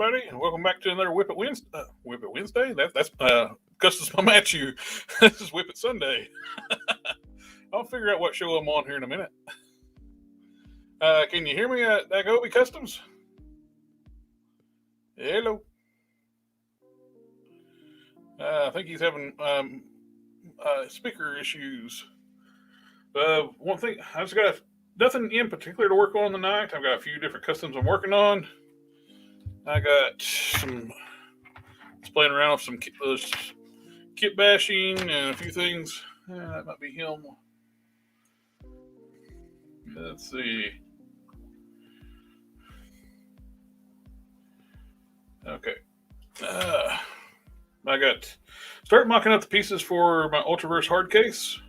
everybody, and welcome back to another Whip It Wednesday. Whip It Wednesday? That's Custis I'm at you. This is Whip It Sunday. I'll figure out what show I'm on here in a minute. Can you hear me at DaGobiCustoms? Hello. I think he's having speaker issues. One thing, I just got nothing in particular to work on tonight. I've got a few different customs I'm working on. I got some playing around with some kit bashing and a few things. That might be him. Let's see. Okay. I started mocking up the pieces for my Ultraverse hard case.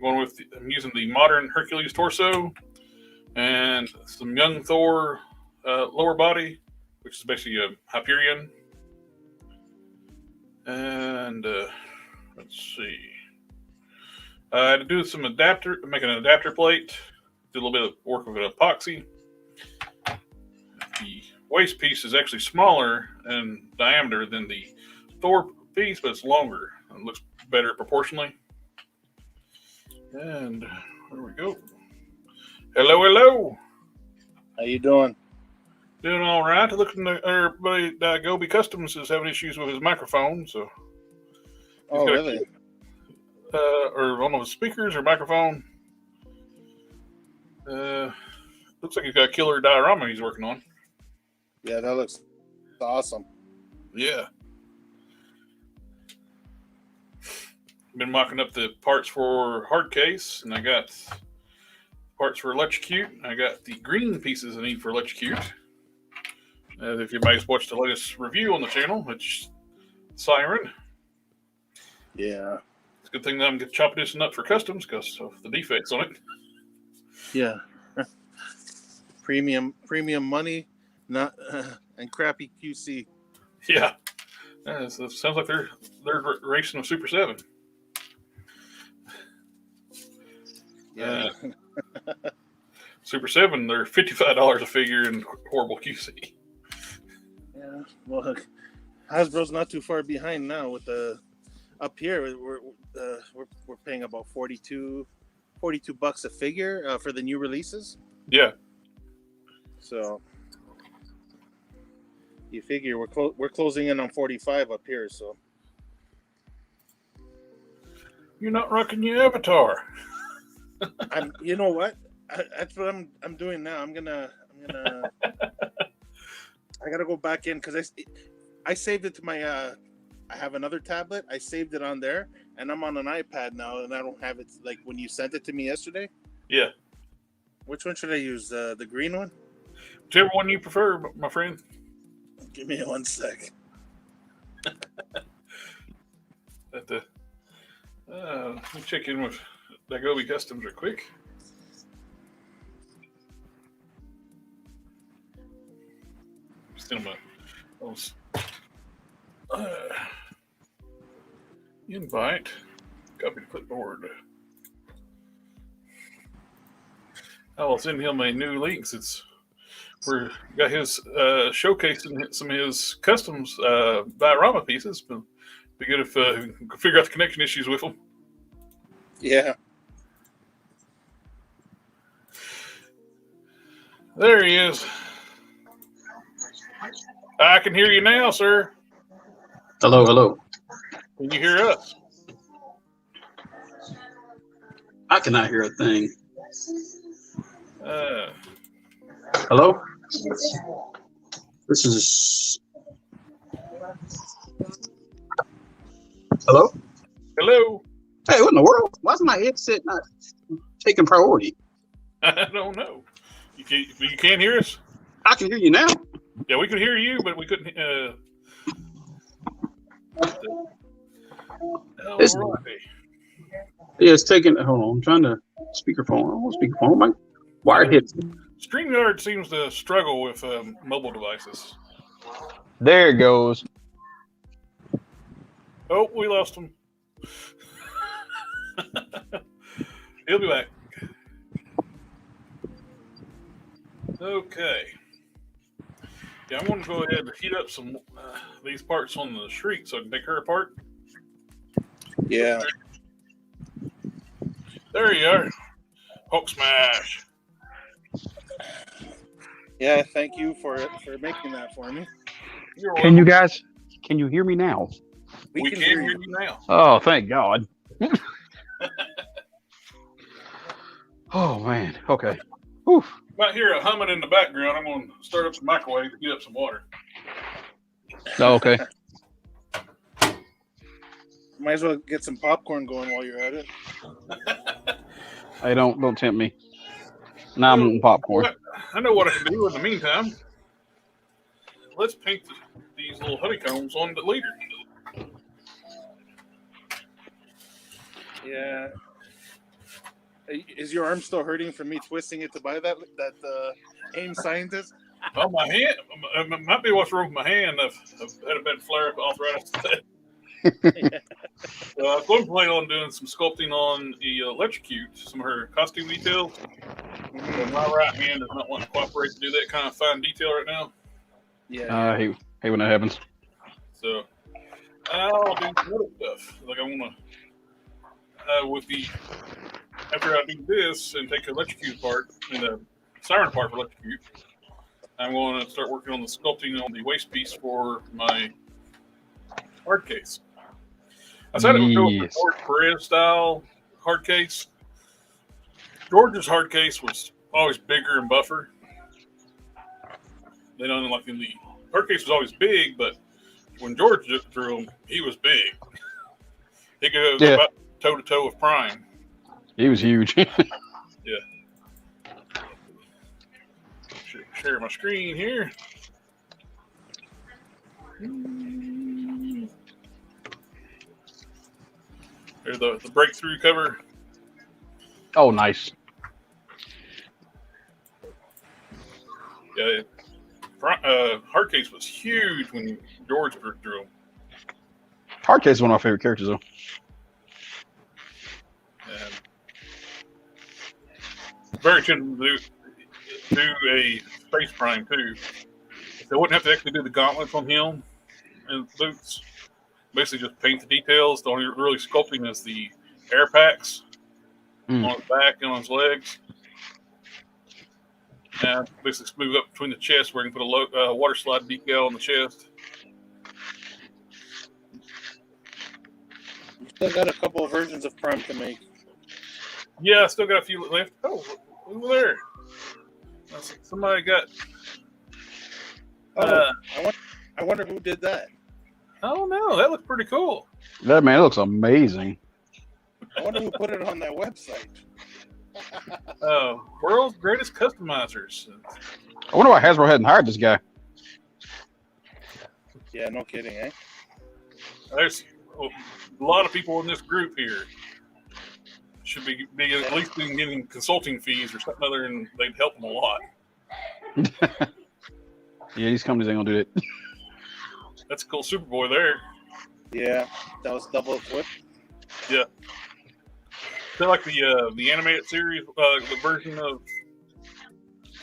I'm using the modern Hercules torso and some young Thor lower body, which is basically a Hyperion. And let's see. I had to do some make an adapter plate. Did a little bit of work with an epoxy. The waist piece is actually smaller in diameter than the Thor piece, but it's longer and looks better proportionally. And there we go. Hello. How you doing? Doing all right. Looking at everybody. DaGobiCustoms is having issues with his microphone, so. Oh, really? Or one of his speakers or microphone. Looks like he's got a killer diorama he's working on. Yeah, that looks awesome. Yeah. Been mocking up the parts for hard case, and I got parts for electrocute. I got the green pieces I need for electrocute. If anybody's watched the latest review on the channel, it's Siren. Yeah. It's a good thing that I'm chopping this up for customs because of the defects on it. Yeah. Premium money, not and crappy QC. Yeah. So it sounds like they're racing a Super 7. Yeah. Super 7, they're $55 a figure in horrible QC. Yeah. Well, Hasbro's not too far behind now with the up here. We're paying about $42 a figure for the new releases. Yeah. So you figure we're closing in on 45 up here. So you're not rocking your avatar. You know what? That's what I'm doing now. I'm gonna I gotta go back in because I saved it to my I have another tablet. I saved it on there, and I'm on an iPad now, and I don't have it like when you sent it to me yesterday. Yeah. Which one should I use? The green one? Whichever one you prefer, my friend. Give me 1 sec. Let me check in with DaGobiCustoms real quick. Still my invite. Copy to clipboard. I'll send him a new links. We're got his showcasing some of his customs diorama pieces. But be good if we could figure out the connection issues with them. Yeah. There he is. I can hear you now, sir. Hello. Can you hear us? I cannot hear a thing. Hello? This is... Hello? Hello? Hey, what in the world? Why is my headset not taking priority? I don't know. You can't hear us? I can hear you now. Yeah, we could hear you, but we couldn't. It's taking. Hold on, I'm trying to speakerphone. I want speakerphone. My wired headset. StreamYard seems to struggle with mobile devices. There it goes. Oh, we lost him. He'll be back. Okay. Yeah, I'm going to go ahead and heat up some these parts on the Shriek so I can take her apart. Yeah. There you are. Hulk smash. Yeah, thank you for making that for me. You're Can you welcome. guys? Can you hear me now? We can hear you now. Oh, thank God. Oh man. Okay. Whew. Might hear a humming in the background. I'm going to start up the microwave to heat up some water. Oh, okay. Might as well get some popcorn going while you're at it. Hey, don't tempt me. Now I'm eating popcorn. I know what I can do in the meantime. Let's paint these little honeycombs on the leader. Yeah. Is your arm still hurting from me twisting it to buy that AIM scientist? Oh, my hand. It might be what's wrong with my hand. I've had a bad flare of arthritis today. I'm going to plan on doing some sculpting on the electrocute, some of her costume details. But my right hand does not want to cooperate to do that kind of fine detail right now. Yeah. I hate when that happens. So I'll do some other stuff. Like I want to, after I do this and take the electrocute part and the siren part for electrocute, I'm going to start working on the sculpting on the waist piece for my hard case. I said it would go with the George Perez style hard case. George's hard case was always bigger and buffer. They don't like in the hard case was always big, but when George drew him, he was big. He could go about toe to toe with Prime. He was huge. Yeah. Share my screen here. There's the breakthrough cover. Oh, nice. Yeah, Hardcase was huge when George drew him. Hardcase is one of my favorite characters, though. And very tempting to do a Space Prime too. They wouldn't have to actually do the gauntlets on him and boots. Basically, just paint the details. The only really sculpting is the air packs on his back and on his legs. And basically smooth up between the chest where you can put a water slide decal on the chest. You still got a couple of versions of Prime to make. Yeah, I still got a few left. Oh, over there. Somebody got. I wonder who did that. Oh no, that looks pretty cool. That man looks amazing. I wonder who put it on that website. World's greatest customizers. I wonder why Hasbro hadn't hired this guy. Yeah, no kidding, eh? There's a lot of people in this group here. Should be at least getting consulting fees or something other, and they'd help them a lot. Yeah, these companies ain't gonna do that. That's a cool Superboy there. Yeah, that was double equipped. Yeah. Is that like the animated series, the version of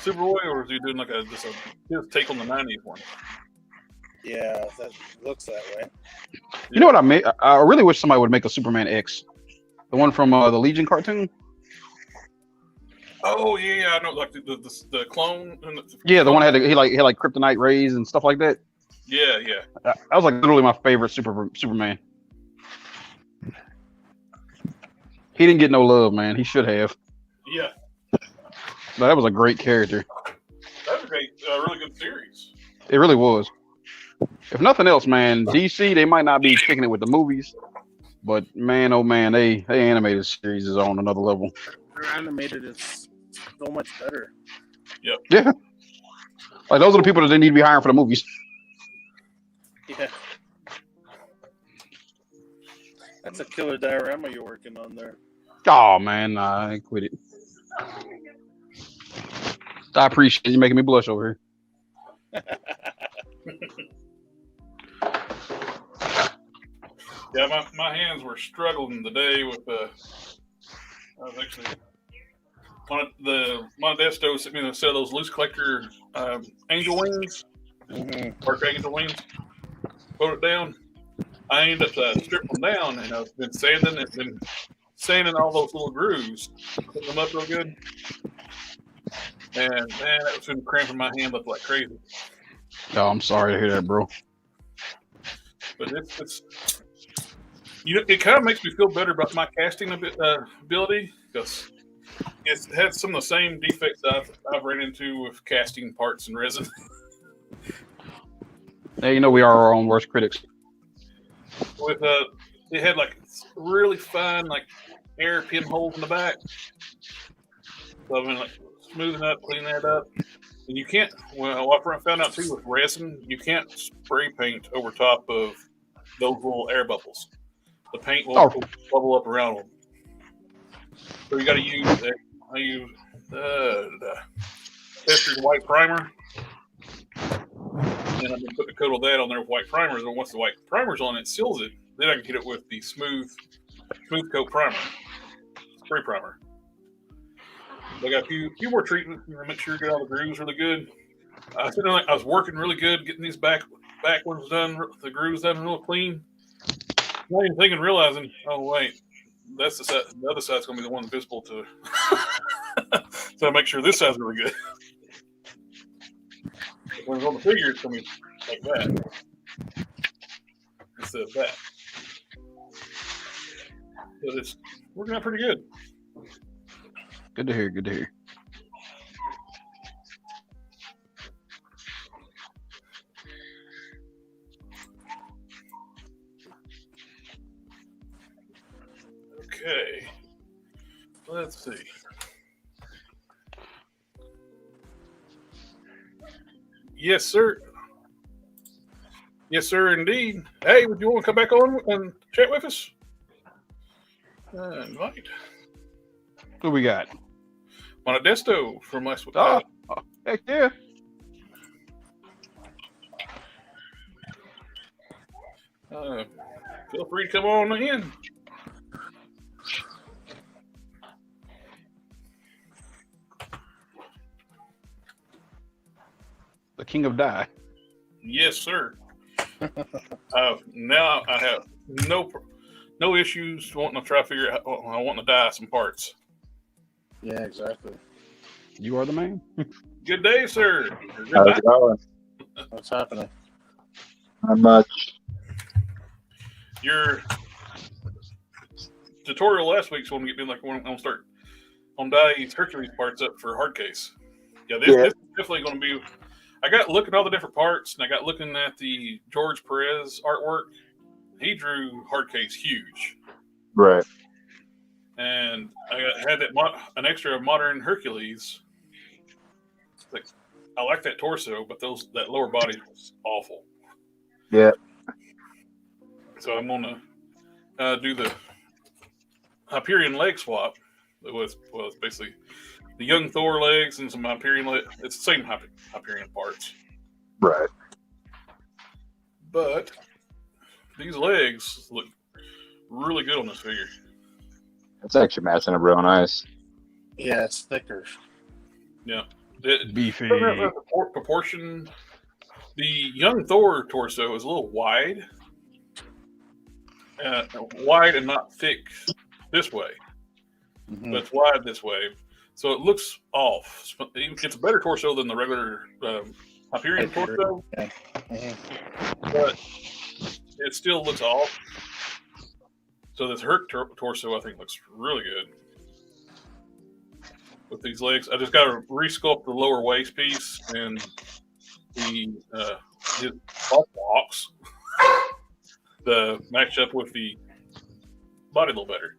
Superboy, or is he doing like his take on the '90s one? Yeah, that looks that way. You know what I made? I really wish somebody would make a Superman X, the one from the Legion cartoon. Oh yeah, I know, like the clone. And The one that he had kryptonite rays and stuff like that. Yeah. That was like literally my favorite Superman. He didn't get no love, man. He should have. Yeah. But that was a great character. That was a really good series. It really was. If nothing else, man, DC, they might not be kicking it with the movies, but man, oh man, they animated series is on another level. Their animated is so much better. Yep. Yeah. Like those are the people that they need to be hiring for the movies. Yeah. That's a killer diorama you're working on there. Oh man, I quit it. I appreciate you making me blush over here. Yeah, my hands were struggling today with I was actually my Desto sent me a set of those loose collector angel wings. Work angel wings. Put it down. I ended up stripping them down, and I've been sanding all those little grooves, putting them up real good. And man, that was been cramping my hand up like crazy. Oh, I'm sorry to hear that, bro. But it's it kind of makes me feel better about my casting ability because it's had some of the same defects I've ran into with casting parts and resin. Hey, you know we are our own worst critics. With it had like really fine like air pinholes in the back. So I've been like smoothing up, cleaning that up. And you can't. Well, what I found out too with resin, you can't spray paint over top of those little air bubbles. The paint will bubble up around them. So you got to use. I use Tester's white primer, and I've been putting a coat of that on there with white primer. And once the white primer's on, it seals it. Then I can hit it with the smooth coat primer, spray primer. I got a few more treatments to make sure you get all the grooves really good. I was working really good, getting these back ones done, the grooves done real clean. Not even thinking, realizing, oh wait, that's the side. The other side's going to be the one visible to. So I make sure this side's really good. When it's on the figure, it's going to be like that instead of that. But it's working out pretty good. Good to hear. Good to hear. Okay. Let's see. Yes, sir. Yes, sir, indeed. Hey, would you want to come back on and chat with us? Invite. Who we got? Modesto from last week. Oh, heck yeah. Feel free to come on in. The king of die. Yes, sir. Now I have no issues wanting to try to figure out. I want to dye some parts. Yeah, exactly. You are the man. Good day, sir. How's it going? What's happening? Not much. Your tutorial last week's when we get like when I'm start on dye these Hercules parts up for hard case. Yeah, this is definitely going to be. I got looking at all the different parts, and I got looking at the George Perez artwork. He drew hard case huge, Right. and I had an extra modern Hercules. Like, I like that torso, but that lower body was awful. Yeah. So I'm gonna do the Hyperion leg swap. It's basically the young Thor legs and some Hyperion legs. It's the same Hyperion parts. Right. But these legs look really good on this figure. It's actually matching up real nice. Yeah, it's thicker. Yeah. Beefy. Proportion. The young Thor torso is a little wide. Wide and not thick this way. Mm-hmm. But it's wide this way. So it looks off. It's a better torso than the regular Hyperion torso. Yeah. Mm-hmm. But it still looks off. So this Herc torso, I think, looks really good. With these legs, I just got to resculpt the lower waist piece and the his butt blocks to match up with the body a little better.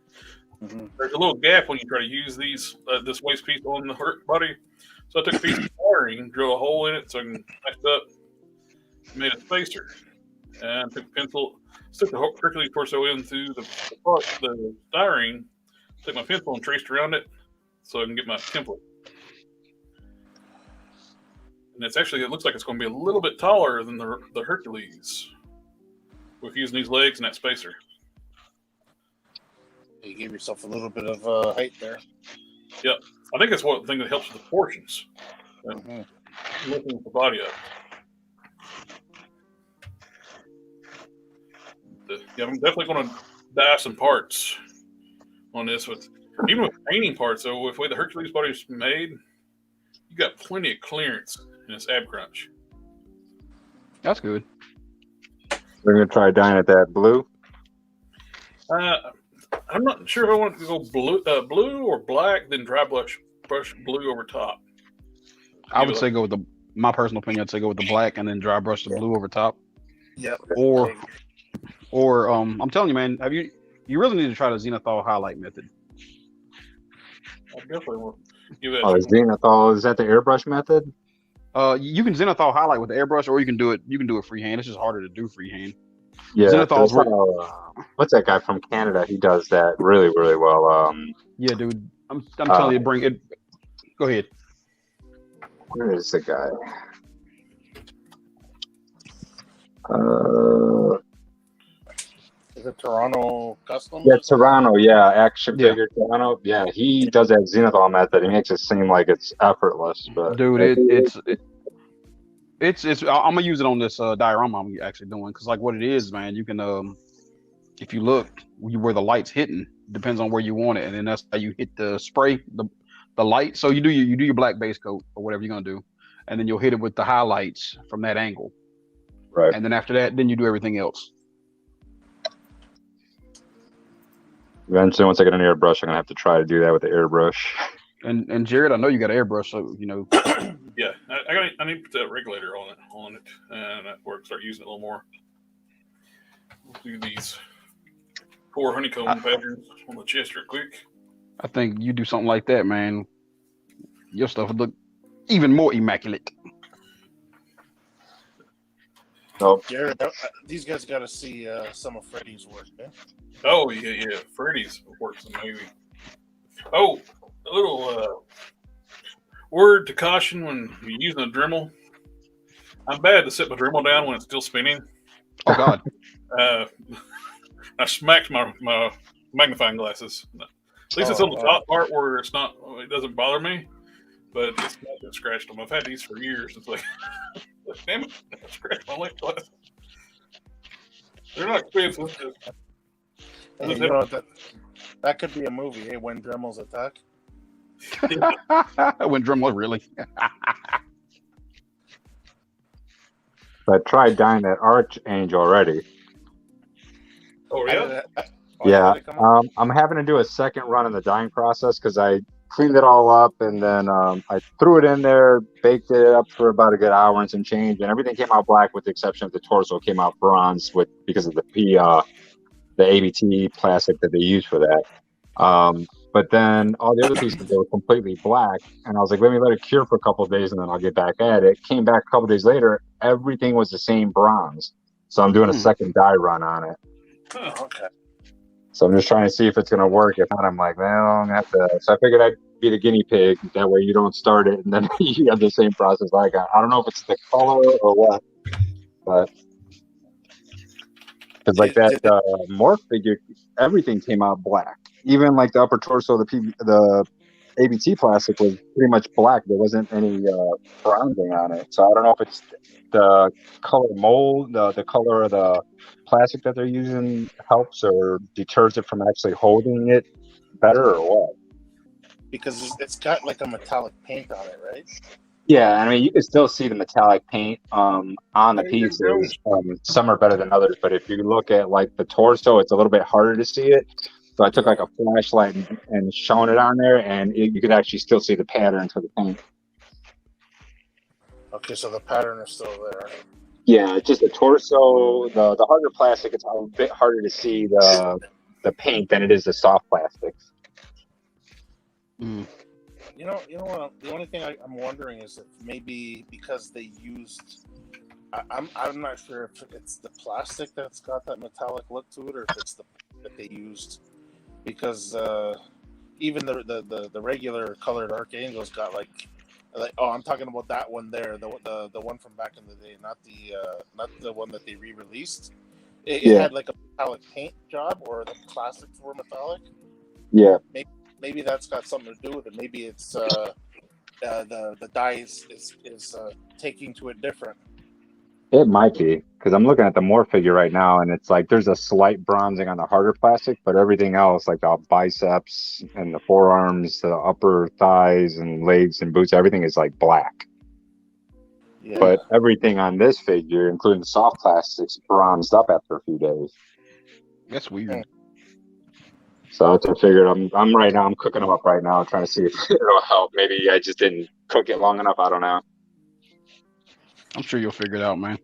Mm-hmm. There's a little gap when you try to use this waist piece on the Herc body. So I took a piece of wiring, drilled a hole in it so I can match it up, made a spacer, and took a pencil, stuck the Hercules torso in through the styrene, took my pencil and traced around it so I can get my template. And it looks like it's going to be a little bit taller than the Hercules with using these legs and that spacer. You gave yourself a little bit of height there. Yep. I think that's one thing that helps with the proportions. Mm-hmm. Lifting the body up. I'm definitely going to dye some parts on this. Even with painting parts, though, with the way the Hercules body's made, you got plenty of clearance in this ab crunch. That's good. We're gonna try dyeing it that blue. I'm not sure if I want to go blue or black, then dry brush blue over top. I would say go with my personal opinion. I'd say go with the black and then dry brush the blue over top. Yep. Or I'm telling you, man, you really need to try the Zenithal highlight method. I definitely will give that. Oh, Zenithal, is that the airbrush method? You can Zenithal highlight with the airbrush, or you can do it freehand. It's just harder to do freehand. Yeah. Zenithal's What's that guy from Canada? He does that really, really well. Yeah, dude. I'm telling you, bring it. Go ahead. Where is the guy? Is it Toronto Customs? Yeah, Toronto. Yeah, action Yeah. figure Toronto. Yeah, he does that Zenithal method. He makes it seem like it's effortless, but Dude, it's I'm gonna use it on this diorama I'm actually doing, because like what it is, man, you can if you look where the light's hitting depends on where you want it, and then that's how you hit the spray the light. So you do your black base coat or whatever you're gonna do, and then you'll hit it with the highlights from that angle, right. and then after that, then you do everything else. Eventually, once I get an airbrush, I'm gonna have to try to do that with the airbrush. And Jared, I know you got an airbrush, so you know. Yeah, I need to put that regulator on it, and that works. Start using it a little more. We'll do these 4 honeycomb patterns on the chest real quick. I think you do something like that, man. Your stuff would look even more immaculate. Nope. Jared, these guys got to see some of Freddy's work. Eh? Oh yeah, Freddy's works amazing. Oh, a little word to caution when you're using a Dremel. I'm bad to set my Dremel down when it's still spinning. Oh God. I smacked my magnifying glasses. At least it's on the top part where it doesn't bother me, but it's not scratched them. I've had these for years. It's like, damn it, I scratched my left glass. They're not expensive. Hey, you know what, that could be a movie, eh? When Dremels Attack. When Dremel really. I tried dyeing that Archangel already. Oh yeah. Yeah, I'm having to do a second run in the dyeing process because I cleaned it all up and then I threw it in there, baked it up for about a good hour and some change, and everything came out black with the exception of the torso came out bronze because of the ABT plastic that they use for that. But then all the other pieces they were completely black, and I was like, let it cure for a couple of days and then I'll get back at it. Came back a couple of days later, everything was the same bronze, so I'm doing a second dye run on it. Oh, okay. So I'm just trying to see if it's going to work. If not, I'm like, well, I'm going to have to. So I figured I'd be the guinea pig. That way you don't start it and then you have the same process I got. I don't know if it's the color or what, but because like that morph figure, everything came out black. Even like the upper torso, the ABT plastic was pretty much black. There wasn't any bronzing on it. So I don't know if it's the color mold, the color of the plastic that they're using helps or deters it from actually holding it better or what. Because it's got like a metallic paint on it, right? Yeah, I mean, you can still see the metallic paint on the pieces. Some are better than others, but if you look at like the torso, it's a little bit harder to see it. So I took like a flashlight and shone it on there, and you could actually still see the pattern to the paint. Okay, so the pattern is still there. Yeah, it's just the torso, the harder plastic, it's a bit harder to see the paint than it is the soft plastics. Mm. You know what? The only thing I'm wondering is if maybe because they used, I'm not sure if it's the plastic that's got that metallic look to it, or if it's the that they used, because even the regular colored Archangels got like I'm talking about that one there, the one from back in the day, not the one that they re-released. It had like a metallic paint job, or the plastics were metallic. Yeah. Maybe that's got something to do with it. Maybe it's the dye is taking to it different. It might be, because I'm looking at the More figure right now, and it's like there's a slight bronzing on the harder plastic, but everything else, like the biceps and the forearms, the upper thighs and legs and boots, everything is like black. Yeah. But everything on this figure, including the soft plastics, bronzed up after a few days. That's weird. So I figured I'm right now, I'm cooking them up right now, trying to see if it'll help. Maybe I just didn't cook it long enough. I don't know. I'm sure you'll figure it out, man.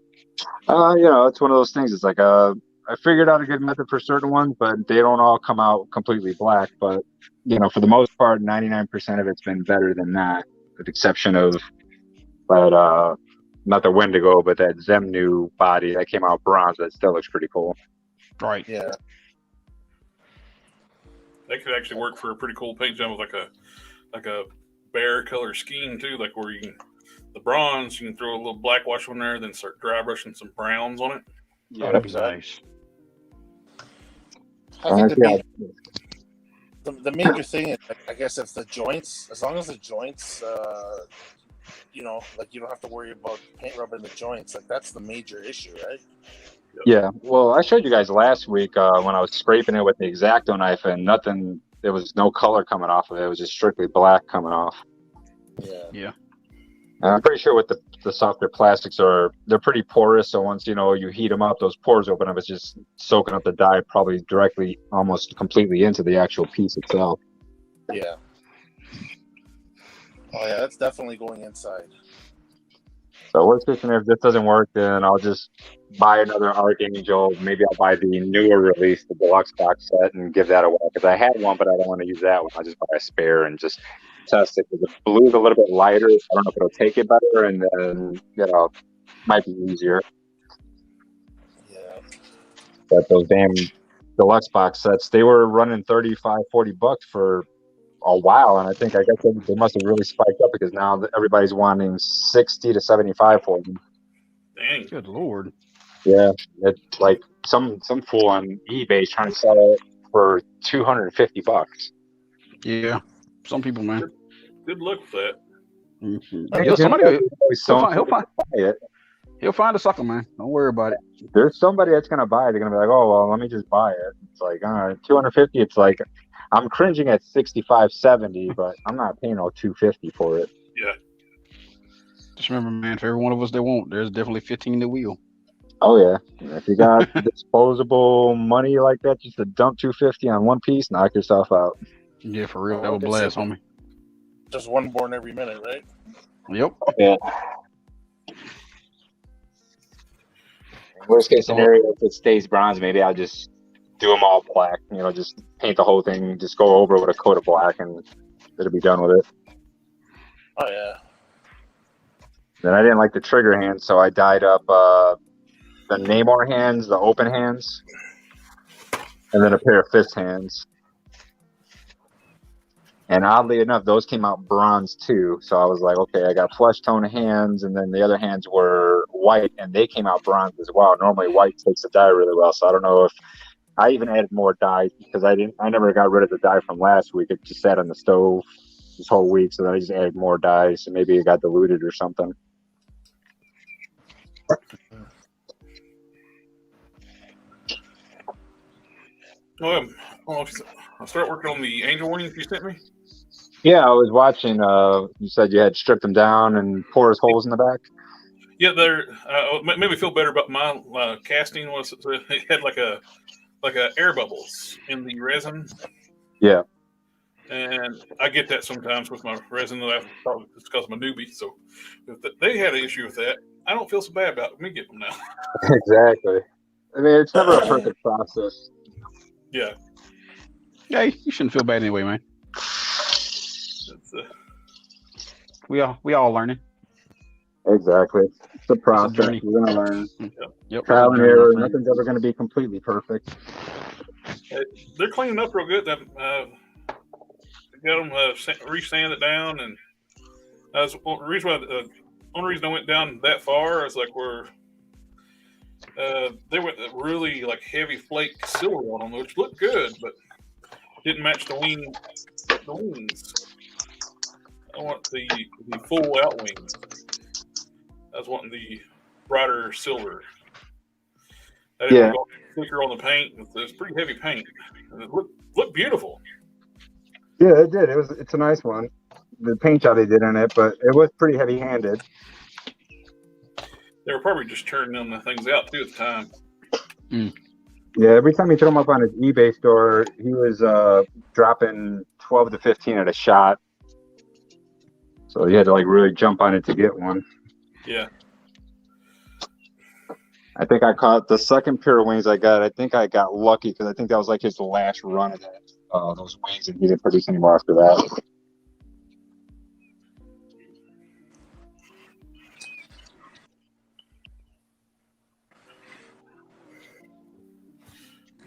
You know, it's one of those things. It's like I figured out a good method for certain ones, but they don't all come out completely black. But you know, for the most part, 99% of it's been better than that, with the exception of that not the Wendigo, but that Zemnu body that came out bronze. That still looks pretty cool. Right. Yeah. That could actually work for a pretty cool paint job with like a bear color scheme too, like where you can the bronze, you can throw a little black wash on there, then start dry brushing some browns on it. Yeah, that'd be nice. I think the major thing is, I guess, it's the joints. As long as the joints, you know, like you don't have to worry about paint rubbing the joints. Like that's the major issue, right? Yeah. Well, I showed you guys last week when I was scraping it with the X-Acto knife, and nothing. There was no color coming off of it. It was just strictly black coming off. Yeah. And I'm pretty sure with the softer plastics they're pretty porous. So once you heat them up, those pores open up. It's just soaking up the dye probably directly, almost completely into the actual piece itself. Yeah. Oh yeah, that's definitely going inside. So worst case scenario, if this doesn't work, then I'll just buy another Archangel. Maybe I'll buy the newer release, the deluxe box set, and give that away. Because I had one, but I don't want to use that one. I'll just buy a spare and just test it. Because the blue's a little bit lighter. I don't know if it'll take it better, and then might be easier. Yeah. But those damn deluxe box sets, they were running $35-$40 for a while, and I guess they must have really spiked up because now everybody's wanting 60 to 75 for them. Dang. Good Lord. Yeah, it's like some fool on eBay trying to sell it for $250. Yeah, some people, man. Good luck with that. Mm-hmm. He'll find a sucker, man. Don't worry about it. There's somebody that's gonna buy it. They're gonna be like, oh well, let me just buy it. It's like, all right, $250. It's like I'm cringing at $65-$70, but I'm not paying all $250 for it. Yeah. Just remember, man, for every one of us that won't, there's definitely 15 that will. Oh yeah. If you got disposable money like that, just to dump $250 on one piece, knock yourself out. Yeah, for real. That would blast, homie. Just one born every minute, right? Yep. Yeah. Worst case scenario, if it stays bronze, maybe I'll just do them all black. Just paint the whole thing, just go over with a coat of black, and it'll be done with it. Oh yeah. Then I didn't like the trigger hands, so I dyed up the Namor hands, the open hands, and then a pair of fist hands. And oddly enough, those came out bronze too. So I was like, okay, I got flesh tone hands, and then the other hands were white, and they came out bronze as well. Normally white takes the dye really well, so I don't know if I even added more dye because I never got rid of the dye from last week. It just sat on the stove this whole week, so then I just added more dye, so maybe it got diluted or something. I'll start working on the angel wings you sent me. Yeah, I was watching. You said you had stripped them down and porous holes in the back. Yeah, they're made me feel better about my casting. Was it had like a air bubbles in the resin. Yeah. And I get that sometimes with my resin. That probably it's because I'm a newbie. So if they had an issue with that, I don't feel so bad about me getting them now. Exactly. I mean, it's never a perfect process. Yeah. Yeah, you shouldn't feel bad anyway, man. We all learning. Exactly. It's a process. Journey. We're gonna learn. Yep. Trial and error. Nothing's ever gonna be completely perfect. They're cleaning up real good. Got them re-sand it down, and that's the reason why. Only reason I went down that far is like where they went really like heavy flake silver on them, which looked good, but didn't match the wings. I want the full out wings. I was wanting the brighter silver. I didn't Yeah. want to go thicker on the paint. It's pretty heavy paint. And it looked beautiful. Yeah, it did. It's a nice one. The paint job they did on it, but it was pretty heavy handed. They were probably just churning them things out too at the time. Yeah, every time he threw them up on his eBay store, he was dropping 12 to 15 at a shot. So he had to like really jump on it to get one. Yeah. I think I caught the second pair of wings I got. I think I got lucky because I think that was like his last run of that, those wings, and he didn't produce any more after that.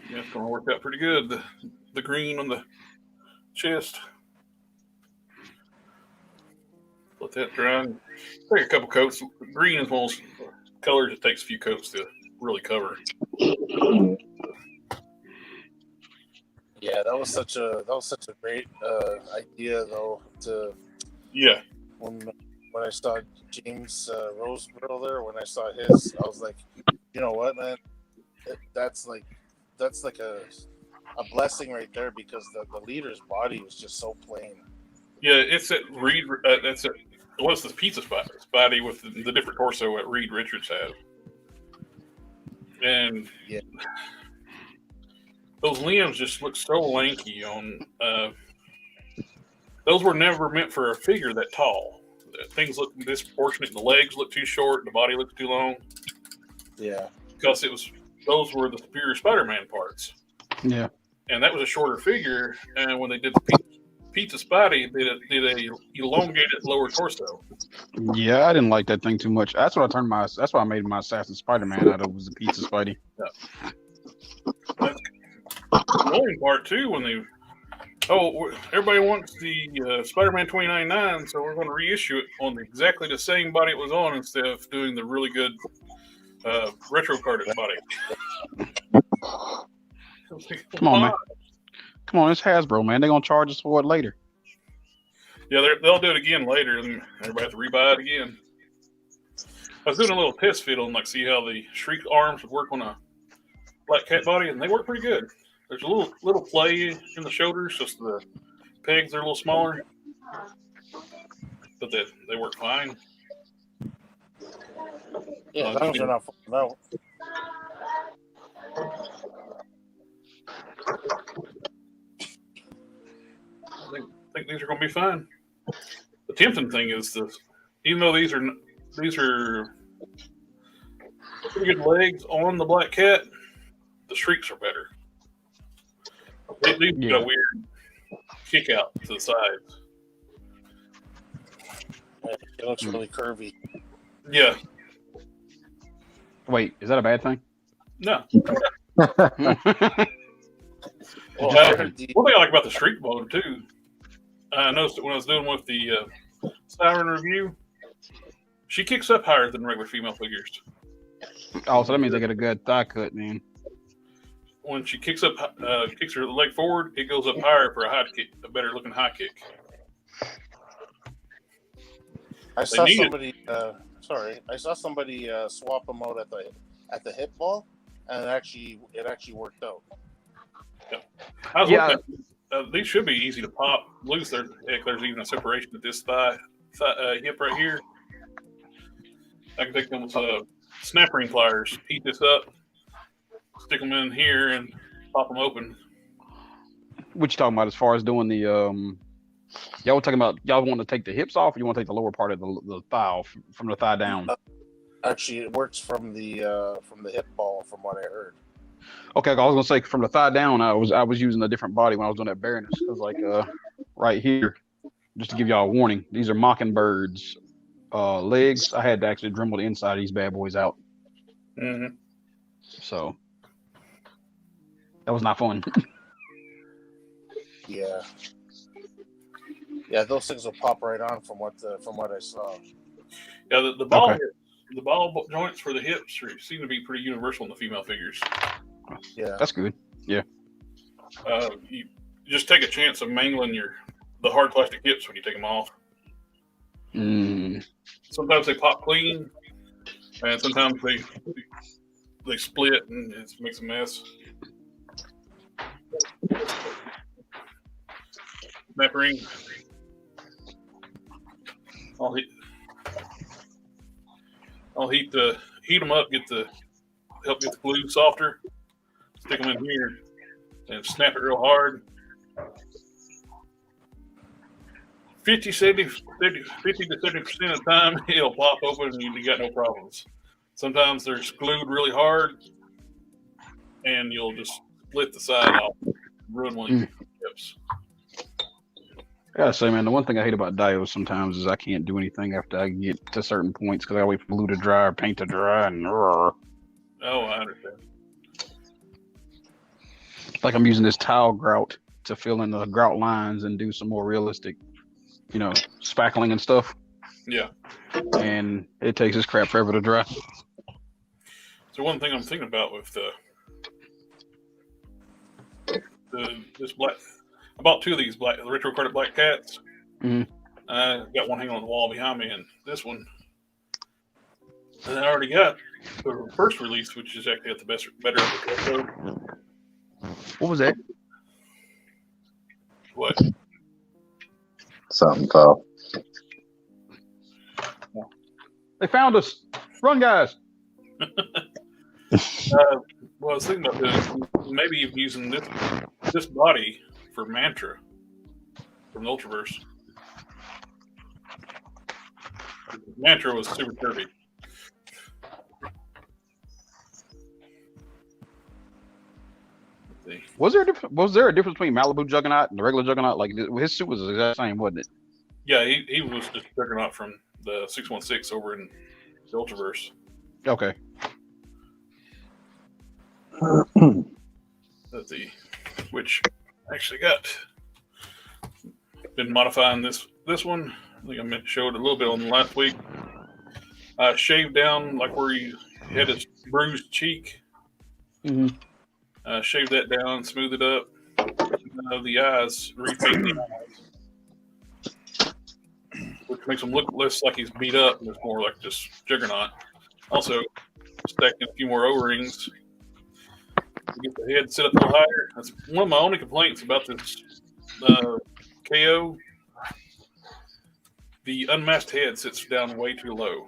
Yeah, it's going to work out pretty good. The green on the chest. Let that dry. Take a couple coats. Green is one of those colors that takes a few coats to really cover. Yeah, that was such a great idea though. Yeah. When I saw James Roseborough there, when I saw his, I was like, you know what, man, that's like a blessing right there, because the leader's body was just so plain. Yeah, it's at Reed. What's this pizza body with the different torso that Reed Richards had, and yeah, those limbs just look so lanky. Those were never meant for a figure that tall. Things look disproportionate. The legs look too short. The body looks too long. Yeah, because those were the Superior Spider-Man parts. Yeah. And that was a shorter figure. And when they did the Pizza Spidey, did a elongated lower torso. Yeah, I didn't like that thing too much. That's what I made my Assassin Spider-Man out of, was the Pizza Spidey. Yeah. That's the annoying part too, when everybody wants the Spider-Man 2099, so we're going to reissue it on exactly the same body it was on instead of doing the really good retro carded body. Come on, man. Come on, it's Hasbro, man. They're going to charge us for it later. Yeah, they'll do it again later, and everybody have to rebuy it again. I was doing a little test fit on, see how the Shriek arms would work on a Black Cat body, and they work pretty good. There's a little play in the shoulders, just the pegs are a little smaller, but they work fine. Yeah, as long as they're not falling out. I think these are going to be fine. The tempting thing is this: even though these are pretty good legs on the Black Cat, the Shrieks are better. These got a weird kick out to the sides. It looks really curvy. Yeah. Wait, is that a bad thing? No. Well, One thing I like about the Shriek motor too, I noticed it when I was doing with the Siren review. She kicks up higher than regular female figures. Oh, so that means they get a good thigh cut, man. When she kicks her leg forward, it goes up higher for a high kick, a better looking high kick. I saw somebody swap them out at the hip ball, and it actually worked out. Yeah. I was looking at, these should be easy to pop loose. There's even a separation at this thigh hip right here. I can take them with snap ring pliers, heat this up, stick them in here, and pop them open. What you talking about as far as doing the y'all were talking about y'all want to take the hips off, or you want to take the lower part of the thigh off, from the thigh down? Actually, it works from the hip ball, from what I heard. Okay, I was gonna say from the thigh down. I was using a different body when I was doing that Baroness. It was like right here, just to give y'all a warning. These are Mockingbird's legs. I had to actually Dremel the inside of these bad boys out. Mm-hmm. So that was not fun. Yeah. Yeah, those things will pop right on from what I saw. Yeah, the ball the ball joints for the hips seem to be pretty universal in the female figures. Yeah, That's good. Yeah. You just take a chance of mangling the hard plastic hips when you take them off. Mm. Sometimes they pop clean. And sometimes they split and it makes a mess. Snap ring. I'll heat them up, help get the glue softer. Stick them in here and snap it real hard. 50 to 70% of the time, it'll pop open and you got no problems. Sometimes they're glued really hard and you'll just split the side off, ruin one of your chips. I gotta say, man, the one thing I hate about diodes sometimes is I can't do anything after I get to certain points because I wait for glue to dry or paint to dry, and Oh, I understand. like I'm using this tile grout to fill in the grout lines and do some more realistic, spackling and stuff. Yeah. And it takes this crap forever to dry. So one thing I'm thinking about with this black, I bought 2 of these the retro carded black cats. Mhm. I got one hanging on the wall behind me, and this one, and I already got the first release, which is actually at the better of the code. What was that? What? Something fell. They found us. Run, guys. Well, I was thinking about maybe even using this body for Mantra from the Ultraverse. Mantra was super curvy. Was there a difference between Malibu Juggernaut and the regular Juggernaut? Like his suit was the exact same, wasn't it? Yeah, he was just Juggernaut from the 616 over in the Ultraverse. Okay. Let's see, which actually been modifying this one. I think I showed a little bit on the last week. I shaved down like where he had his bruised cheek. Mm-hmm. Shaved that down, smooth it up. The eyes, repaint the eyes, which makes him look less like he's beat up and it's more like just Juggernaut. Also, stacking a few more O-rings to get the head set up a little higher. That's one of my only complaints about this KO. The unmasked head sits down way too low.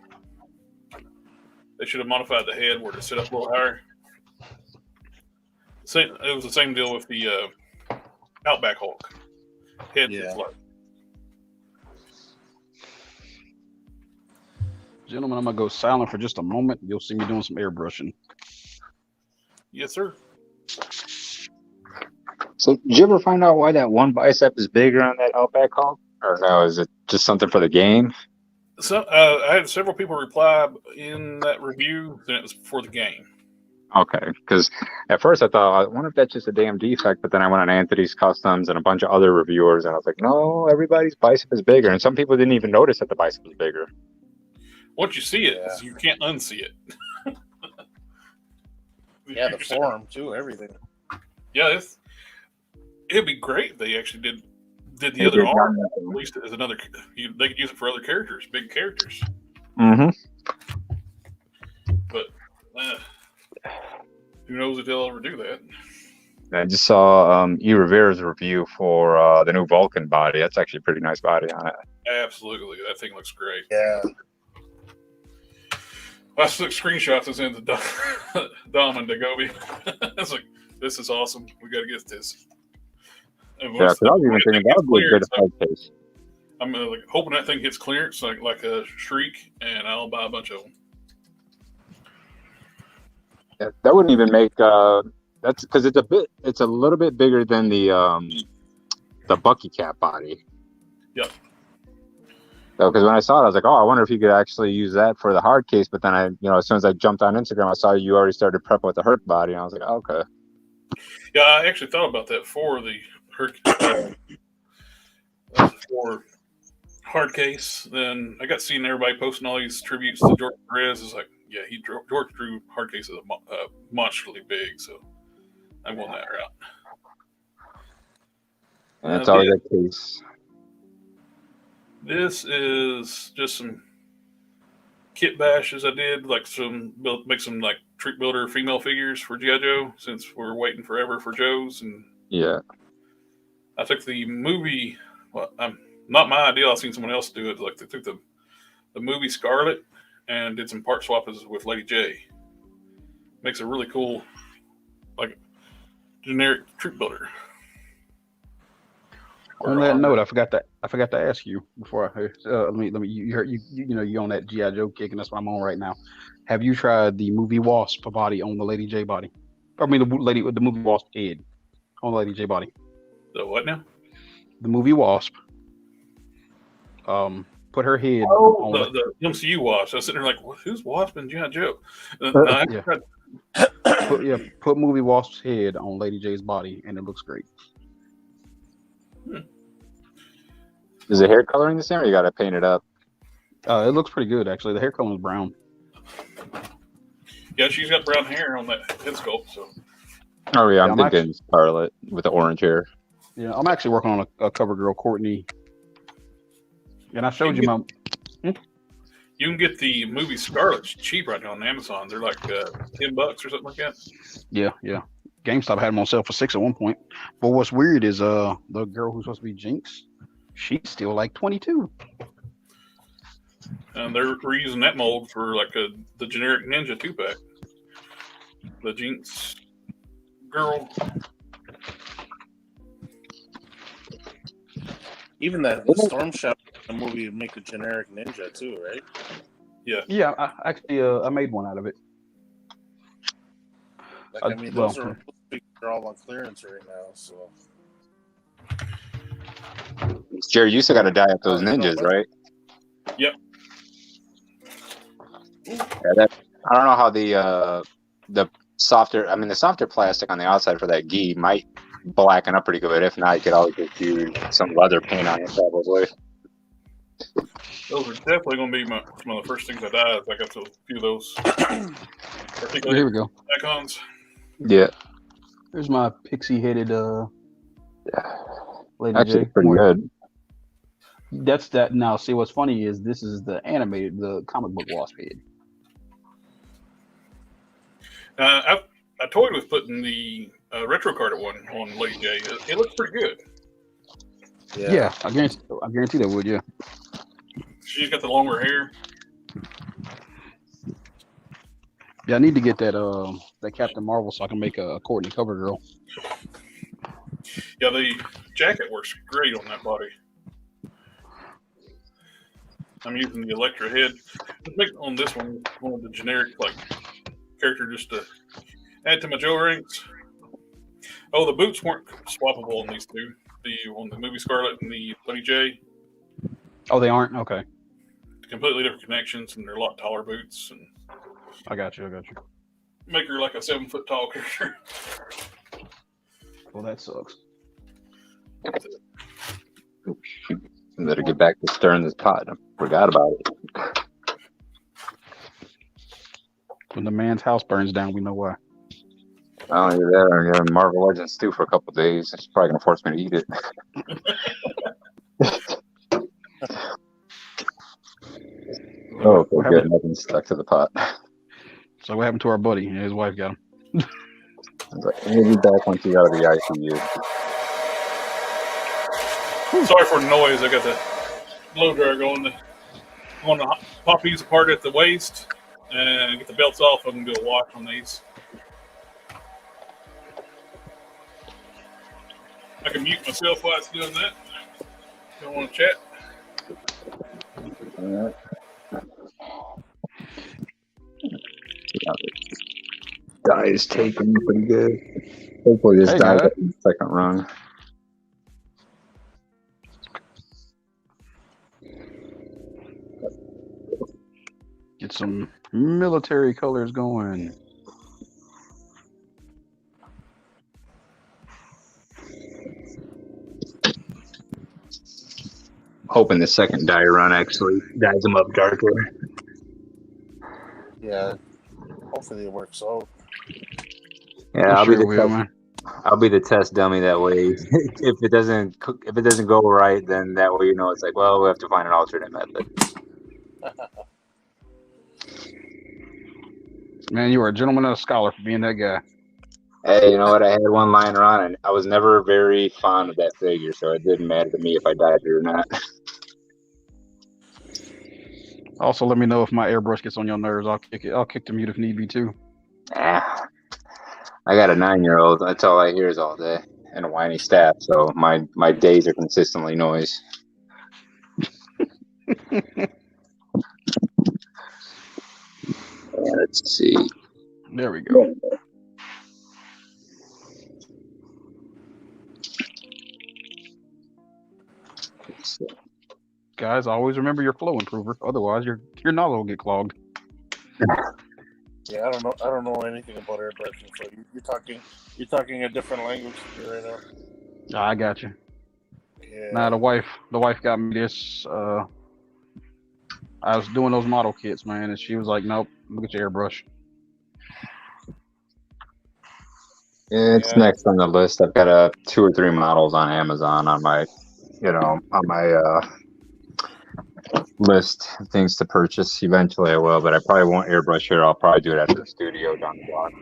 They should have modified the head where to sit up a little higher. It was the same deal with the Outback Hulk. Head sits low. Gentlemen, I'm gonna go silent for just a moment. You'll see me doing some airbrushing. Yes, sir. So, did you ever find out why that one bicep is bigger on that Outback Hulk? Or no, is it just something for the game? So I had several people reply in that review that it was for the game. Okay, because at first I thought, I wonder if that's just a damn defect, but then I went on Anthony's Customs and a bunch of other reviewers, and I was like, no, everybody's bicep is bigger, and some people didn't even notice that the bicep was bigger. Once you see it, you can't unsee it. Yeah, the form too, everything. Yeah, it'd be great if they actually did the other arm, at least as another. They could use it for other characters, big characters. Mm-hmm. But who knows if they'll ever do that? I just saw E. Rivera's review for the new Vulcan body. That's actually a pretty nice body on it. Absolutely, that thing looks great. Yeah. I took screenshots and sent to Dom and Dagobi. I was like, "This is awesome. We got to get this." And Yeah, because I was even thinking that would be a good fight case. I'm hoping that thing hits clearance, like a Shriek, and I'll buy a bunch of them. Yeah, that wouldn't even make that's because it's a little bit bigger than the Bucky Cat body. Yep. So, because when I saw it, I was like, oh, I wonder if you could actually use that for the hard case. But then as soon as I jumped on Instagram, I saw you already started prepping with the Herc body, and I was like, oh, okay. Yeah, I actually thought about that for the Herc for hard case. Then I got seeing everybody posting all these tributes to George Perez. It's like, yeah, George drew hard cases monstrously big, so I'm going that route. And it's always that case. This is just some kit bashes I did, like make some like Troop Builder female figures for G.I. Joe, since we're waiting forever for Joe's. And Yeah. I took the movie, well, not my idea, I've seen someone else do it. Like they took the movie Scarlet and did some part swaps with Lady J. Makes a really cool, like, generic Troop Builder. On that note, I forgot to ask you before let me you on that G.I. Joe kick, and that's what I'm on right now. Have you tried the movie Wasp body on the Lady J body? I mean, the movie Wasp head on the Lady J body. The what now? The movie Wasp. Put her head. Oh, the MCU Wasp. I was sitting there like, who's Wasp and G.I. Joe? Yeah. Put movie Wasp's head on Lady J's body, and it looks great. Is the hair coloring the same, or you got to paint it up? It looks pretty good, actually. The hair color is brown. Yeah, she's got brown hair on that head sculpt. So. Oh yeah, I'm thinking Scarlet with the orange hair. Yeah, I'm actually working on a cover girl, Courtney. And I showed you my. You can get the movie Scarlet cheap right now on Amazon. They're like $10 or something like that. Yeah. GameStop had them on sale for $6 at one point. But what's weird is the girl who's supposed to be Jinx, she's still like 22. And they're reusing that mold for like the generic Ninja 2-pack. The Jinx girl. Even the Storm Shadow movie would make a generic Ninja too, right? Yeah. Yeah, I actually I made one out of it. Like, I mean, those are all on clearance right now, so. Jerry, you still got to dye up those ninjas, right? Yep. Yeah, I don't know how the softer plastic on the outside for that gi might blacken up pretty good. If not, you could always just use some leather paint on it, probably. Those are definitely going to be some of the first things I dye. I got a few of those. Here we go. Icons. Yeah. There's my pixie-headed Lady Actually, J. pretty good. That's that. Now, see, what's funny is this is the comic book Wasp head. I toyed with putting the retro card one on Lady J. It looks pretty good. Yeah, I guarantee that would. Yeah. She's got the longer hair. Yeah, I need to get that Captain Marvel so I can make a Courtney cover girl. Yeah, the jacket works great on that body. I'm using the Electra head. Just make on this one of the generic character just to add to my Joe ranks. Oh, the boots weren't swappable on these two. On the movie Scarlet and the Lady J. Oh, they aren't? Okay. Completely different connections, and they're a lot taller boots. And I got you. make her like a 7-foot tall character. Well, that sucks. Better get back to stirring this pot. I forgot about it. When the man's house burns down, we know why. I don't do that. I'm getting Marvel Legends stew for a couple of days. She's probably gonna force me to eat it. Oh, good. Nothing stuck to the pot. So what happened to our buddy? His wife got him. I was like, he'll be back once he's out of the ICU. Sorry for the noise. I got the blow dryer going. I want to pop these apart at the waist and get the belts off. I can do a wash on these. I can mute myself while it's doing that. Don't want to chat. All right. Dye is taken pretty good. Hopefully this dye is the second rung. Get some military colors going. Hoping the second dye run actually dyes them up darker. Yeah. Hopefully it works out. Yeah, I'll be the test dummy that way. If it doesn't go right, then that way it's like, well, we have to find an alternate method. Man, you are a gentleman and a scholar for being that guy. Hey, you know what? I had one lying around, and I was never very fond of that figure, so it didn't matter to me if I died or not. Also, let me know if my airbrush gets on your nerves. I'll kick it. I'll kick the mute if need be too. I got a 9-year-old. That's all I hear is all day, and a whiny staff. So my days are consistently noise. Let's see. There we go. Guys, always remember your flow improver. Otherwise, your nozzle will get clogged. Yeah, I don't know anything about airbrushing. So you're talking a different language to me right now. I got you. Yeah. Nah, the wife got me this. I was doing those model kits, man, and she was like, "Nope, look at your airbrush." It's next on the list. I've got 2 or 3 models on Amazon on my list of things to purchase. Eventually I will, but I probably won't airbrush here. I'll probably do it at the studio down the block.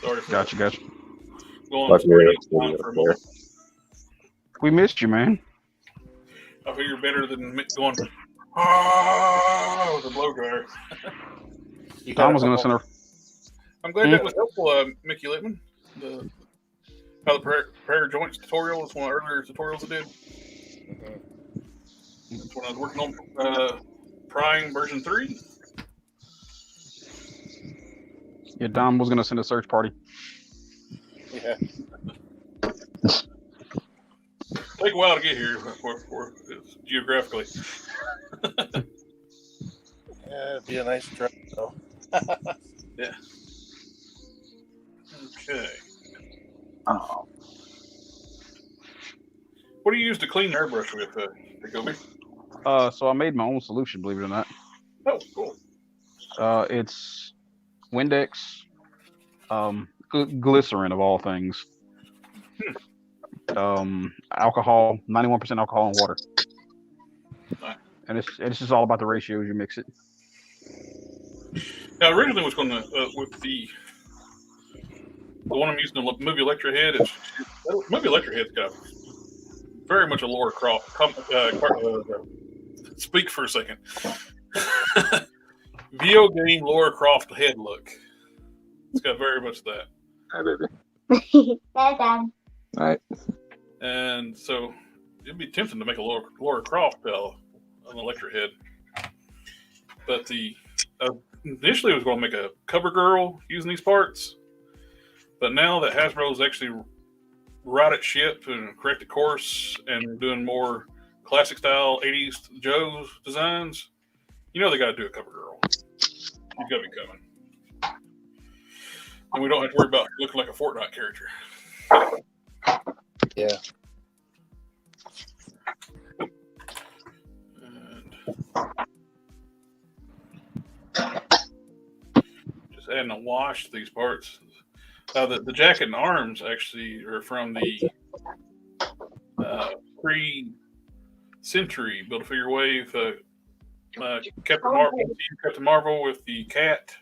Sorry for Gotcha. going Fuck your straight studio down for a there. moment. We missed you, man. I figure better than going with a blow dryer. Tom was gonna send her. I'm glad that was helpful, Mickey Littman. How the prayer joints tutorial is one of the earlier tutorials I did. That's when I was working on Prying version 3. Yeah, Dom was gonna send a search party. Yeah. Take a while to get here geographically. Yeah, it'd be a nice trip though. Yeah. Okay. Oh. What do you use to clean your airbrush with, Jacoby? So I made my own solution, believe it or not. Oh, cool. It's Windex, glycerin of all things. Alcohol, 91% alcohol and water. Nice. And it's just all about the ratios you mix it. Now, originally was going to with the one I'm using, the movie Electra Head. Movie Electra Head's got very much a lower croft. Speak for a second. Video game Laura Croft head look. It's got very much of that. Hi, baby. That's All right. And so it'd be tempting to make a Laura Croft an Electra head. But initially I was going to make a cover girl using these parts. But now that Hasbro's actually righted ship and corrected course and doing more classic style 80s Joe's designs, you know they got to do a cover girl. She's got to be coming. And we don't have to worry about looking like a Fortnite character. Yeah. Just adding a wash to these parts. The jacket and arms actually are from the pre-Century Build-A-Figure Wave Captain Marvel with the cat.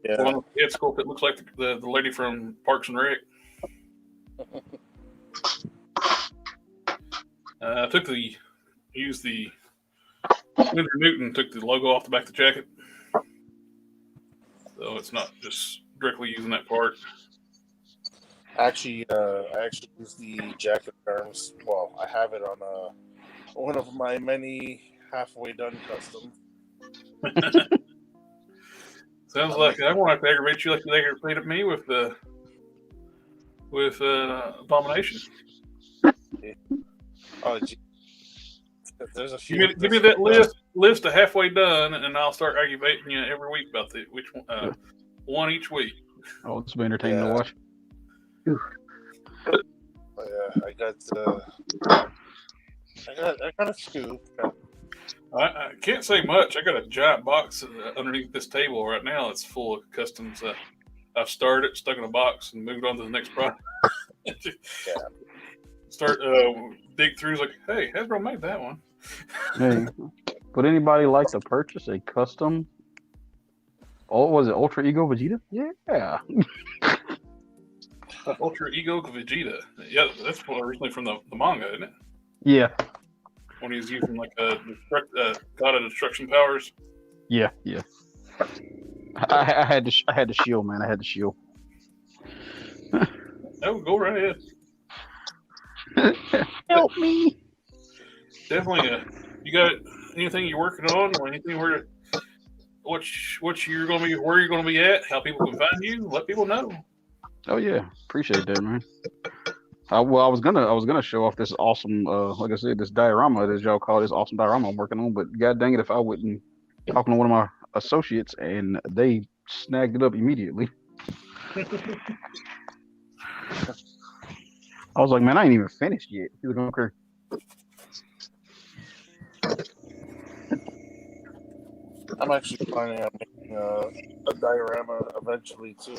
Yeah. One with the head sculpt that looks like the lady from Parks and Rec. I used the Winter Newton, took the logo off the back of the jacket. So it's not just directly using that part. Actually, I actually use the jacket arms. Well, I have it on one of my many halfway done customs. Sounds like I won't have to aggravate you like you aggravated me with Abomination. Oh, gee. There's a few. Give me that list of halfway done, and I'll start aggravating you every week about which one each week. Oh, it's been entertaining to watch. Yeah, I got a few. I can't say much. I got a giant box underneath this table right now. It's full of customs. I've started, stuck in a box, and moved on to the next project. Start dig through. Like, hey, Hasbro made that one. Hey, would anybody like to purchase a custom Oh, was it Ultra Ego Vegeta? Yeah. Ultra Ego Vegeta. Yeah, that's originally from the manga, isn't it? Yeah. When he's using like a god of destruction powers. Yeah. I had the shield, man. I had the shield. Oh, go right ahead. Help me. Definitely. You got anything you're working on, or anything where what you're gonna be, where you're gonna be at, how people can find you, let people know. Oh yeah, appreciate that, man. I was gonna show off this awesome, like I said, this diorama, as y'all call this awesome diorama I'm working on. But god dang it, if I wouldn't talking to one of my associates and they snagged it up immediately. I was like, man, I ain't even finished yet. He's like, okay. I'm actually planning on making a diorama eventually too.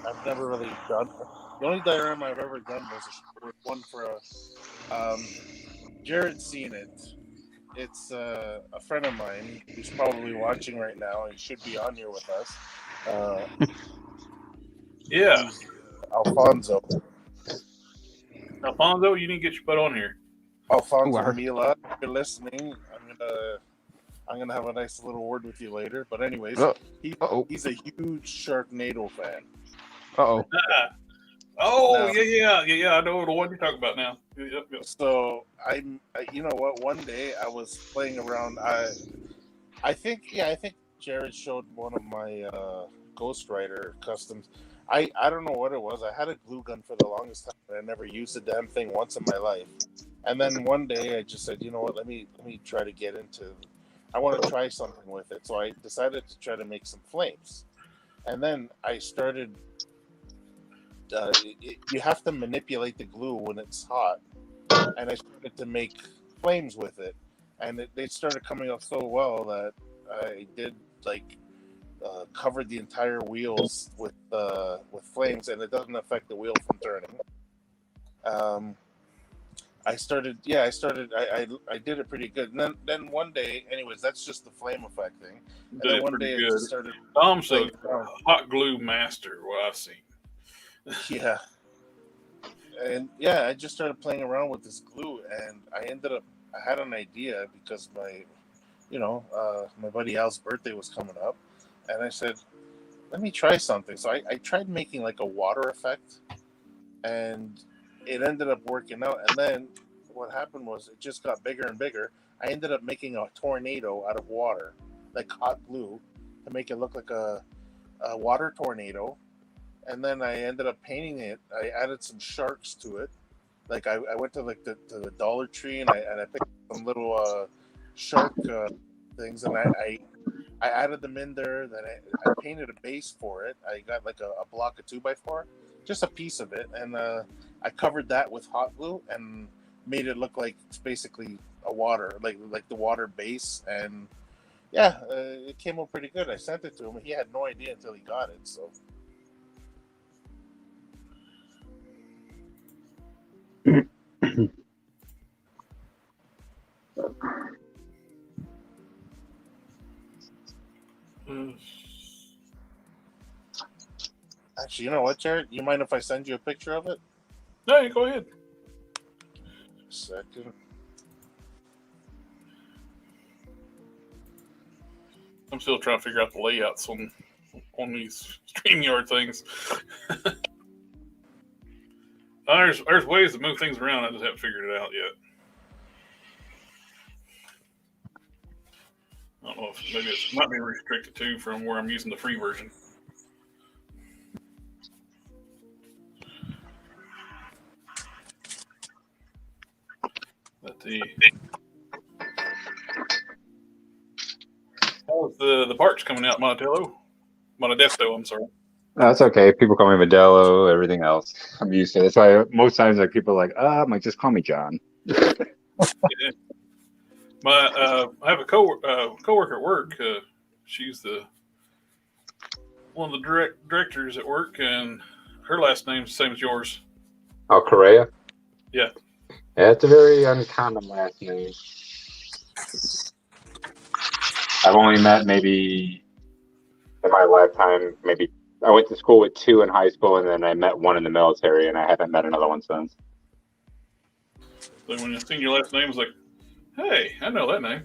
I've never really done. The only diorama I've ever done was one for Jared's seen it. It's a friend of mine who's probably watching right now and should be on here with us. Yeah, Alfonso. Alfonso, you need to get your butt on here. Alfonso Mila, if you're listening, I'm gonna have a nice little word with you later. But anyways, he's a huge Sharknado fan. Oh yeah. I know the one you're talking about now. Yep. So I you know what? One day I was playing around. I think Jared showed one of my Ghost Rider customs. I don't know what it was. I had a glue gun for the longest time, but I never used the damn thing once in my life. And then one day I just said, you know what? Let me try to get into. I want to try something with it. So I decided to try to make some flames. And then I started. You have to manipulate the glue when it's hot, and I started to make flames with it, and they started coming up so well that I did covered the entire wheels with flames, and it doesn't affect the wheel from turning. I did it pretty good. And then one day, anyways, that's just the flame effect thing. And then one day I just started. Tom's a hot glue master. What I've seen. Yeah. And yeah, I just started playing around with this glue, and I had an idea because my buddy Al's birthday was coming up, and I said, let me try something. So I tried making like a water effect, and it ended up working out. And then what happened was it just got bigger and bigger. I ended up making a tornado out of water, like hot glue, to make it look like a water tornado. And then I ended up painting it. I added some sharks to it. Like I went to the Dollar Tree and I picked some little shark things, and I added them in there. Then I painted a base for it. I got like a block of 2x4, just a piece of it, and I covered that with hot glue and made it look like it's basically a water, like the water base. And yeah, it came out pretty good. I sent it to him. He had no idea until he got it. So. Actually, you know what, Jared? You mind if I send you a picture of it? No, you go ahead. Second. I'm still trying to figure out the layouts on these StreamYard things. There's ways to move things around. I just haven't figured it out yet. I don't know if maybe it might be restricted too from where I'm using the free version. But how's the parts coming out, Monadesto? I'm sorry. That's okay. People call me Modelo, everything else. I'm used to it. That's why most times people are like, I'm like, just call me John. Yeah. I have a coworker at work. She's one of the directors at work, and her last name's the same as yours. Oh, Correa? Yeah. Yeah, it's a very uncommon last name. I've only met maybe in my lifetime. Maybe I went to school with 2 in high school, and then I met 1 in the military, and I haven't met another one since. So when you seen your last name, it's like, hey, I know that name.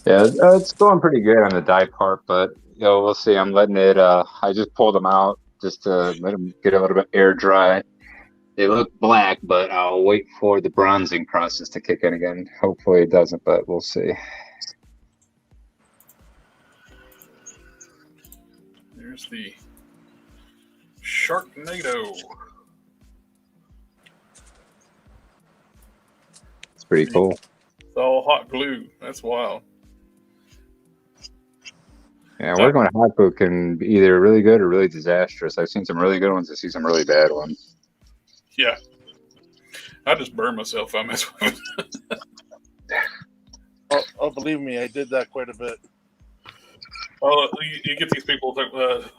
Yeah, it's going pretty good on the dye part, but we'll see. I'm letting it. I just pulled them out just to let them get a little bit air dry. They look black, but I'll wait for the bronzing process to kick in again. Hopefully it doesn't, but we'll see. There's the Sharknado. It's pretty cool. It's all hot glue. That's wild. Yeah, working with hot glue can be either really good or really disastrous. I've seen some really good ones. I see some really bad ones. Yeah. I just burn myself if I mess with it. Oh, believe me, I did that quite a bit. Oh, you get these people that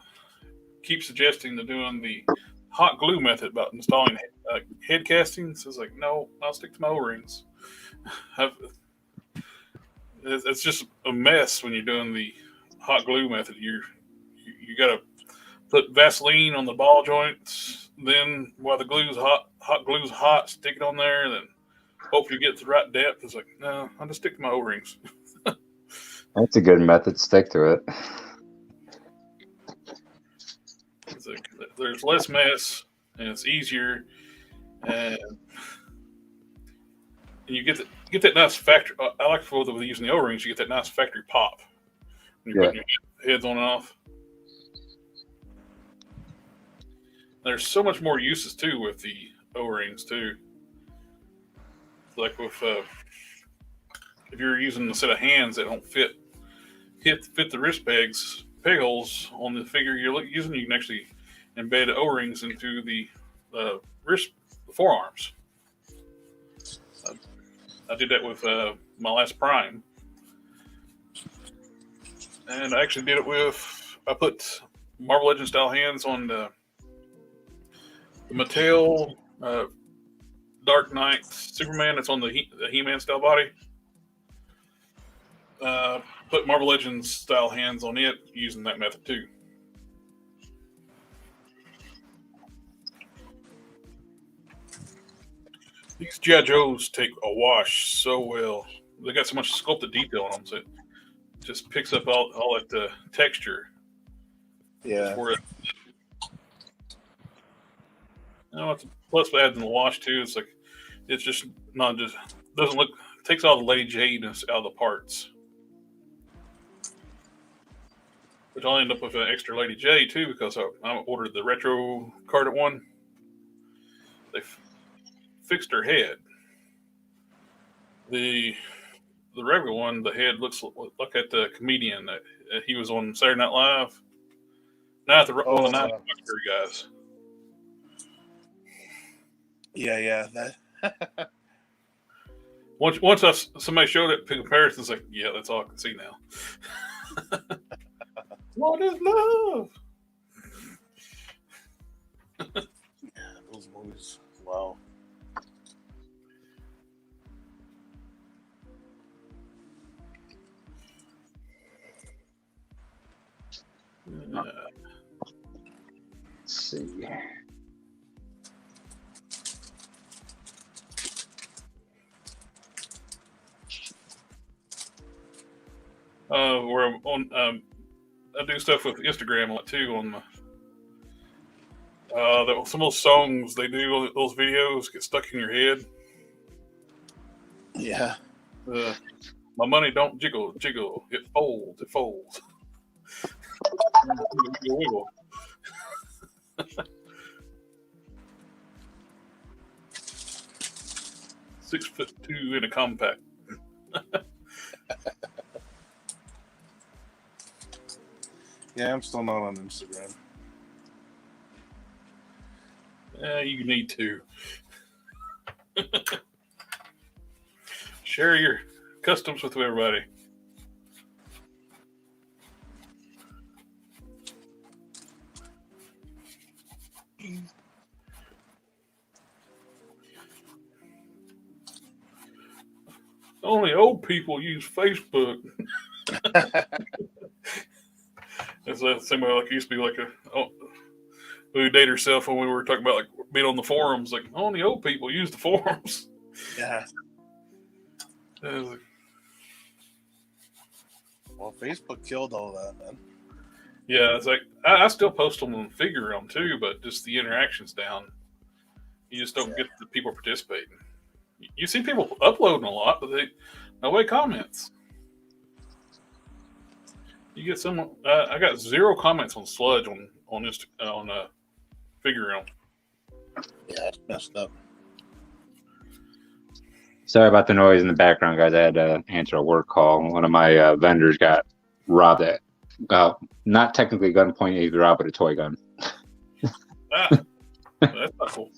keep suggesting they're doing the hot glue method about installing head castings. It's like, no, I'll stick to my O-rings. It's just a mess when you're doing the hot glue method. You got to put Vaseline on the ball joints. Then while the glue's hot glue's hot, stick it on there. Then hope you get the right depth. It's like, no, I'll just stick to my O-rings. That's a good method. Stick to it. It's like, there's less mess and it's easier, and you get that nice factory. I like with using the O-rings. You get that nice factory pop when you're putting your heads on and off. There's so much more uses too with the O-rings too. Like with if you're using a set of hands that don't fit the wrist peg holes on the figure you're using, you can actually embed O-rings into the wrist forearms. I did that with my last Prime, and I actually did it with. I put Marvel Legends style hands on the Mattel Dark Knight Superman that's on the He-Man style body. Put Marvel Legends style hands on it using that method too. These G.I. Joes take a wash so well. They got so much sculpted detail on them, so it just picks up all that texture. Yeah. It's plus adding the wash too. It's like it's just not just doesn't look. Takes all the Lady Jadeness out of the parts. But I'll end up with an extra Lady J too because I ordered the retro carded one. They fixed her head. The regular one, the head looks like at the comedian that he was on Saturday Night Live. Not the one of the 90s guys. Yeah. That. Once somebody showed it in comparison, it's like, yeah, that's all I can see now. What is love? Those movies. Wow. Let's see. Where I'm on, I do stuff with Instagram a lot too. On my some of those songs they do, those videos get stuck in your head. Yeah. My money don't jiggle, it folds, wiggle. 6'2" in a compact. Yeah, I'm still not on Instagram. You need to. Share your customs with everybody. Only old people use Facebook. It's the same way like it used to be like we would date herself when we were talking about like being on the forums. Like only old people use the forums. Yeah. Like, Well, Facebook killed all that, man. yeah, it's like I still post them on Figure Realm too, but just the interaction's down. You just don't get the people participating. You see people uploading a lot, but nobody comments. You get someone. I got 0 comments on Sludge on Figure Realm. Yeah, it's messed up. Sorry about the noise in the background, guys. I had to answer a work call. One of my vendors got robbed at, not technically gunpoint, he robbed with a toy gun. That's not cool.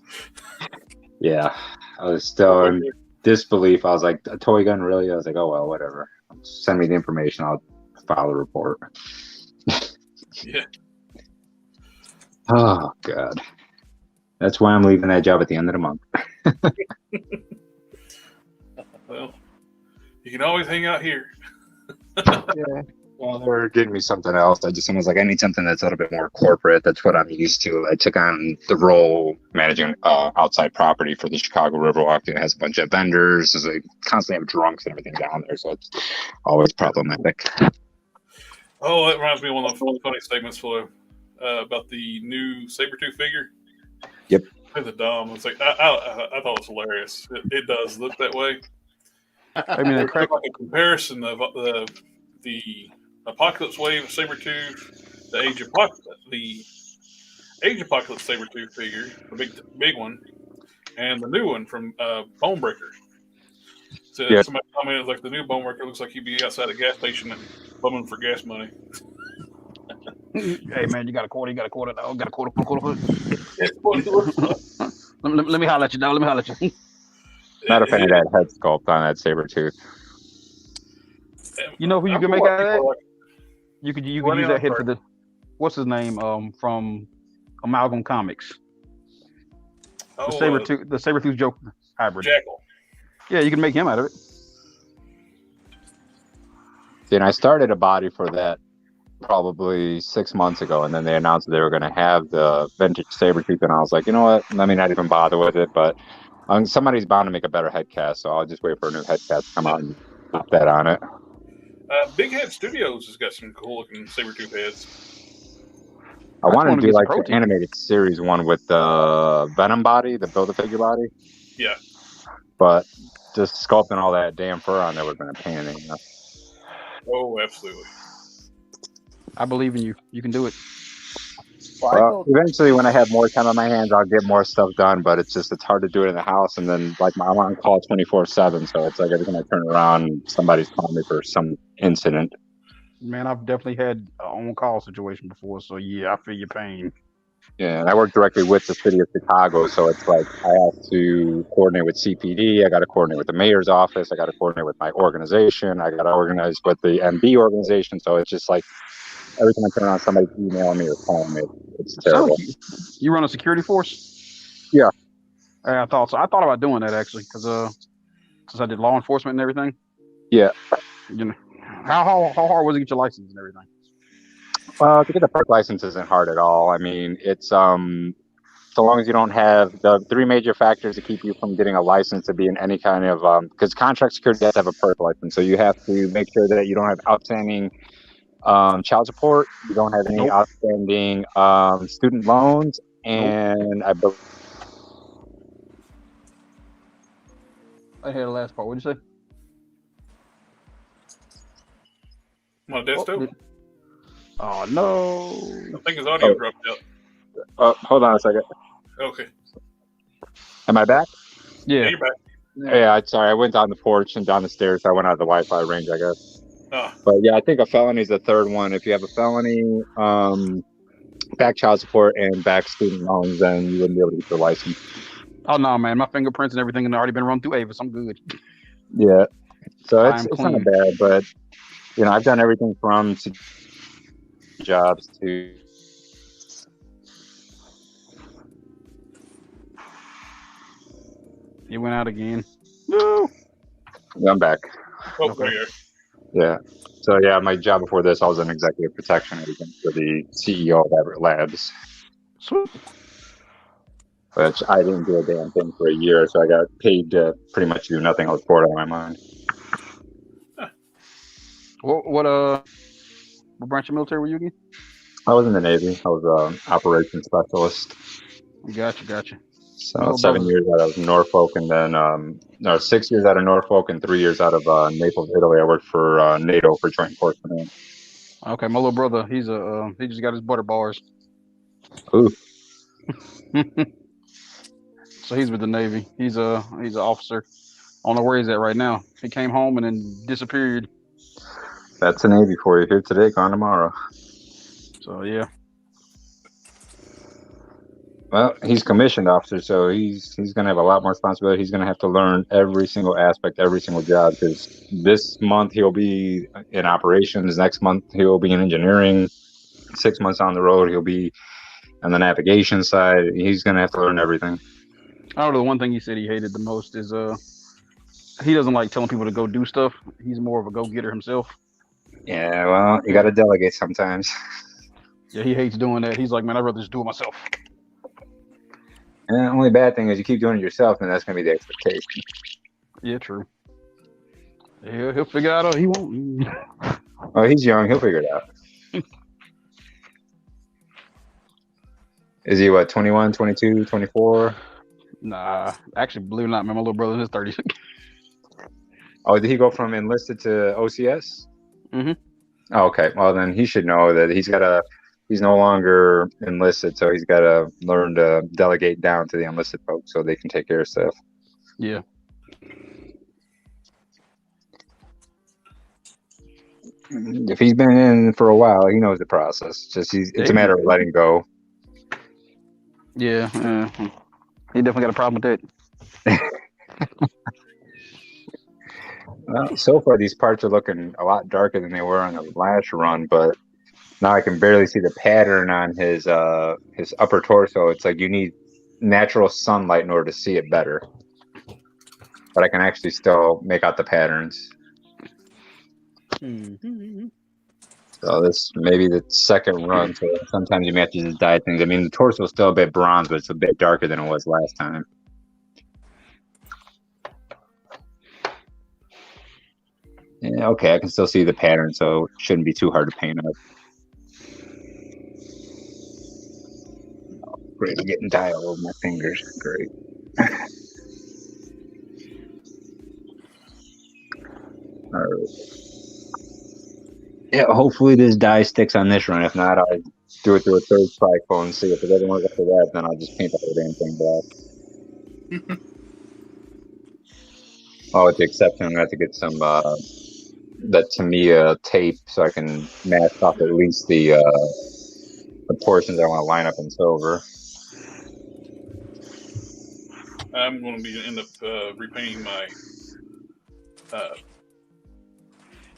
Yeah, I was still in disbelief. I was like, a toy gun, really? I was like, oh, well, whatever. Send me the information. I'll file a report. Yeah. Oh, God. That's why I'm leaving that job at the end of the month. Well, you can always hang out here. Yeah. Well, they're getting me something else. Someone's like, I need something that's a little bit more corporate. That's what I'm used to. I took on the role managing outside property for the Chicago Riverwalk. It has a bunch of vendors. They constantly have drunks and everything down there, so it's always problematic. Oh, that reminds me of one of the funny segments about the new Sabretooth figure. Yep. The Dom. It's like I thought it was hilarious. It does look that way. I mean, Like a comparison of the Apocalypse Wave Sabretooth, the Age Apocalypse Sabretooth figure, the big one, and the new one from Bonebreaker. So Yeah. somebody commented like the new Bonebreaker looks like he'd be outside a gas station and bumming for gas money. Hey man, you got a quarter, dog. Got a quarter. It's what it looks like. Let me holler at you, dog. Let me holler at you. Not a fan of that head sculpt on that Sabretooth. You know who you I'm can make sure out of that? people are like, You could use Running that on head cart. for the what's his name from Amalgam Comics. oh, The Sabretooth Joker hybrid. Jackal. Yeah, you can make him out of it. See, and I started a body for that probably 6 months ago, and then they announced that they were going to have the vintage Sabretooth, and I was like, you know what? Let me not even bother with it, but somebody's bound to make a better head cast, so I'll just wait for a new head cast to come out and put that on it. Big Head Studios has got some cool looking Sabretooth heads. I want wanna to do get some like the protein. animated series one with the Venom body, the Build-A-Figure body. Yeah. But just sculpting all that damn fur on there would have been a pain in the ass. Oh, absolutely. I believe in you. You can do it. Well, eventually, when I have more time on my hands, I'll get more stuff done. But it's hard to do it in the house, and then like I'm on call 24/7, so it's like every time I turn around, somebody's calling me for some incident. Man, I've definitely had an on-call situation before, so yeah, I feel your pain. Yeah, and I work directly with the city of Chicago, so it's like I have to coordinate with CPD, I got to coordinate with the mayor's office, I got to coordinate with my organization, I got to organize with the MB organization. So it's just like every time I turn around, somebody's emailing me or calling me. It's terrible. You run a security force? Yeah. I thought so. I thought about doing that actually, because since I did law enforcement and everything. Yeah. You know, how hard was it to get your license and everything? To get the park license isn't hard at all. I mean, it's so long as you don't have the 3 major factors to keep you from getting a license to be in any kind of because contract security has to have a perk license, so you have to make sure that you don't have outstanding child support, you don't have any outstanding student loans, and I I hear the last part. What'd you say? My desktop. Oh no! I think his audio dropped out. hold on a second. Okay. Am I back? Yeah, Yeah. you're back. Yeah, sorry. I went down the porch and down the stairs, so I went out of the Wi-Fi range, I guess. Ah, But yeah, I think a felony is the third one. If you have a felony, back child support, and back student loans, then you wouldn't be able to get your license. Oh no, man! My fingerprints and everything have already been run through Avis. I'm good. Yeah. So I'm it's clean. not bad, but you know, I've done everything from jobs to You went out again. No. I'm back. oh, Okay. there you are. Yeah. So yeah, my job before this, I was an executive protection agent for the CEO of Everett Labs, Sweet. which I didn't do a damn thing for a year, so I got paid to pretty much do nothing. I was bored out of my mind. What branch of military were you again? I was in the Navy. I was an operations specialist. Gotcha. So My little 7 brother's- years out of Norfolk, and then no, 6 years out of Norfolk, and 3 years out of Naples, Italy. I worked for NATO for Joint Force Command. Okay, my little brother, he just got his butter bars. Ooh, So he's with the Navy. He's an officer. I don't know where he's at right now. He came home and then disappeared. that's the Navy for you. Here today, gone tomorrow. So yeah. Well, he's commissioned officer, so he's gonna have a lot more responsibility. He's gonna have to learn every single aspect, every single job. Because this month he'll be in operations. Next month he'll be in engineering. 6 months on the road, he'll be on the navigation side. He's gonna have to learn everything. I don't know. The one thing he said he hated the most is he doesn't like telling people to go do stuff. He's more of a go-getter himself. Yeah, well, you gotta delegate sometimes. Yeah, he hates doing that. He's like, man, I'd rather just do it myself. And the only bad thing is you keep doing it yourself, and that's gonna be the expectation. Yeah, true. Yeah, he'll figure it out. He won't. Oh, he's young. He'll figure it out. Is he, what, 21, 22, 24? Nah, actually, believe it or not, man, my little brother in his 30s. Oh, did he go from enlisted to OCS? Mhm. Oh, okay. Well, then he should know that he's no longer enlisted, so he's got to learn to delegate down to the enlisted folks so they can take care of stuff. Yeah. If he's been in for a while, he knows the process. It's a matter of letting go. Yeah. He definitely got a problem with that. Well, so far these parts are looking a lot darker than they were on the last run, but now I can barely see the pattern on his upper torso. It's like you need natural sunlight in order to see it better. But I can actually still make out the patterns. Mm-hmm. So this may be the second run, so sometimes you may have to just dye things. I mean, the torso is still a bit bronze, but it's a bit darker than it was last time. Yeah, okay, I can still see the pattern, so it shouldn't be too hard to paint up. Oh, great, I'm getting dye all over my fingers. Great. All right. Yeah, hopefully this dye sticks on this run. If not, I'll do it through a third cyclone and see if it doesn't work after that. Then I'll just paint the whole damn thing black. Oh, with the exception, I'm gonna have to get some that Tamiya tape so I can mask off at least the portions I want to line up in silver. I'm going to end up repainting my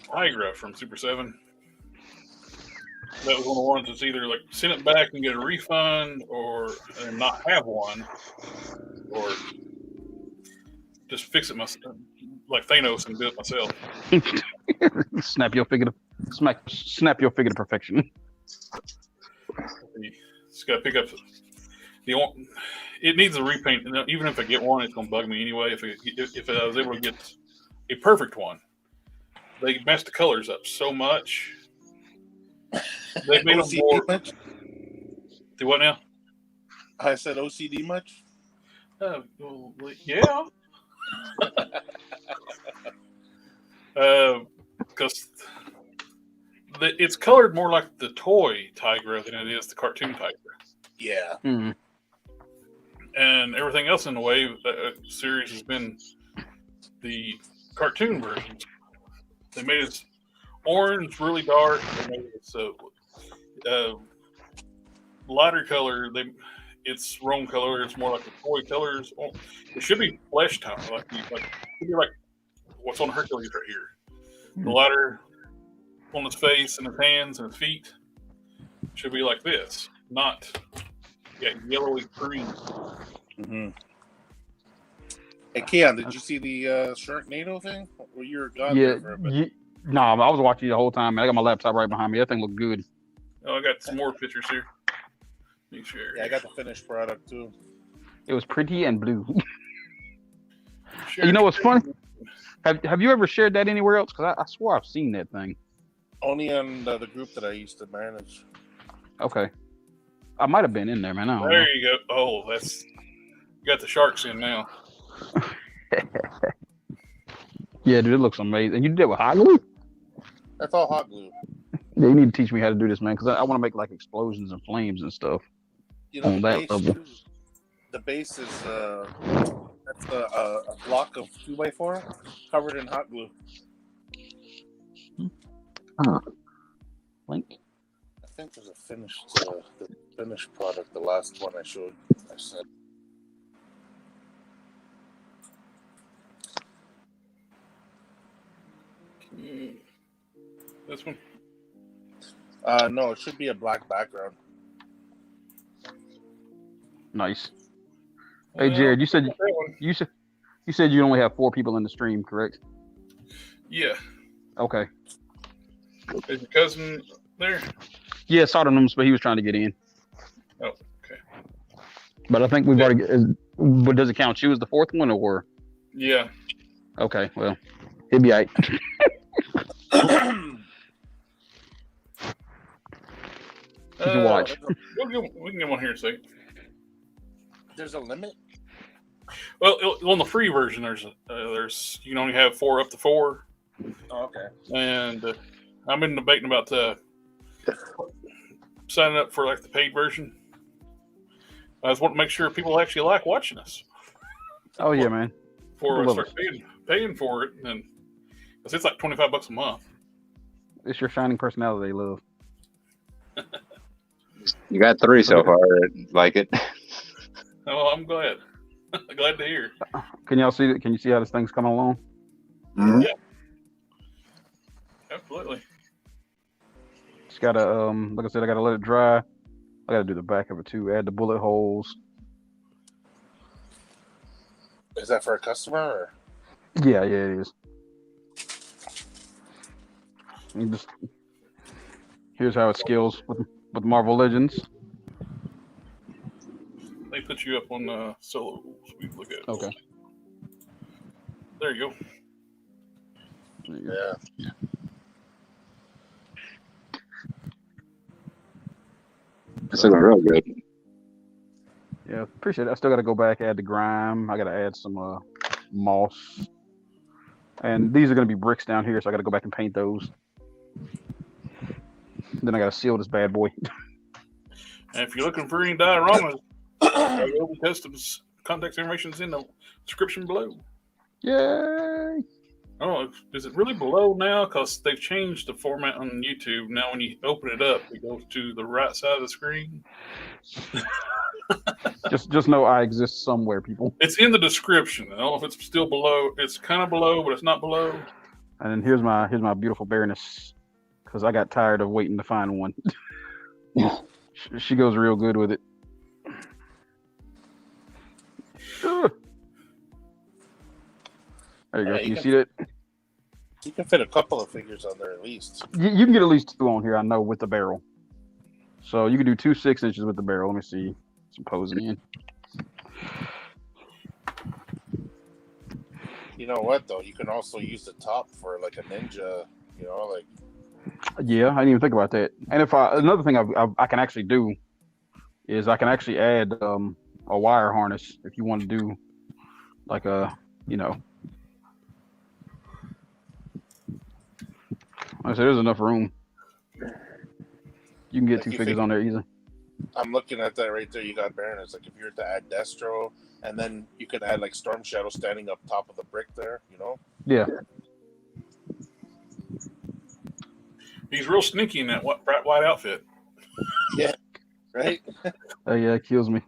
Tigra from Super 7. That was one of the ones that's either like send it back and get a refund or not have one, or just fix it myself, like Thanos, and do it myself. Snap your figure to perfection. Just got to pick up it needs a repaint. Even if I get one, it's going to bug me anyway. If I was able to get a perfect one, they messed the colors up so much. They made them more. Much? Do what now? I said OCD much? Well, yeah. Because it's colored more like the toy Tigra than it is the cartoon Tigra. Yeah. Mm. And everything else in the Wave series has been the cartoon versions. They made it orange, really dark. They made it lighter color. It's Rome color. It's more like the toy colors. It should be flesh tone, like it should be like what's on Hercules right here. The lighter on his face and his hands and his feet should be like this, not yellowy green. Mm-hmm. Hey, Keon, did you see the Sharknado thing? Well, you were gone there for a bit. Nah, I was watching you the whole time, man. I got my laptop right behind me. That thing looked good. Oh, I got some more pictures here. Make sure. Yeah, I got the finished product too. It was pretty and blue. Sure. You know what's funny? Have you ever shared that anywhere else? Because I swore I've seen that thing. Only on the group that I used to manage. Okay. I might have been in there, man. I don't know. There you go. Oh, that's you got the sharks in now. Yeah, dude, it looks amazing. And you did it with hot glue? That's all hot glue. Yeah, you need to teach me how to do this, man, because I want to make like explosions and flames and stuff. You know, On that level. the base is that's a block of 2x4 covered in hot glue. Huh. Link? I think there's a finished the finished product. The last one I showed. I said. This one. No, it should be a black background. Nice. Hey, Jared, you said you only have 4 people in the stream, correct? Yeah. Okay. Is your cousin there? Yeah, Sodoms, but he was trying to get in. Oh, okay. But I think we've already. But does it count you as the 4th one, or? Yeah. Okay, well, he'll be alright. You can watch. We can get one here in a second. There's a limit. Well, on the free version, there's you can only have 4 up to 4, Oh, okay. and I've been debating about signing up for like the paid version. I just want to make sure people actually like watching us. Oh yeah, man. Before I Love start paying for it, and it's like $25 a month. It's your shining personality they love. You got 3 so far. Like it. Oh, I'm glad. Glad to hear. Can y'all see it? Can you see how this thing's coming along? Mhm. Yeah. Absolutely. Just gotta like I said, I gotta let it dry. I gotta do the back of it too. Add the bullet holes. Is that for a customer? Or? Yeah, it is. And just here's how it scales with Marvel Legends. They put you up on solo. So we can look at it. Okay. There you go. There you go. Yeah. It's looking real good. Yeah, appreciate it. I still got to go back, add the grime. I got to add some moss. And these are going to be bricks down here, so I got to go back and paint those. Then I got to seal this bad boy. And if you're looking for any dioramas, DaGobiCustoms contact information is in the description below. Yay! Oh, is it really below now? Because they've changed the format on YouTube. Now, when you open it up, it goes to the right side of the screen. just know I exist somewhere, people. It's in the description. I don't know if it's still below. It's kind of below, but it's not below. And then here's my beautiful Baroness, because I got tired of waiting to find one. She goes real good with it. There you go. Can you see that? You can fit a couple of figures on there at least. You can get at least 2 on here, I know, with the barrel. So you can do 2 6-inches with the barrel. Let me see. Some posing in. You know what though? You can also use the top for like a ninja. You know, like. Yeah, I didn't even think about that. And if another thing I can actually do is I can actually add a wire harness if you want to do like a, you know. Like I said, there's enough room. You can get Like 2 you figures think- on there easy. I'm looking at that right there. You got Baron. It's like if you were to add Destro, and then you could add like Storm Shadow standing up top of the brick there. You know. Yeah. He's real sneaky in that bright white outfit. Yeah. Right. Oh yeah, it kills me.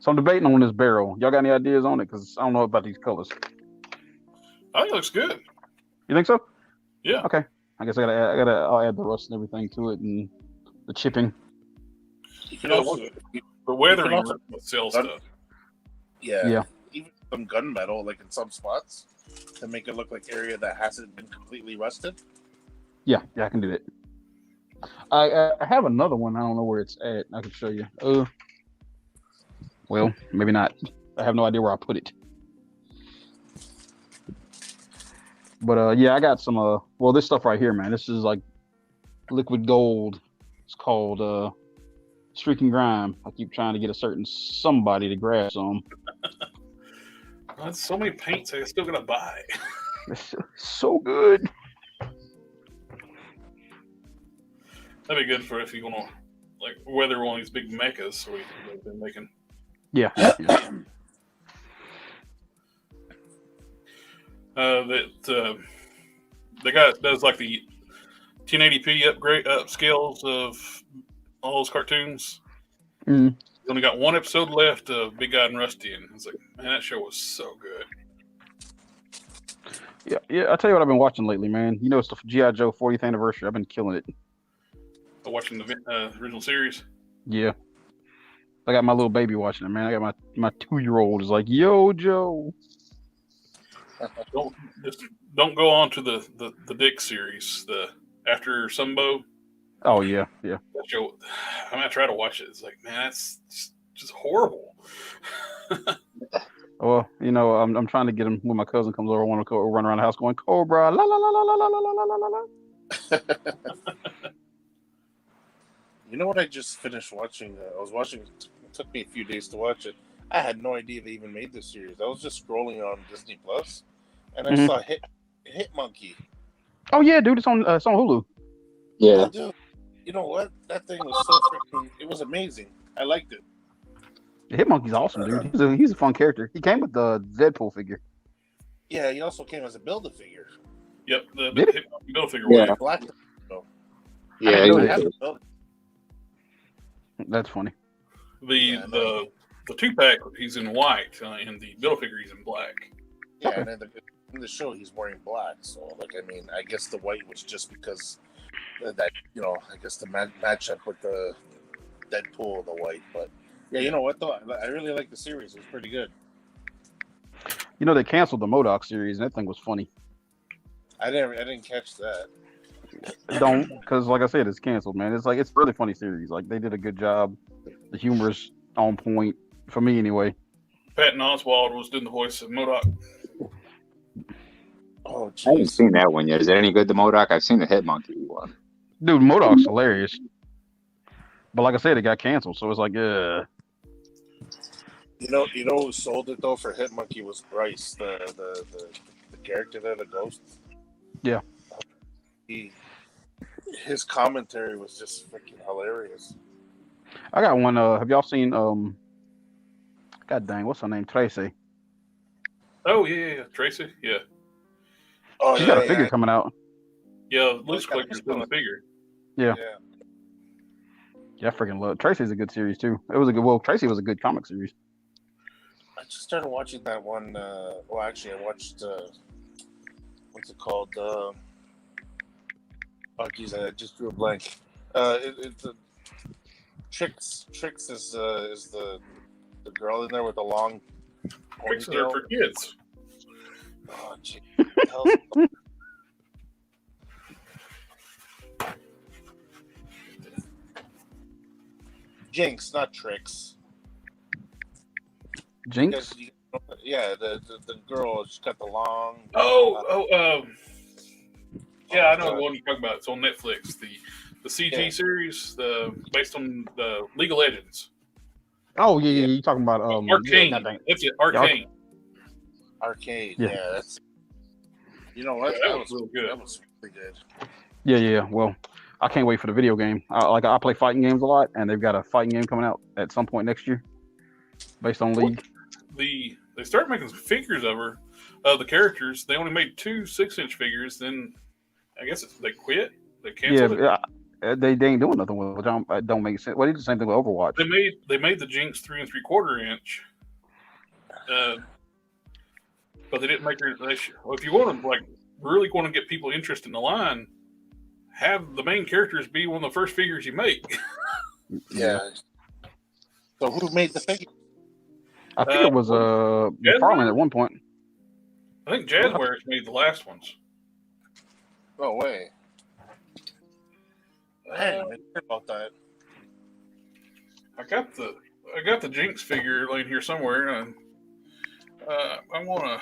So I'm debating on this barrel. Y'all got any ideas on it? Because I don't know about these colors. I think it looks good. You think so? Yeah. Okay. I guess I'll add the rust and everything to it and the chipping. You can Yeah, also, the weathering also- sells stuff. yeah. Yeah. Even some gunmetal, like in some spots, to make it look like area that hasn't been completely rusted. Yeah, I can do that. I have another one. I don't know where it's at. I can show you. Well, maybe not. I have no idea where I put it. But yeah, I got some well, this stuff right here, man. This is like liquid gold. It's called Streaking Grime. I keep trying to get a certain somebody to grab some. That's so many paints I still gotta buy. It's so good. That'd be good for if you want to like weather one of these big mechas we've been making. Yeah. The guy that does like the 1080p upscales of all those cartoons. Mm. He's only got one episode left of Big Guy and Rusty, and it's like, man, that show was so good. Yeah. I tell you what I've been watching lately, man. You know, it's the G.I. Joe 40th anniversary. I've been killing it. Watching the original series. Yeah. I got my little baby watching it, man. I got my 2-year-old is like, yo, Joe. Don't go on to the Dick series, the After Sumbo. Oh yeah. That show, I'm gonna try to watch it. It's like, man, that's just horrible. Well, you know, I'm trying to get him when my cousin comes over. I want to go run around the house going Cobra, la la la la la la la la la la. You know what I just finished watching? I was watching. It took me a few days to watch it. I had no idea they even made this series. I was just scrolling on Disney Plus, and I saw Hit Monkey. Oh yeah, dude, it's on Hulu. Yeah. Dude, you know what? That thing was so freaking. It was amazing. I liked it. Hitmonkey's awesome, dude. He's a fun character. He came with the Deadpool figure. Yeah, he also came as a Build-A-Figure. Yep, the Build Figure. Yeah. Black. Yeah. I have the Build. That's funny. The 2-pack, he's in white, and the Build Figure, he's in black. Yeah, and in the show he's wearing black. So, like, I mean, I guess the white was just because that, you know, I guess the match up with the Deadpool, the white. But yeah, you know what though, I really like the series. It was pretty good. You know, they canceled the MODOK series, and that thing was funny. I didn't catch that. Don't, because like I said, it's canceled, man. It's like it's a really funny series. Like they did a good job. The humor's on point for me, anyway. Patton Oswalt was doing the voice of MODOK. Oh, I haven't jeez. seen that one yet. Is it any good, the MODOK? I've seen the Hitmonkey one. Dude, MODOK's hilarious. But like I said, it got canceled, so it's like, You know who sold it though for Hitmonkey was Bryce, the character there, the ghost. Yeah. His commentary was just freaking hilarious. I got one. Have y'all seen? God dang, what's her name? Tracy. Oh yeah, Tracy. Yeah, Oh, She's got a figure coming out. yeah. Loose Collector's doing the figure. Yeah, I freaking love. Tracy's a good series too. It was a good. Well, Tracy was a good comic series. I just started watching that one. Well, actually, I watched. What's it called? Oh, geez, I just drew a blank. It's Trix is the girl in there with the long. Fixes are for kids. Oh, gee. Jinx, not Trix. Jinx. Yeah, the girl. She's got the long. Yeah, I know the one you're talking about. It's on Netflix. The CG series, based on the League of Legends. Oh yeah. You talking about Arcane? Yeah, That's it. Arcane. Arcade. Yeah. Yeah, that's. You know what? Yeah, that was real good. That was really good. Yeah. Well, I can't wait for the video game. I play fighting games a lot, and they've got a fighting game coming out at some point next year, based on League. They started making some figures of her, the characters. They only made 2 6-inch figures. Then I guess they quit. They canceled it. Yeah, they ain't doing nothing with it. Which don't make sense. Well, they did the same thing with Overwatch. They made the Jinx 3 3/4 inch, but they didn't make her. Well, if you want to really want to get people interested in the line, have the main characters be one of the first figures you make. Yeah. So who made the figure? I think it was McFarlane at one point. I think Jazzwares made the last ones. No way. I didn't hear about that. I got the Jinx figure laying here somewhere, and I want to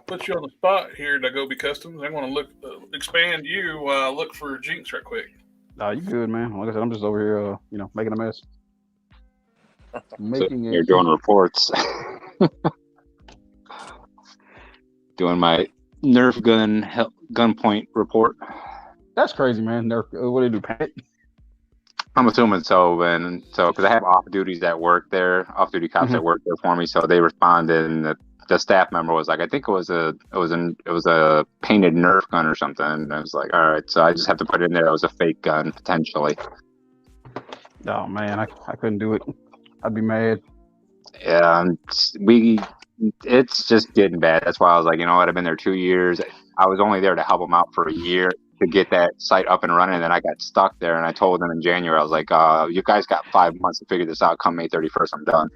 put you on the spot here, DaGobiCustoms. I want to expand you while I look for Jinx right quick. Nah, you good, man. Like I said, I'm just over here, making a mess. You're doing reports. Doing my Nerf gunpoint report. That's crazy, man. Nerf, what do they do? Panic? I'm assuming so, and so because I have off duty cops that work there for me, so they responded, and the staff member was like, I think it was a painted Nerf gun or something. And I was like, all right, so I just have to put it in there. It was a fake gun potentially. Oh man, I couldn't do it. I'd be mad. Yeah, it's just getting bad. That's why I was like, you know what? I've been there 2 years. I was only there to help them out for a year to get that site up and running, and then I got stuck there. And I told them in January, I was like, you guys got 5 months to figure this out. Come May 31st, I'm done.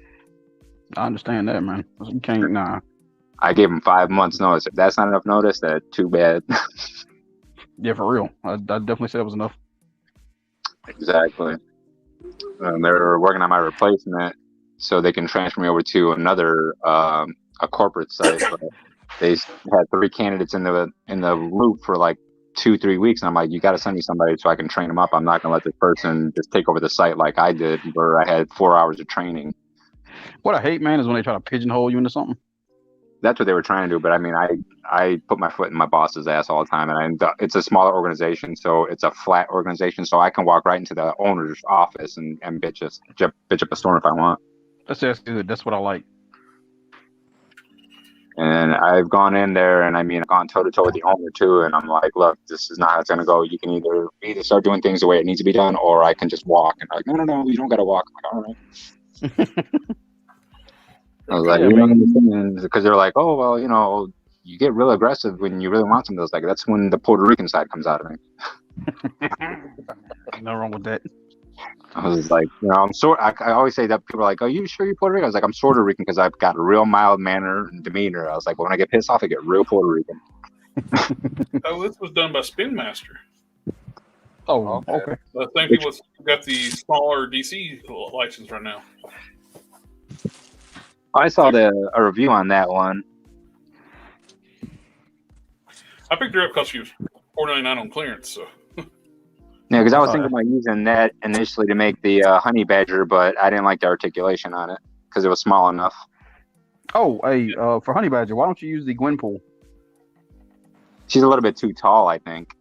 I understand that, man. You can't, nah. I gave them 5 months notice. If that's not enough notice, that's too bad. Yeah, for real. I definitely said it was enough. Exactly. They're working on my replacement so they can transfer me over to another a corporate site. But they had 3 candidates in the loop for like 2-3 weeks, and I'm like, you got to send me somebody so I can train them up. I'm not gonna let this person just take over the site like I did, where I had 4 hours of training. What I hate, man, is when they try to pigeonhole you into something. That's what they were trying to do, but I mean, I put my foot in my boss's ass all the time, and it's a smaller organization, so it's a flat organization, so I can walk right into the owner's office and bitch up a storm if I want. That's good. That's what I like. And I've gone in there, and I mean, I've gone toe to toe with the owner too, and I'm like, look, this is not how it's gonna go. You can either start doing things the way it needs to be done, or I can just walk. And I'm like, no, you don't gotta walk. I'm like, all right. I was like, because they're like, oh, well, you get real aggressive when you really want something. I was like, that's when the Puerto Rican side comes out of me. Nothing wrong with that. I was like, I always say that people are like, oh, you sure you're Puerto Rican? I was like, I'm Puerto Rican because I've got a real mild manner and demeanor. I was like, when I get pissed off, I get real Puerto Rican. Oh, this was done by Spin Master. Oh, okay. The same people got the smaller DC license right now. I saw a review on that one. I picked her up because she was $4.99 on clearance. So. Yeah, because I was thinking about using that initially to make the honey badger, but I didn't like the articulation on it because it was small enough. Oh, hey, for honey badger, why don't you use the Gwenpool? She's a little bit too tall, I think.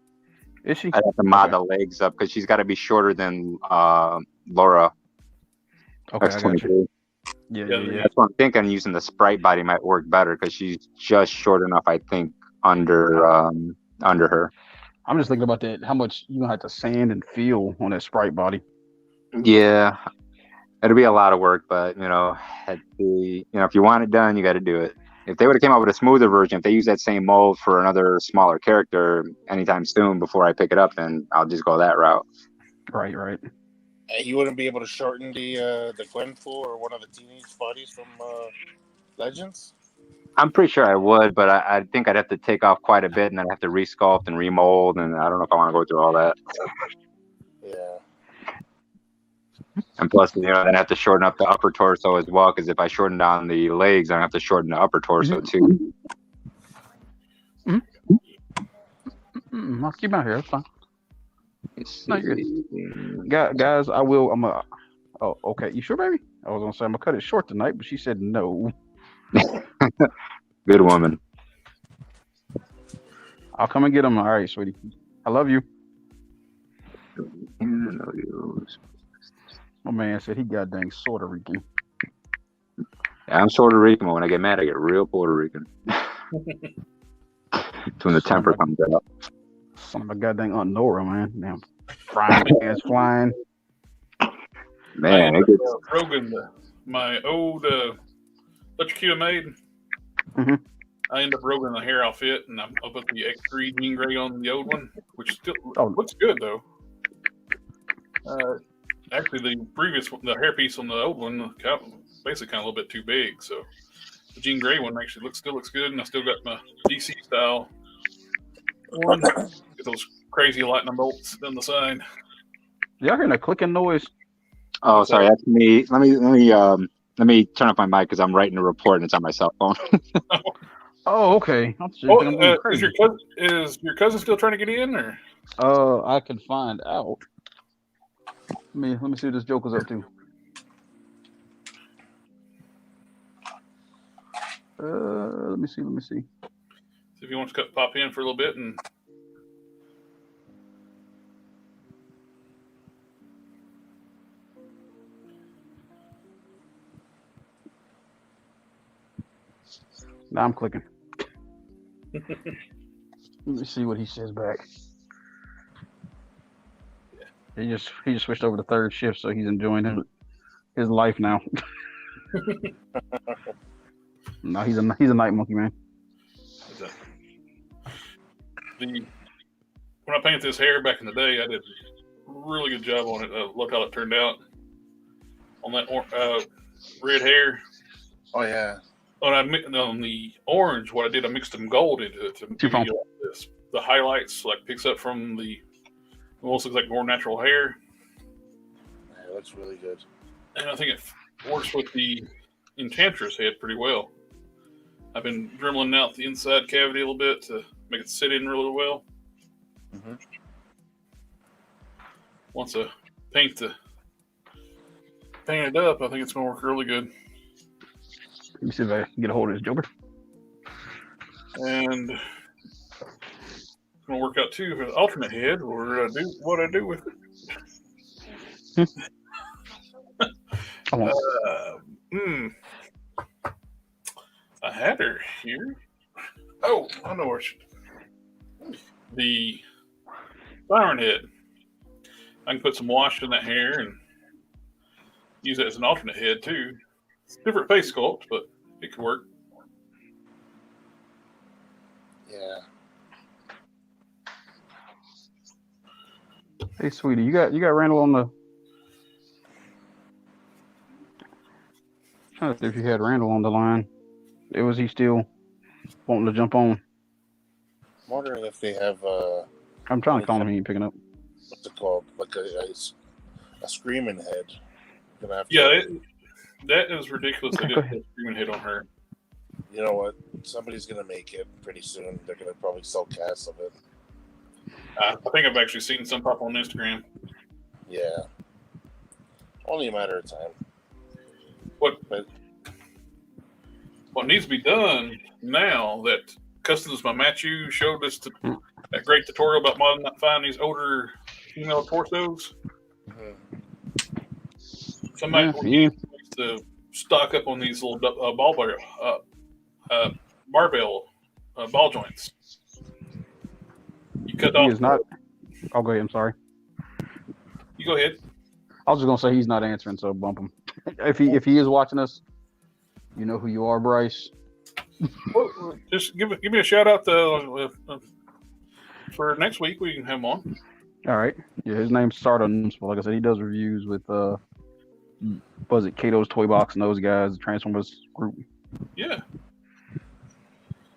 Is she? I'd have to mod the legs up because she's got to be shorter than Laura. Okay, I got you. Yeah. That's what I'm thinking. Using the sprite body might work better because she's just short enough, I think, under her. I'm just thinking about that. How much you gonna have to sand and feel on that sprite body? Yeah, it'll be a lot of work, but if you want it done, you got to do it. If they would have came out with a smoother version, if they use that same mold for another smaller character anytime soon before I pick it up, then I'll just go that route. Right. You wouldn't be able to shorten the Gwenpool or one of the teenage bodies from Legends? I'm pretty sure I would, but I think I'd have to take off quite a bit, and I'd have to resculpt and remold, and I don't know if I want to go through all that. Yeah. And plus, then I have to shorten up the upper torso as well, because if I shorten down the legs, I have to shorten the upper torso too. I'll keep my hair. It's fine. No, you're good. Guys, I will. Oh, okay. You sure, baby? I was gonna say I'm gonna cut it short tonight, but she said no. Good woman. I'll come and get them. All right, sweetie. I love you. My man said he got dang Puerto Rican. Yeah, I'm Puerto Rican, but when I get mad, I get real Puerto Rican. It's when the temper comes out. Son of a goddamn Aunt Nora, man. Damn, frying pans flying. Man, it gets... Rogan, my old Electrocutor maid. Mm-hmm. I end up roguing the hair outfit, and I put the X3 Jean Grey on the old one, which still looks good though. Actually, the hairpiece on the old one basically kind of a little bit too big. So the Jean Grey one actually still looks good, and I still got my DC style one. Get those crazy lightning bolts down the side. Y'all hearing a clicking noise? Oh, sorry, that's me. Let me turn off my mic because I'm writing a report and it's on my cell phone. Oh, okay. I'm going crazy. Is your cousin still trying to get in, or? I can find out. Let me see what this Joker's up to. Let me see. See if he wants to pop in for a little bit and. Now I'm clicking. Let me see what he says back. He just switched over to third shift, so he's enjoying his life now. No, he's a night monkey, man. When I painted this hair back in the day, I did a really good job on it. I loved how it turned out on that red hair. Oh yeah. On the orange, what I did, I mixed some gold into it to give you the highlights, like picks up from the almost looks like more natural hair. Yeah, it looks really good. And I think it works with the Enchantress head pretty well. I've been dremeling out the inside cavity a little bit to make it sit in really well. Mm-hmm. Once I paint it up, I think it's going to work really good. Let me see if I can get a hold of this Joker. And it's going to work out too for the alternate head, or what I do with it. I had her here. Oh, I know where the siren head. I can put some wash in that hair and use it as an alternate head too. It's a different face sculpt, but it could work. Yeah. Hey, sweetie, you got Randall on the. I'm trying to see if you had Randall on the line. Was he still wanting to jump on? I'm wondering if they have. I'm trying to call him. He ain't picking up. What's it called? Like a screaming head. That is ridiculous. They didn't put a screaming head on her. You know what? Somebody's gonna make it pretty soon. They're gonna probably sell casts of it. I think I've actually seen some pop on Instagram. Yeah. Only a matter of time. What needs to be done now that Customs by Matthew showed us that great tutorial about modifying these older female torsos. Mm-hmm. Somebody needs to stock up on these little barbell ball joints. You cut off. He is not. Oh, go ahead. I'm sorry. You go ahead. I was just gonna say he's not answering, so bump him. If he is watching us, you know who you are, Bryce. Well, just give me a shout out for next week. We can have him on. All right. Yeah, his name's Sardon. Like I said, he does reviews with was it Kato's Toy Box and those guys, the Transformers group. Yeah.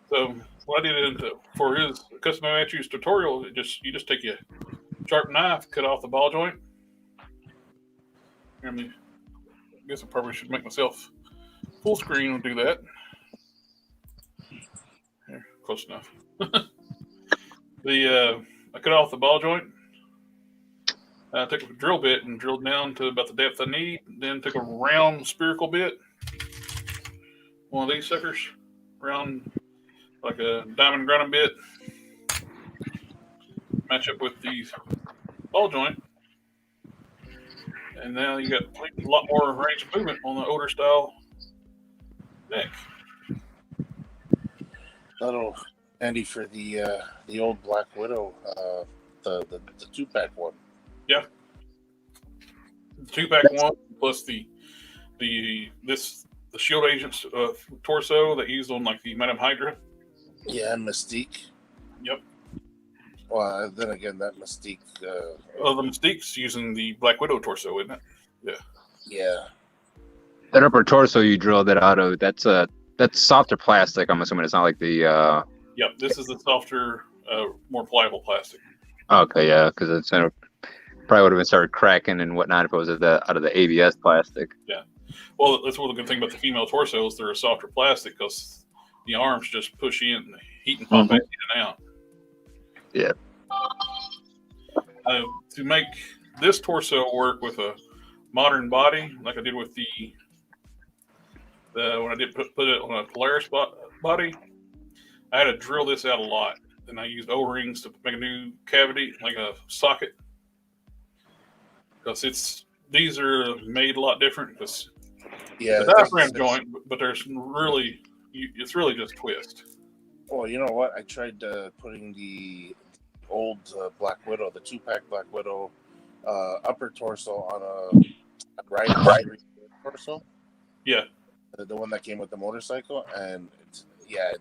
So what I did for his Custom Matthews tutorial, you just take a sharp knife, cut off the ball joint. I guess I probably should make myself full screen and do that. Here, close enough. I cut off the ball joint. I took a drill bit and drilled down to about the depth I need. Then took a round spherical bit, one of these suckers, round like a diamond grinding bit, match up with the ball joint, and now you got a lot more range of movement on the older style neck. That'll handy for the old Black Widow, the 2-pack one. Yeah, the 2-pack one plus the Shield Agent's torso that used on like the Madame Hydra. Yeah, and Mystique. Yep. Well, then again, that Mystique. The Mystique's using the Black Widow torso, isn't it? Yeah. Yeah. That upper torso you drilled it out of, that's softer plastic. I'm assuming it's not like the. Yep, this is the softer, more pliable plastic. Okay, yeah, because it's probably would have been started cracking and whatnot if it was out of the ABS plastic. Yeah. Well, that's one of the good thing about the female torsos. They're a softer plastic because the arms just push in, the heat and pop back in and out. Yeah. To make this torso work with a modern body, like I did with the when I did put it on a Polaris body, I had to drill this out a lot. Then I used O-rings to make a new cavity, like a socket, because these are made a lot different. Because Yeah, the diaphragm joint, but there's really it's really just twist. Well, you know what? I tried putting the old Black Widow, the 2-pack Black Widow upper torso on a rider torso. Yeah. The one that came with the motorcycle, and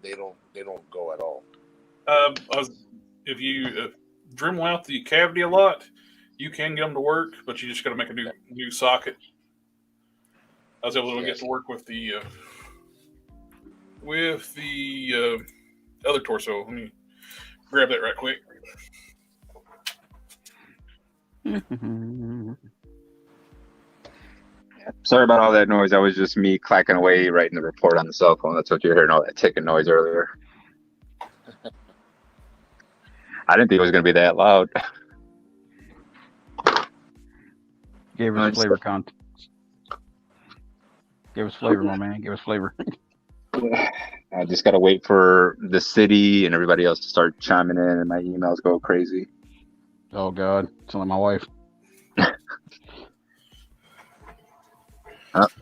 they don't go at all. If you Dremel out the cavity a lot, you can get them to work, but you just got to make a new socket. I was able to get to work with the other torso. Let me grab that right quick. Sorry about all that noise. That was just me clacking away writing the report on the cell phone. That's what you're hearing, all that ticking noise earlier. I didn't think it was going to be that loud. Gave us flavor content. Give us flavor, my man. Give us flavor. I just got to wait for the city and everybody else to start chiming in and my emails go crazy. Oh, God. Sound like my wife.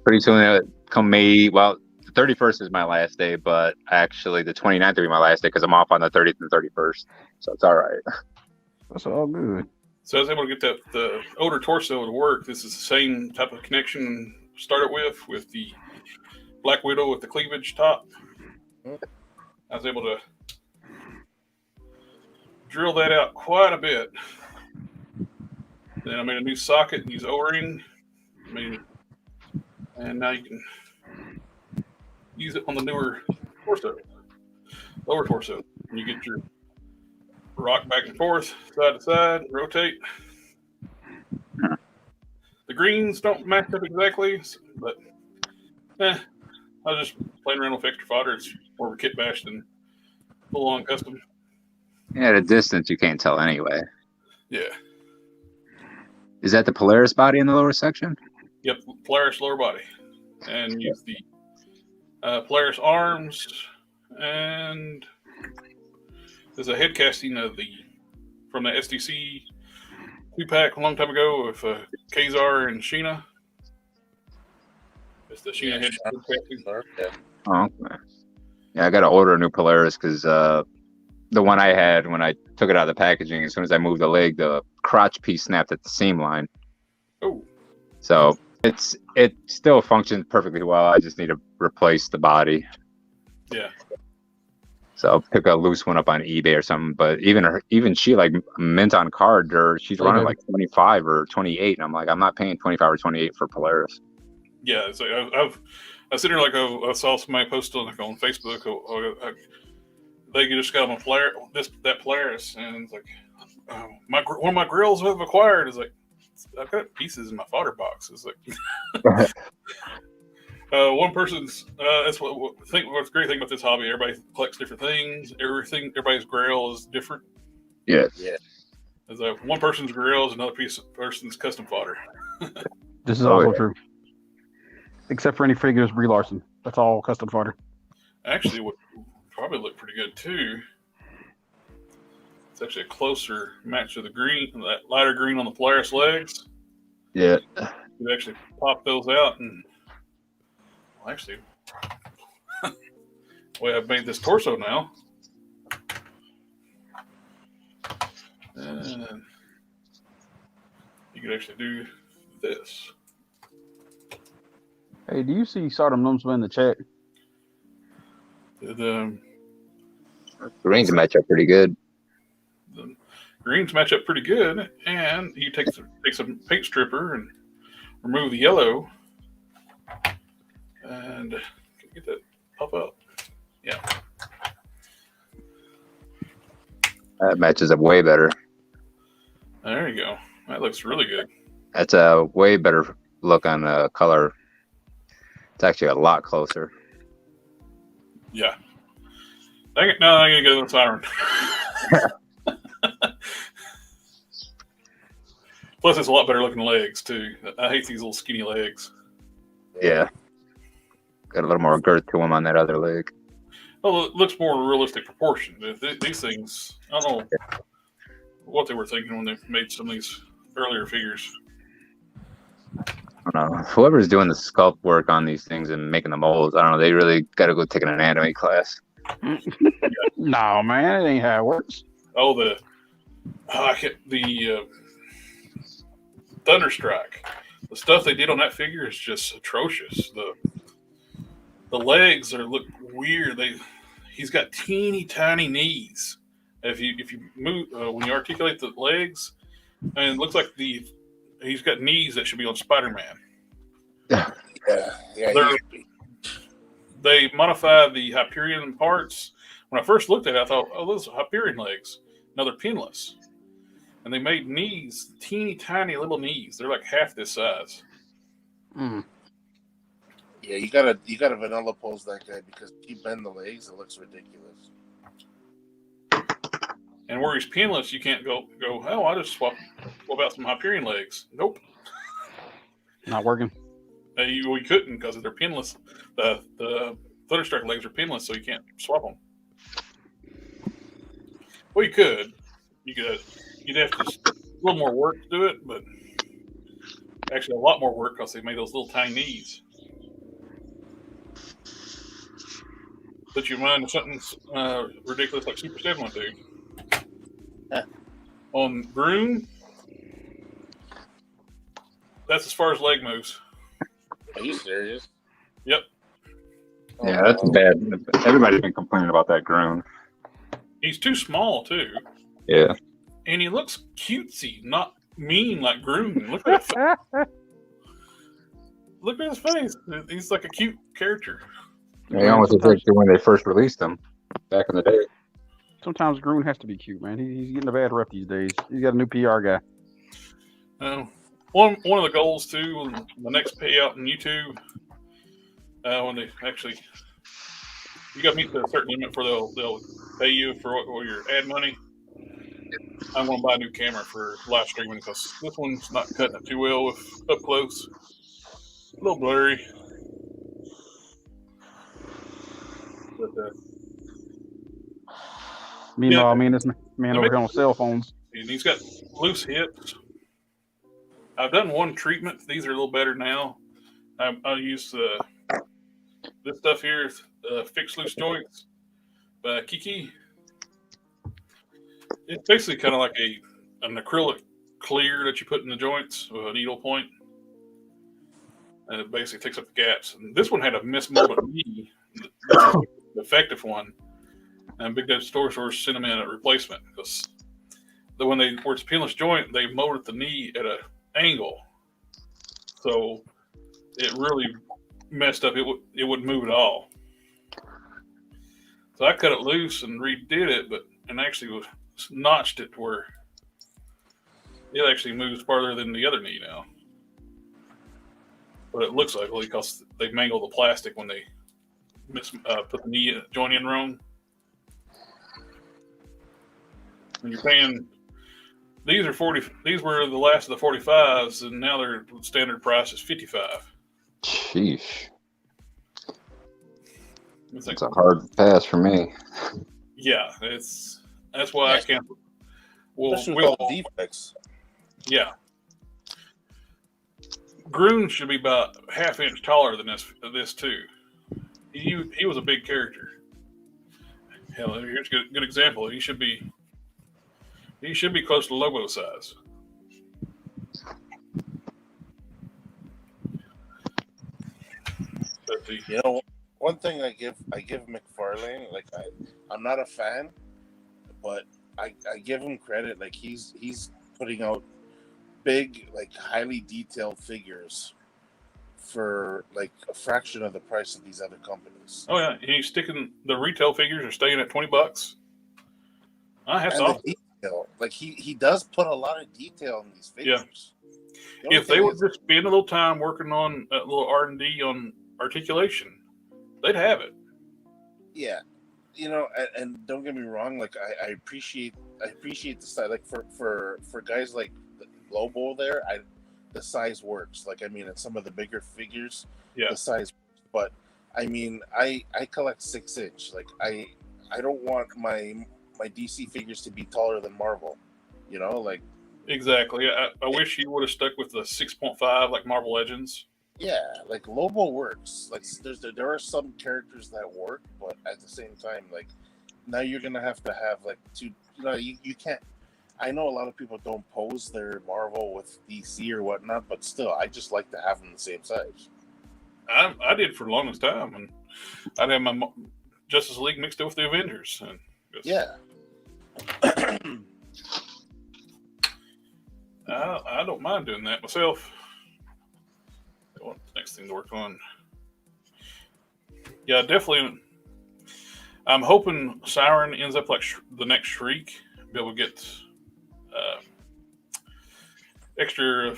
Pretty soon, come May, well, the 31st is my last day, but actually the 29th will be my last day because I'm off on the 30th and 31st. So it's all right. That's all good. So I was able to get the older torso to work. This is the same type of connection started with the Black Widow with the cleavage top. I was able to drill that out quite a bit. Then I made a new socket and use O-ring. And now you can use it on the newer torso, lower torso. And you get your rock back and forth, side to side, rotate. The greens don't match up exactly, but I was just playing around with extra fodder. It's more of a kit bash than full-on custom. Yeah, at a distance, you can't tell anyway. Yeah. Is that the Polaris body in the lower section? Yep, Polaris lower body. And use the Polaris arms, and there's a head casting from the SDC 2-pack a long time ago with Kazar and Sheena. It's the Sheena head casting. Oh, okay. Yeah, I got to order a new Polaris because the one I had when I took it out of the packaging, as soon as I moved the leg, the crotch piece snapped at the seam line. Oh. So it still functions perfectly well. I just need to replace the body. Yeah. So I'll pick a loose one up on eBay or something. But even she like mint on card, or she's running like 25 or 28, and I'm like, I'm not paying 25 or 28 for Polaris. Yeah, so I sit there like I saw somebody post on Facebook. They just got them that Polaris, and it's like one of my grills I've acquired is like, I've got pieces in my fodder box. It's like one person's. That's what's the great thing about this hobby. Everybody collects different things. Everybody's grail is different. Yeah. It's like one person's grail is another person's custom fodder. This is also true. Except for any figures, Brie Larson. That's all custom fodder. Actually, would probably look pretty good too. It's actually a closer match of the green, that lighter green on the Polaris legs. Yeah. You actually pop those out, and actually, the way I've made this torso now. And you could actually do this. Hey, do you see Sodom Numsma in the chat? The Greens match up pretty good. The greens match up pretty good, and you take some paint stripper and remove the yellow. And can you get that pop up? Yeah. That matches up way better. There you go. That looks really good. That's a way better look on the color. It's actually a lot closer. Yeah. Dang it. No, I'm going to go with siren. Plus, it's a lot better looking legs, too. I hate these little skinny legs. Yeah. Got a little more girth to them on that other leg. Well, it looks more realistic proportion. These things, I don't know what they were thinking when they made some of these earlier figures. I don't know. Whoever's doing the sculpt work on these things and making the molds, I don't know. They really got to go take an anatomy class. No, man, it ain't how it works. Oh, the Thunderstrike. The stuff they did on that figure is just atrocious. The legs look weird. He's got teeny tiny knees. If you move when you articulate the legs, and it looks like he's got knees that should be on Spider-Man. Yeah. They modified the Hyperion parts. When I first looked at it, I thought, oh, those are Hyperion legs. Now they're pinless. And they made knees, teeny tiny little knees. They're like half this size. Mm. Yeah, you gotta vanilla pose that guy because if you bend the legs, it looks ridiculous. And where he's pinless, you can't go. Oh, I'll just swap out some Hyperion legs. Nope, Not working. we couldn't because they're pinless. The Thunderstrike legs are pinless, so you can't swap them. Well, you could. You'd have to a little more work to do it, but actually a lot more work because they made those little tiny knees. But you mind if something's ridiculous like Super 7 would do? On Groom, that's as far as leg moves. Are you serious? Yep. Yeah, that's bad. Everybody's been complaining about that Groon. He's too small, too. Yeah. And he looks cutesy, not mean like Groom. Look at that face. Look at his face. He's like a cute character. They almost look like when they first released them back in the day. Sometimes Groon has to be cute, man. He's getting a bad rep these days. He's got a new PR guy. One of the goals too, on the next payout on YouTube, when they actually, you got to meet a certain limit for they'll pay you for your ad money. I'm going to buy a new camera for live streaming because this one's not cutting it too well with up close. A little blurry. But, Meanwhile, me and this man over here on cell phones. and he's got loose hips. I've done one treatment. These are a little better now. I use this stuff here, Fix Loose Joints by Kiki. It's basically kind of like an acrylic clear that you put in the joints with a needle point. And it basically takes up the gaps. And this one had a mismolded knee, the effective one. And Big Dad Store sent them in a replacement because where it's a pinless joint, they molded the knee at an angle. So it really messed up. It wouldn't move at all. So I cut it loose and redid it, and actually notched it to where it actually moves farther than the other knee now. But it looks ugly because they mangle the plastic when they put the knee joint in wrong. And you're paying. These are 40. These were the last of the 45s, and now their standard price is 55. Sheesh. It's a hard pass for me. Yeah, that's why I can't. Well, especially with all the defects. Yeah. Groon should be about half-inch taller than this too. He was a big character. Hell, here's a good example. He should be close to Lobo size. But one thing I give McFarlane, like I'm not a fan, but I give him credit. Like he's putting out big, like highly detailed figures for like a fraction of the price of these other companies. Oh yeah, he's sticking the retail figures are staying at $20. Hats And off. the detail, like he does put a lot of detail in these figures. The only If they thing would is- just spend a little time working on a little R&D on articulation, they'd have it. yeah, and don't get me wrong, like I appreciate the size, like for guys like Lobo there, the size works. Like I mean, in some of the bigger figures, Yeah. the size works. But I mean, I collect 6-inch. Like I don't want my DC figures to be taller than Marvel. Like Exactly. I wish he would have stuck with the 6.5 like Marvel Legends. yeah, like Lobo works. Like there are some characters that work, but at the same time, like now you're gonna have like two. You can't. I know a lot of people don't pose their Marvel with DC or whatnot, but still, I just like to have them the same size. I did for the longest time, and I'd have my Justice League mixed in with the Avengers. And Yeah. I don't mind doing that myself. What's the next thing to work on? Yeah, definitely. I'm hoping Siren ends up like the next Shriek, be able to get extra,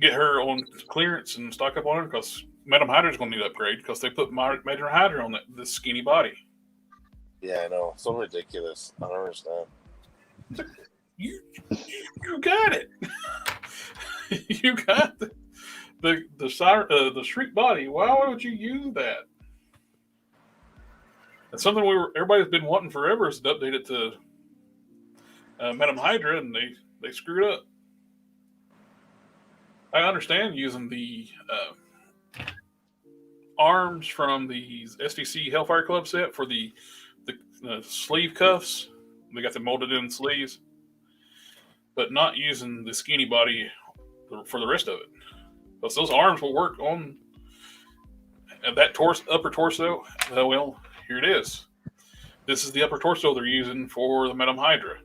get her on clearance and stock up on her, because Madam Hydra's going to need to upgrade because they put Madam Hydra on this skinny body. Yeah, I know. So ridiculous. I don't understand. You got it. You got the Shriek body. Why would you use that? It's something everybody's been wanting forever, is to update it to Madam Hydra, and they screwed up. I understand using the arms from the SDC Hellfire Club set for the sleeve cuffs. They got them molded in sleeves, but not using the skinny body for the rest of it. Because those arms will work on that upper torso. Well, here it is. This is the upper torso they're using for the Madam Hydra,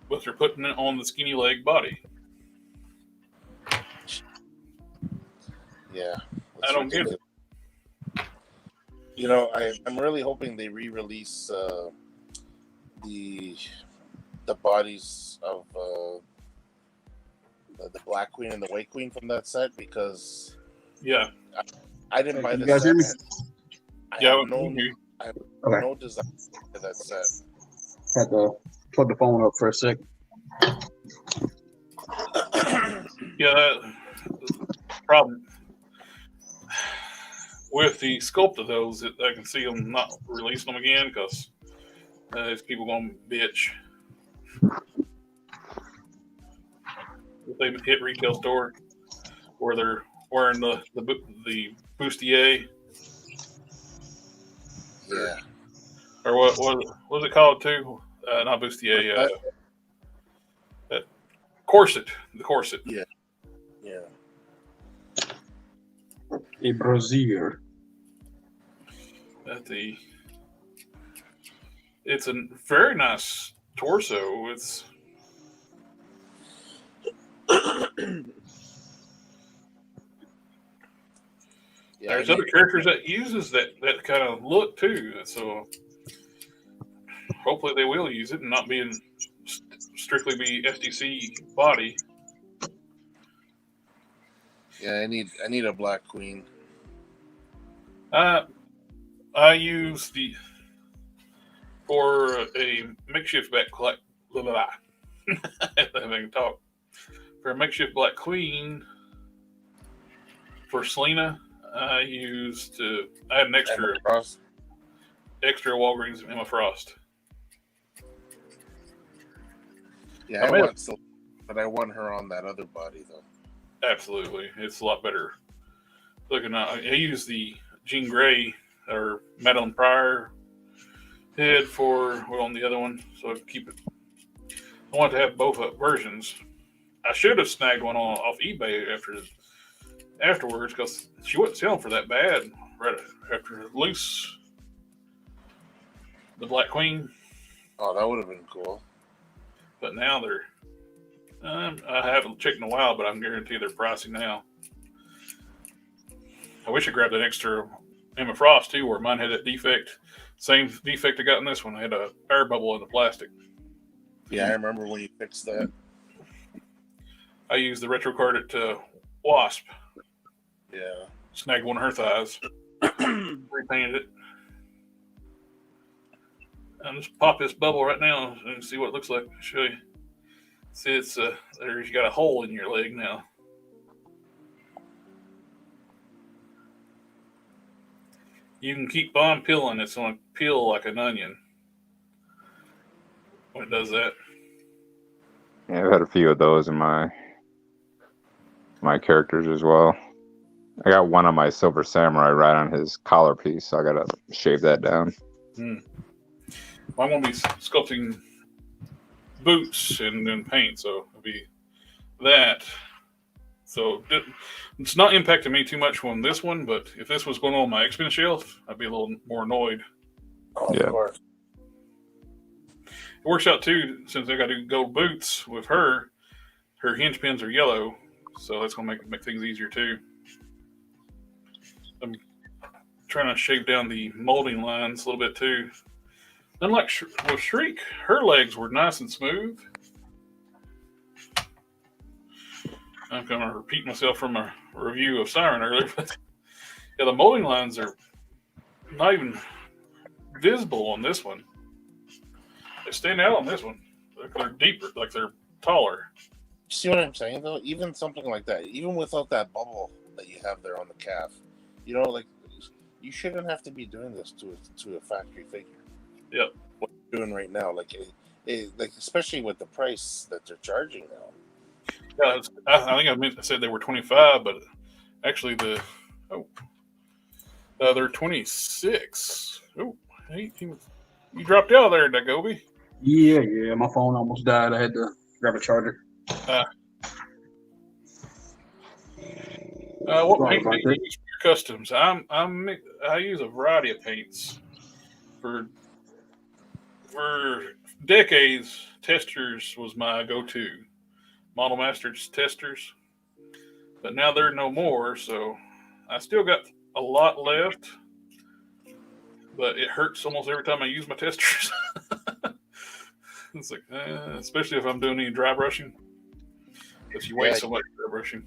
but they're putting it on the skinny leg body. Yeah. I don't get it. I'm really hoping they re-release the bodies of the Black Queen and the White Queen from that set, because Yeah. I didn't buy You the guys set. hear me? I Yeah, have Okay. no desire for that set. Had to plug the phone up for a sec. Yeah, that problem with the sculpt of those, I can see them not releasing them again because there's people going to bitch. If they hit retail store where they're wearing the bustier, Yeah. or what was it called too? Not bustier, that corset. The corset. Yeah. A brazier. It's a very nice torso. It's there's other characters that uses that kind of look too. So hopefully they will use it and not being strictly be FTC body. Yeah, I need a Black Queen. I use for a makeshift Black blah, blah, blah. If I can talk. For a makeshift Black Queen, for Selena, I had an extra Walgreens Emma Frost. Yeah, I want Selena, but I want her on that other body though. Absolutely, it's a lot better looking. I use the Jean Grey or Madeline Pryor head on the other one, so I keep it. I want to have both versions. I should have snagged one off eBay afterwards because she wasn't selling for that bad right after Loose, the Black Queen. Oh, that would have been cool. But now they're. I haven't checked in a while, but I'm guarantee they're pricey now. I wish I grabbed an extra Emma Frost too, where mine had that defect. Same defect I got in this one. I had a air bubble in the plastic. Yeah, I remember when you fixed that. I used the retro card at Wasp. Yeah. Snagged one of her thighs. Repainted it. I'll just pop this bubble right now and see what it looks like. I'll show you. See, it's there's you got a hole in your leg now. You can keep on peeling. It's going to peel like an onion when it does that. Yeah, I've had a few of those in my characters as well. I got one on my Silver Samurai right on his collar piece, so I gotta shave that down. Well, I'm going to be sculpting boots and then paint, so it'll be that. So it's not impacting me too much on this one, but if this was going on my X-Men shelf, I'd be a little more annoyed. Oh, Yeah. of course. It works out too, since I got to do gold boots with her. Her hinge pins are yellow, so that's going to make things easier too. I'm trying to shave down the molding lines a little bit too. Unlike with Shriek, her legs were nice and smooth. I'm going to repeat myself from a review of Siren earlier, but yeah, the molding lines are not even visible on this one. They stand out on this one. They're deeper, like they're taller. See what I'm saying though? Even something like that, even without that bubble that you have there on the calf, like you shouldn't have to be doing this to a factory figure. Yep. What you're doing right now, like especially with the price that they're charging now. Yeah, I think I said they were 25, but actually they're 26. Oh, you dropped out there, DaGobi. Yeah. My phone almost died. I had to grab a charger. What paint do you use for your customs? I use a variety of paints. For decades, Testers was my go-to. Model Masters Testers. But now they're no more, so I still got a lot left. But it hurts almost every time I use my testers. It's like, especially if I'm doing any dry brushing. Because you waste so much dry brushing.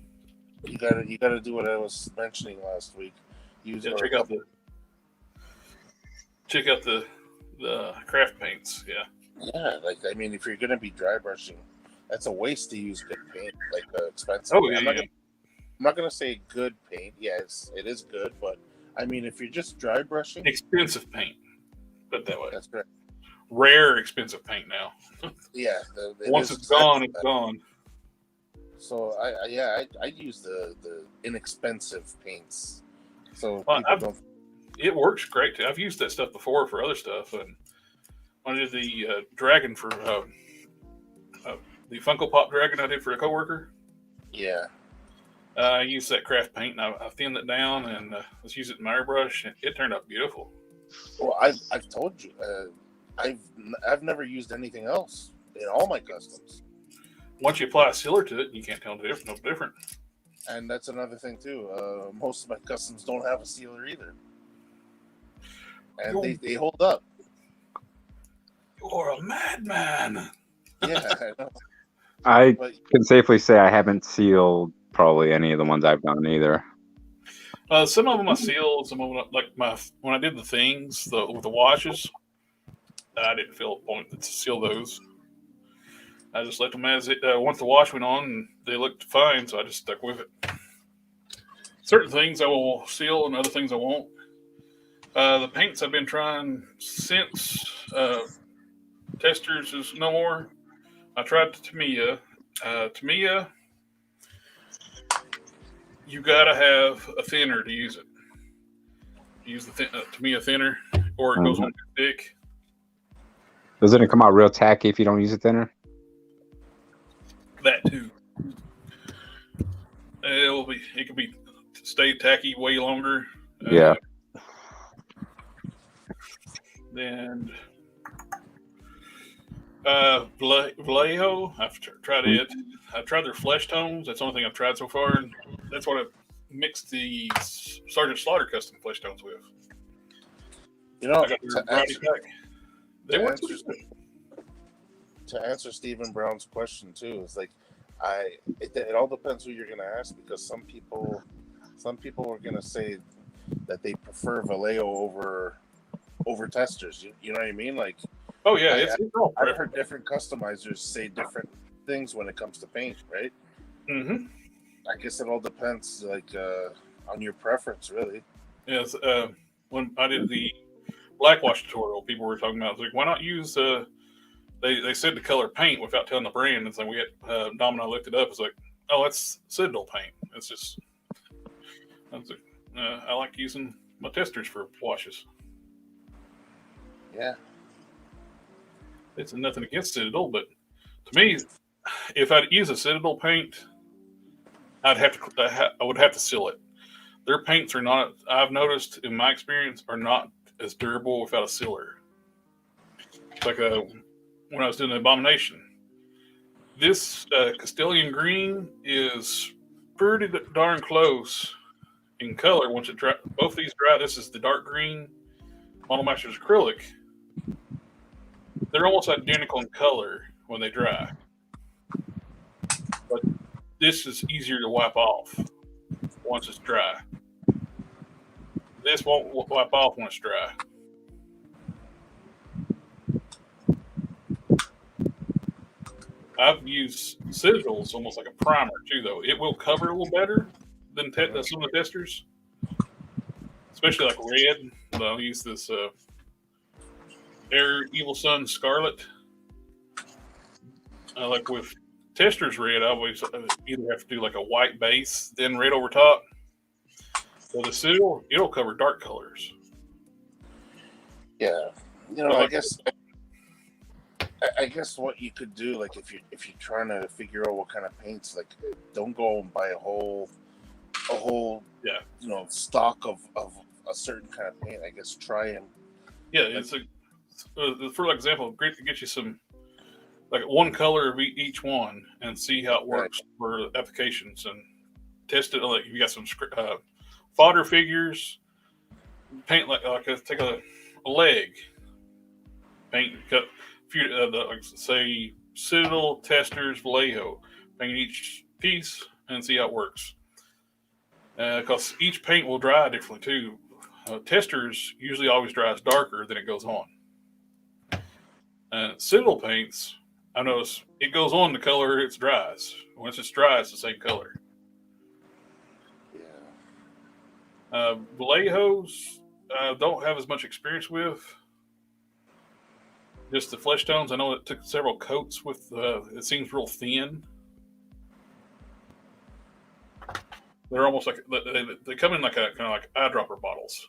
You gotta do what I was mentioning last week. Check out the craft paints. Yeah. Yeah, if you're gonna be dry brushing, that's a waste to use good paint, like expensive. Oh yeah. I'm not gonna say good paint. Yes, it is good, but if you're just dry brushing, Expensive paint. Put it that way. that's correct. Rare expensive paint now. Yeah. Once it's gone, it's gone. So I use the inexpensive paints. So it works great too. I've used that stuff before for other stuff, and when I did the dragon for the Funko Pop dragon I did for a coworker. Yeah. I used that craft paint and I thinned it down and let's use it in my airbrush. And it turned out beautiful. Well, I've told you, I've never used anything else in all my customs. Once you apply a sealer to it, you can't tell no different. And that's another thing too. Most of my customs don't have a sealer either, and they hold up. You're a madman. Yeah, I know. I can safely say I haven't sealed probably any of the ones I've done either. Some of them I sealed. Some of them, when I did the things with the washes, I didn't feel a point to seal those. I just left them as it. Once the wash went on, and they looked fine, so I just stuck with it. Certain things I will seal, and other things I won't. The paints I've been trying since Testers is no more. I tried Tamiya. Tamiya, you gotta have a thinner to use it. Use the Tamiya thinner, or it goes on too thick. Doesn't it come out real tacky if you don't use a thinner? That too. It could be stay tacky way longer. Yeah. Then Vallejo, I've tried it. I've tried their flesh tones. That's the only thing I've tried so far. And that's what mixed the Sergeant Slaughter custom flesh tones with. You know, I got their variety pack. They work pretty good. To answer Stephen Brown's question too, it's like it all depends who you're going to ask, because some people are going to say that they prefer Vallejo over testers. You know what I mean? Like, Oh yeah, it's all I've heard different customizers say different things when it comes to paint, right? Mm-hmm. I guess it all depends, like, on your preference, really. Yes. When I did the blackwash tutorial, people were talking about, like, why not use they said to color paint without telling the brand, and so we had Dom and I looked it up. It's like, oh, that's Citadel paint. It's just I like using my testers for washes. Yeah. It's nothing against Citadel, but to me, if I'd use a Citadel paint, I would have to seal it. Their paints are not, I've noticed in my experience, are not as durable without a sealer. It's like when I was doing the Abomination, this Castilian green is pretty darn close in color. Once it dry, both these dry. This is the dark green Model Masters acrylic. They're almost identical in color when they dry, but this is easier to wipe off once it's dry. This won't wipe off when it's dry. I've used Citadels almost like a primer too, though. It will cover a little better than some of the testers, especially like red. I'll use this Air Evil Sun Scarlet. Like with testers red, I always either have to do like a white base, then red over top. So the Citadel, it'll cover dark colors. Yeah, you know, I guess what you could do, like, if you're trying to figure out what kind of paints, like, don't go and buy a whole Yeah, you know, stock of a certain kind of paint. I guess try and it's for example, great to get you some like one color of each one and see how it works for applications and test it. Like if you got some fodder figures, paint like take a leg, paint cut a few like say Citadel, testers, Vallejo, paint each piece and see how it works. Because each paint will dry differently too. Testers usually always dries darker than it goes on. Citadel paints, I notice it goes on the color it dries. Once it's dry, it's the same color. yeah. Vallejos, don't have as much experience with. Just the flesh tones. I know it took several coats with. It seems real thin. They're almost like they come in like a kind of like eyedropper bottles.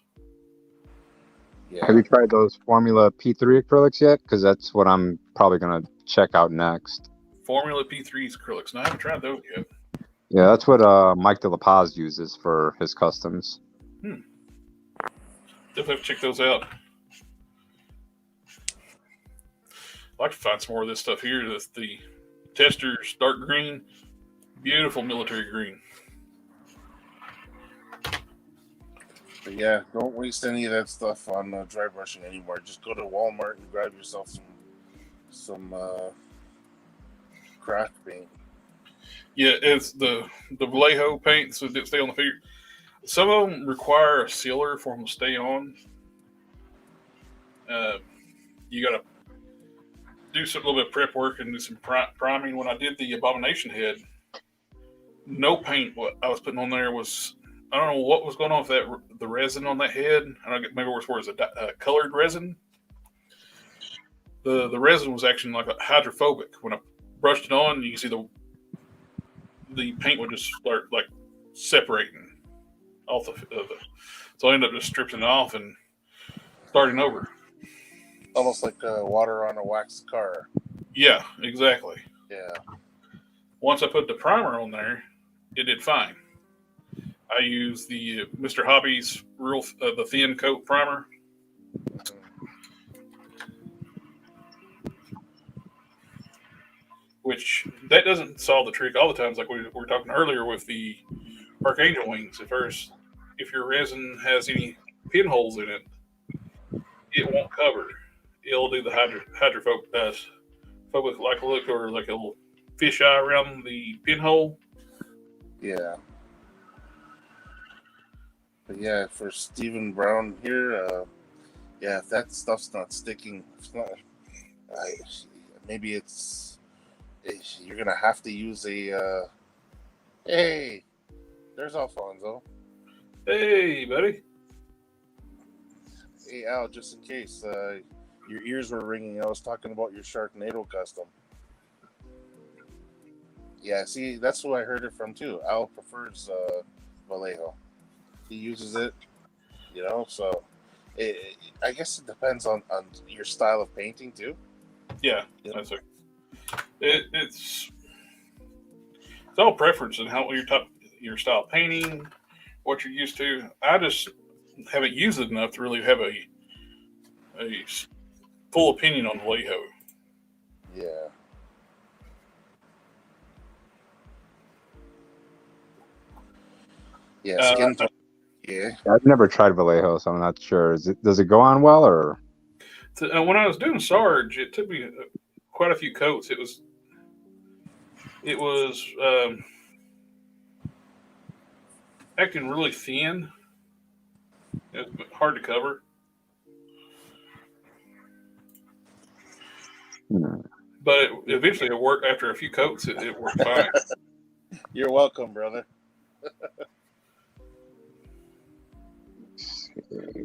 Yeah. Have you tried those Formula P3 acrylics yet? Because that's what I'm probably going to check out next. Formula P3's acrylics. No, I haven't tried those yet. Yeah, that's what Mike De La Paz uses for his customs. Definitely have to check those out. I'd like to find some more of this stuff here. That's the Testers dark green. Beautiful military green. But yeah, don't waste any of that stuff on dry brushing anymore. Just go to Walmart and grab yourself some craft paint. Yeah, it's the Vallejo paints that stay on the figure. Some of them require a sealer for them to stay on. You got to do some little bit of prep work and do some priming. When I did the Abomination head, no paint what I was putting on there was, I don't know what was going on with the resin on that head. I don't get, maybe it was a colored resin. The resin was actually like a hydrophobic. When I brushed it on, you can see the paint would just start like separating off so I ended up just stripping it off and starting over. Almost like water on a waxed car. Yeah, exactly. Yeah. Once I put the primer on there, it did fine. I used the Mr. Hobby's the thin coat primer. Which that doesn't solve the trick all the times, like we were talking earlier with the Archangel wings. If your resin has any pinholes in it, it won't cover. It'll do the hydrophobic like look or like a little fish eye around the pinhole. Yeah. But yeah, for Stephen Brown here, yeah, if that stuff's not sticking, it's not, maybe you're gonna have to use a. Hey, there's Alfonso. Hey, buddy. Hey Al, just in case your ears were ringing, I was talking about your Sharknado custom. Yeah, see, that's who I heard it from too. Al prefers Vallejo. He uses it, so I guess it depends on your style of painting too. Yeah, that's it. It's all preference and how your style of painting, what you're used to. I just haven't used it enough to really have a full opinion on Vallejo. Yeah. Yeah, skin tone. Yeah. I've never tried Vallejo, so I'm not sure. Does it go on well, or? When I was doing Sarge, it took me quite a few coats. It was acting really thin. It was hard to cover. But eventually it worked. After a few coats, it worked fine. You're welcome, brother.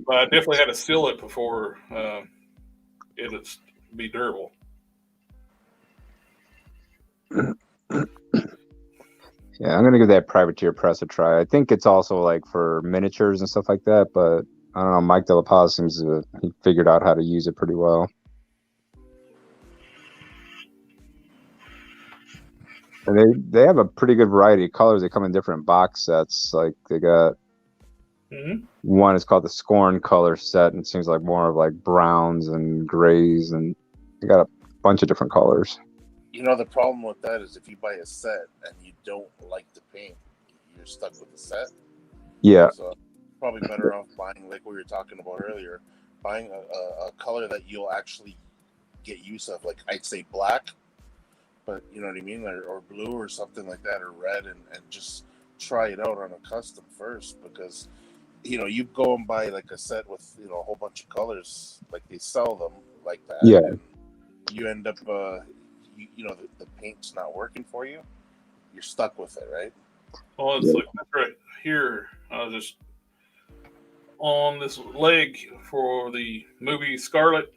But I definitely had to seal it before it'd be durable. Yeah, I'm gonna give that privateer press a try. I think it's also like for miniatures and stuff like that, but I don't know. Mike De La Paz seems to he figured out how to use it pretty well. And they have a pretty good variety of colors. They come in different box sets. Like they got one is called the Scorn color set, and it seems like more of like browns and grays, and they got a bunch of different colors. The problem with that is if you buy a set and you don't like the paint, you're stuck with the set. Yeah. So probably better off buying, like we were talking about earlier, buying a color that you'll actually get use of. Like I'd say black, but you know what I mean, or blue or something like that, or red, and just try it out on a custom first, because you go and buy like a set with a whole bunch of colors, like they sell them like that. Yeah. And you end up the paint's not working for you. You're stuck with it, right? Well, it's like right here. I was just on this leg for the movie Scarlet.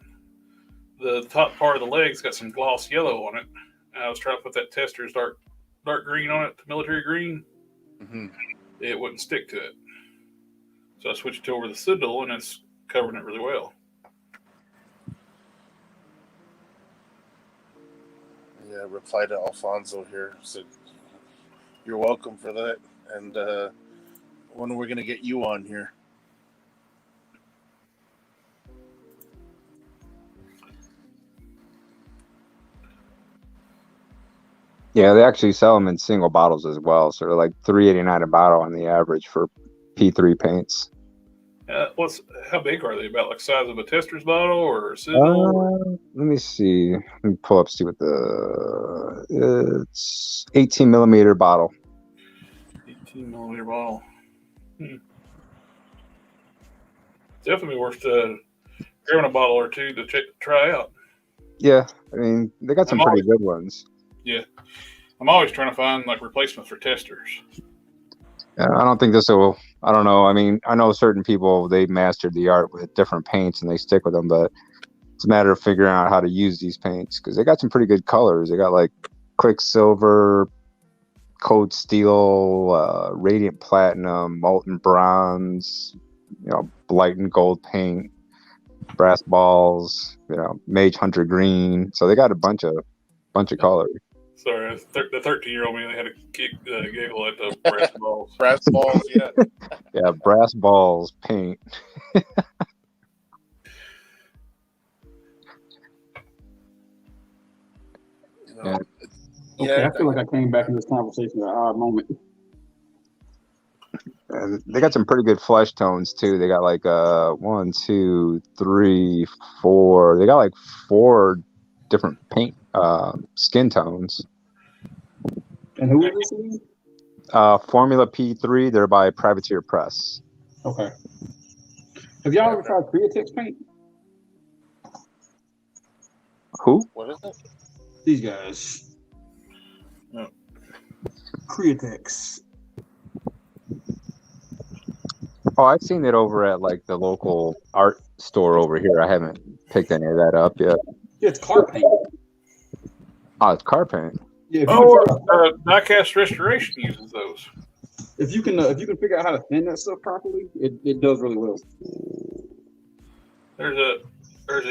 The top part of the leg's got some gloss yellow on it. And I was trying to put that Tester's dark green on it, military green. Mm-hmm. It wouldn't stick to it. So I switched it over to the Citadel, and it's covering it really well. Yeah, reply to Alfonso here. So you're welcome for that. And when we're going to get you on here? Yeah, they actually sell them in single bottles as well. So they're like $3.89 a bottle on the average for P3 paints. How big are they? About like size of a Tester's bottle or a Citadel? Let me see. Let me pull up, see what it's 18 millimeter bottle. 18 millimeter bottle. Definitely worth grabbing a bottle or two to try out. Yeah, I mean they got some pretty good ones. Yeah, I'm always trying to find like replacements for Testers. Yeah, I don't think this will. I don't know. I mean, I know certain people, they mastered the art with different paints and they stick with them, but it's a matter of figuring out how to use these paints because they got some pretty good colors. They got like Quicksilver, Cold Steel, Radiant Platinum, Molten Bronze, Blight and Gold paint, Brass Balls, Mage Hunter Green. So they got a bunch of colors. Sorry, the 13-year-old man had a giggle at the brass balls. Brass balls, yeah. Yeah, Brass Balls paint. Okay, I feel like I came back in this conversation at an odd moment. And they got some pretty good flesh tones too. They got like 1, 2, 3, 4. They got like 4 different paint skin tones. And who is this again? Formula P3. They're by Privateer Press. Okay. Have y'all ever tried Createx paint? Who? What is it? These guys. No. Createx. Oh, I've seen it over at like the local art store over here. I haven't picked any of that up yet. Yeah, it's car paint. Oh, it's car paint. Yeah, if you Oh, can Diecast Restoration uses those. if you can figure out how to thin that stuff properly, it does really well. There's a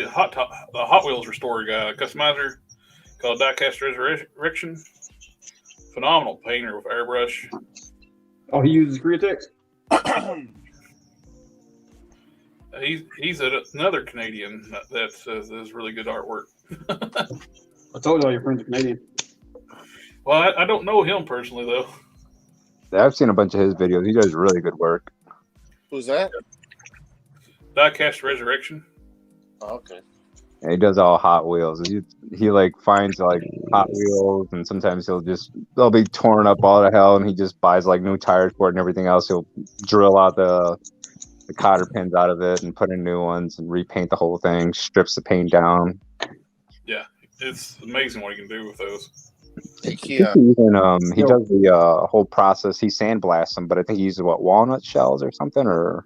Hot Wheels restorer guy, a customizer called Diecast Resurrection. Phenomenal painter with airbrush. Oh, he uses Createx? He's another Canadian that does really good artwork. I told you all your friends are Canadian. Well, I don't know him personally though. Yeah, I've seen a bunch of his videos. He does really good work. Who's that? Diecast Resurrection. Oh, okay. And he does all Hot Wheels. He like finds like Hot Wheels, and sometimes they'll be torn up all to hell, and he just buys like new tires for it and everything else. He'll drill out the cotter pins out of it and put in new ones and repaint the whole thing. Strips the paint down. Yeah, it's amazing what he can do with those. Yeah. He does the whole process. He sandblasts them, but I think he uses walnut shells or something, or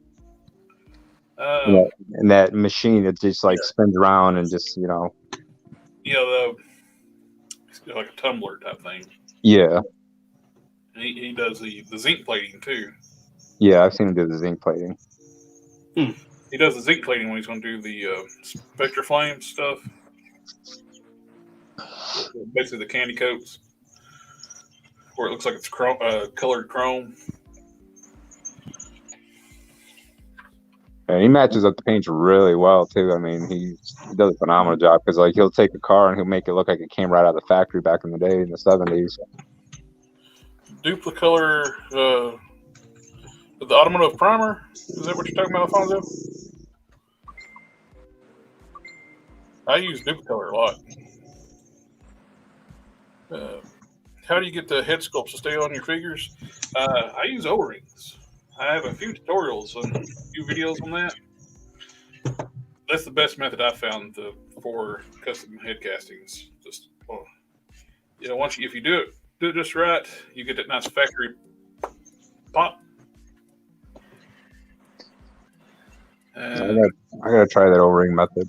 and that machine it just like spins around and just it's like a tumbler type thing. Yeah. And he does the zinc plating too. Yeah, I've seen him do the zinc plating. He does the zinc plating when he's going to do the Spectre Flame stuff. Basically, the candy coats, where it looks like it's colored chrome. And he matches up the paints really well too. I mean, he does a phenomenal job because like he'll take a car and he'll make it look like it came right out of the factory back in the day in the 70s. Duplicolor, the automotive primer. Is that what you're talking about, Alfonso? I use Duplicolor a lot. How do you get the head sculpts to stay on your figures? I use O-rings. I have a few tutorials and a few videos on that. That's the best method I've found for custom head castings. Just if you do it just right, you get that nice factory pop. I gotta try that O-ring method.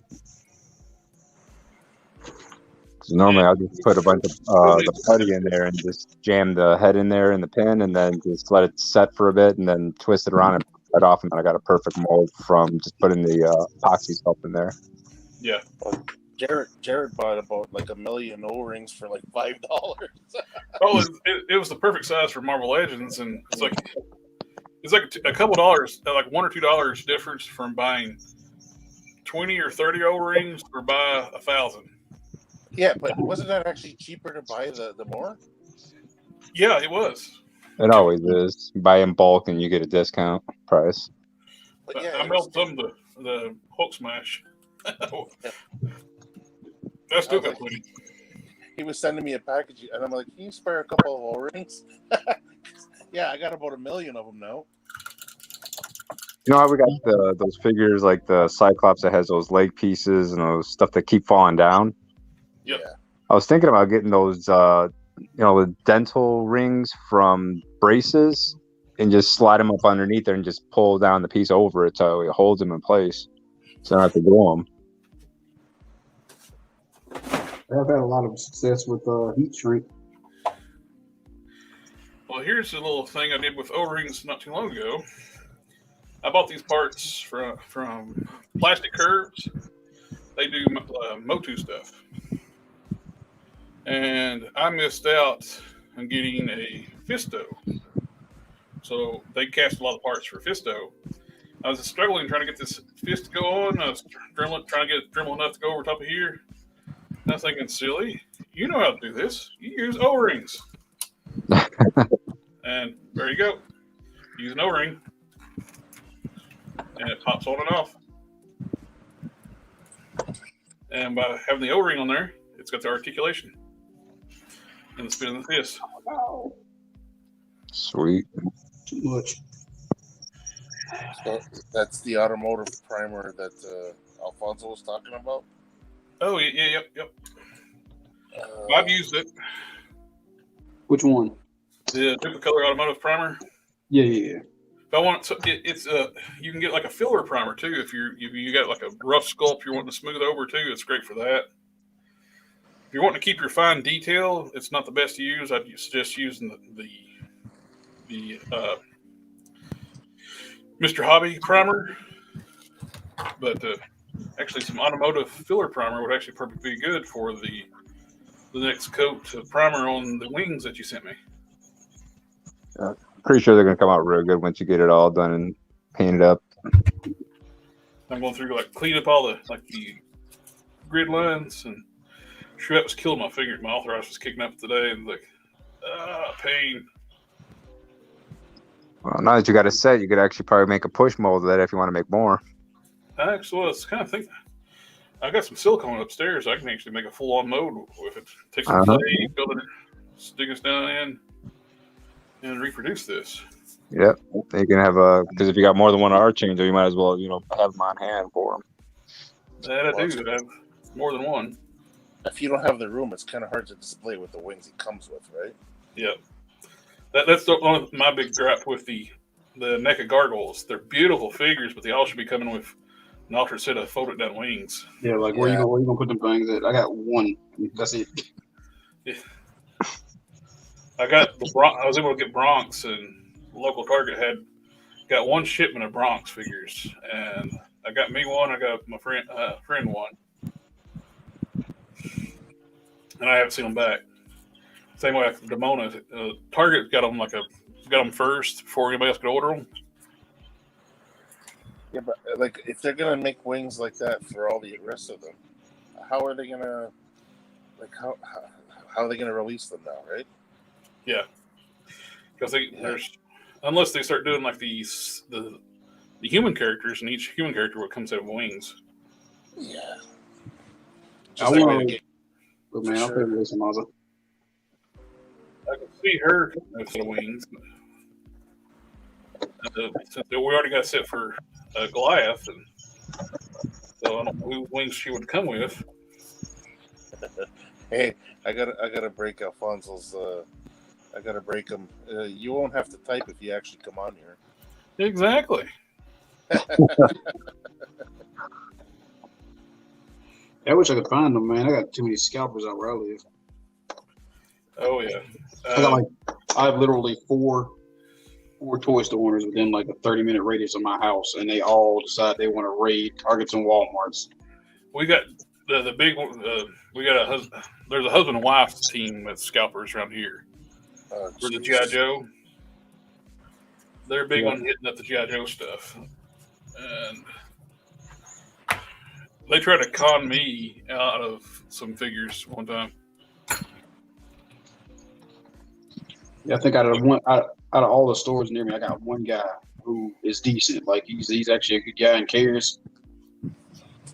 So normally I'll just put a bunch of the putty in there and just jam the head in there in the pin and then just let it set for a bit and then twist it around and put it off, and then I got a perfect mold from just putting the epoxy sculpt in there. Yeah. Jared bought about like 1 million O-rings for like $5. Oh, it was the perfect size for Marvel Legends, and it's like a couple dollars, like $1 or $2 difference from buying 20 or 30 O-rings or buy 1,000. Yeah, but wasn't that actually cheaper to buy the more? Yeah, it was. It always is. Buy in bulk and you get a discount price. But yeah, I melted some of the Hulk Smash. That's still got plenty. He was sending me a package, and I'm like, "Can you spare a couple of O-rings?" Yeah, I got about 1 million of them now. You know how we got those figures like the Cyclops that has those leg pieces and those stuff that keep falling down? Yep. Yeah. I was thinking about getting those, the dental rings from braces and just slide them up underneath there and just pull down the piece over it so it holds them in place. So I don't have to glue them. I've had a lot of success with heat shrink. Well, here's a little thing I did with O-rings not too long ago. I bought these parts from Plastic Curves. They do Motu stuff. And I missed out on getting a Fisto. So they cast a lot of parts for Fisto. I was struggling trying to get this fist to go on. I was trying to get it Dremel enough to go over top of here. And I was thinking, silly, you know how to do this. You use O-rings. And there you go. use an O-ring, and it pops on and off. And by having the O-ring on there, it's got the articulation and the spin of the fist. Sweet. Too much. So that's the automotive primer that Alfonso was talking about. Oh, yep. I've used it. Which one? The different color automotive primer. Yeah. If I want it's you can get like a filler primer too. If you got like a rough sculpt you're wanting to smooth over too, it's great for that. If you're wanting to keep your fine detail, it's not the best to use. I'd suggest using the Mr. Hobby primer, but actually some automotive filler primer would actually probably be good for the next coat of primer on the wings that you sent me. Pretty sure they're gonna come out real good once you get it all done and painted up. I'm going through like clean up all the grid lines, and sure that was killing my fingers. My arthritis was kicking up today, and like pain. Well, now that you got it set, you could actually probably make a push mold of that if you want to make more. I actually was kind of thinking. I got some silicone upstairs. I can actually make a full-on mold if it takes some clay, build it, stick us down in, and reproduce this. Yep. You can have because if you got more than one art changer, you might as well have them on hand for them. That I do. I have more than one. If you don't have the room, it's kind of hard to display with the wings it comes with, right? Yeah. That's my big gripe with the NECA gargoyles. They're beautiful figures, but they all should be coming with an altered set of folded down wings. Yeah, like where you gonna put them things at? I got one. That's it. Yeah. I was able to get Bronx, and local Target got one shipment of Bronx figures, and I got me one. I got my friend one, and I haven't seen them back. Same way with Demona. Target got them first before anybody else could order them. Yeah, but like if they're gonna make wings like that for all the rest of them, how are they gonna how are they gonna release them now, right? Yeah, because unless they start doing like the human characters, and each human character comes out of wings. Yeah. I want to, but man, I'll pay for some other. I can see her coming out of wings. Since we already got set for Goliath, and so I don't know whose wings she would come with. Hey, I gotta break Alfonso's. I gotta break them. You won't have to type if you actually come on here. Exactly. I wish I could find them, man. I got too many scalpers out where I live. Oh yeah. I have literally four toy stores within like a 30-minute radius of my house, and they all decide they want to raid Targets and Walmarts. We got the big one. We got there's a husband and wife team of scalpers around here. For the G.I. Joe. They're big on hitting up the G.I. Joe stuff. And they tried to con me out of some figures one time. Yeah, I think out of all the stores near me, I got one guy who is decent. Like he's actually a good guy and cares.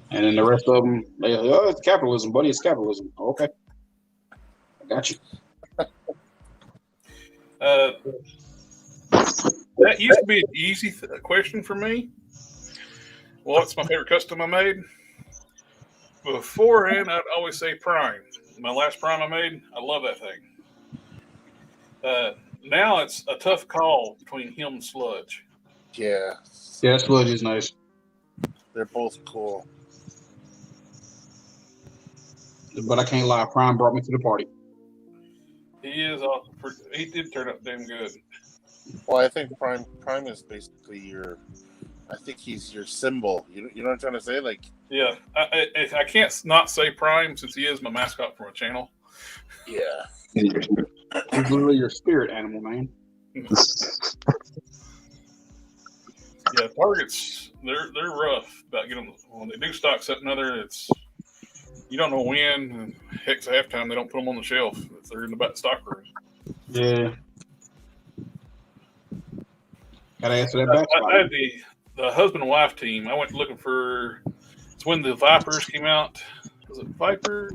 And then the rest of them, it's capitalism, buddy. It's capitalism. Okay, I got you. That used to be an easy question for me. What's my favorite custom I made? Beforehand, I'd always say Prime. My last Prime I made, I love that thing. Now it's a tough call between him and Sludge. Yeah. Yeah, Sludge is nice. They're both cool. But I can't lie, Prime brought me to the party. He did turn up damn good. Well, I think Prime is basically he's your symbol. You know what I'm trying to say? Like, yeah, I can't not say Prime since he is my mascot for my channel. Yeah. He's literally your spirit animal, man. Yeah, Targets, they're rough about getting them. When they do stock set another, you don't know when, and heck, half time they don't put them on the shelf if they're in the back stock room. Yeah. Gotta answer that back. I had the husband and wife team. I went looking for. It's when the Vipers came out. Was it Vipers?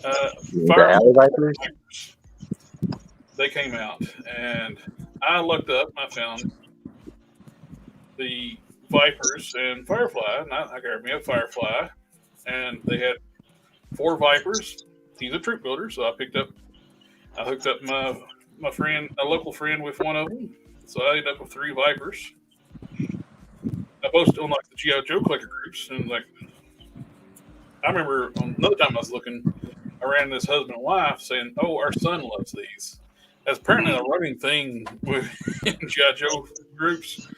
The alley vipers. They came out, and I looked up. And I found the Vipers and Firefly, and I grabbed me a Firefly, and they had 4 Vipers. He's a troop builder, so I hooked up my friend, a local friend, with one of them. So I ended up with 3 Vipers. I posted on like the G.I. Joe collector groups, and like I remember another time I was looking, I ran this husband and wife saying, "Oh, our son loves these." That's apparently a running thing with G.I. Joe groups.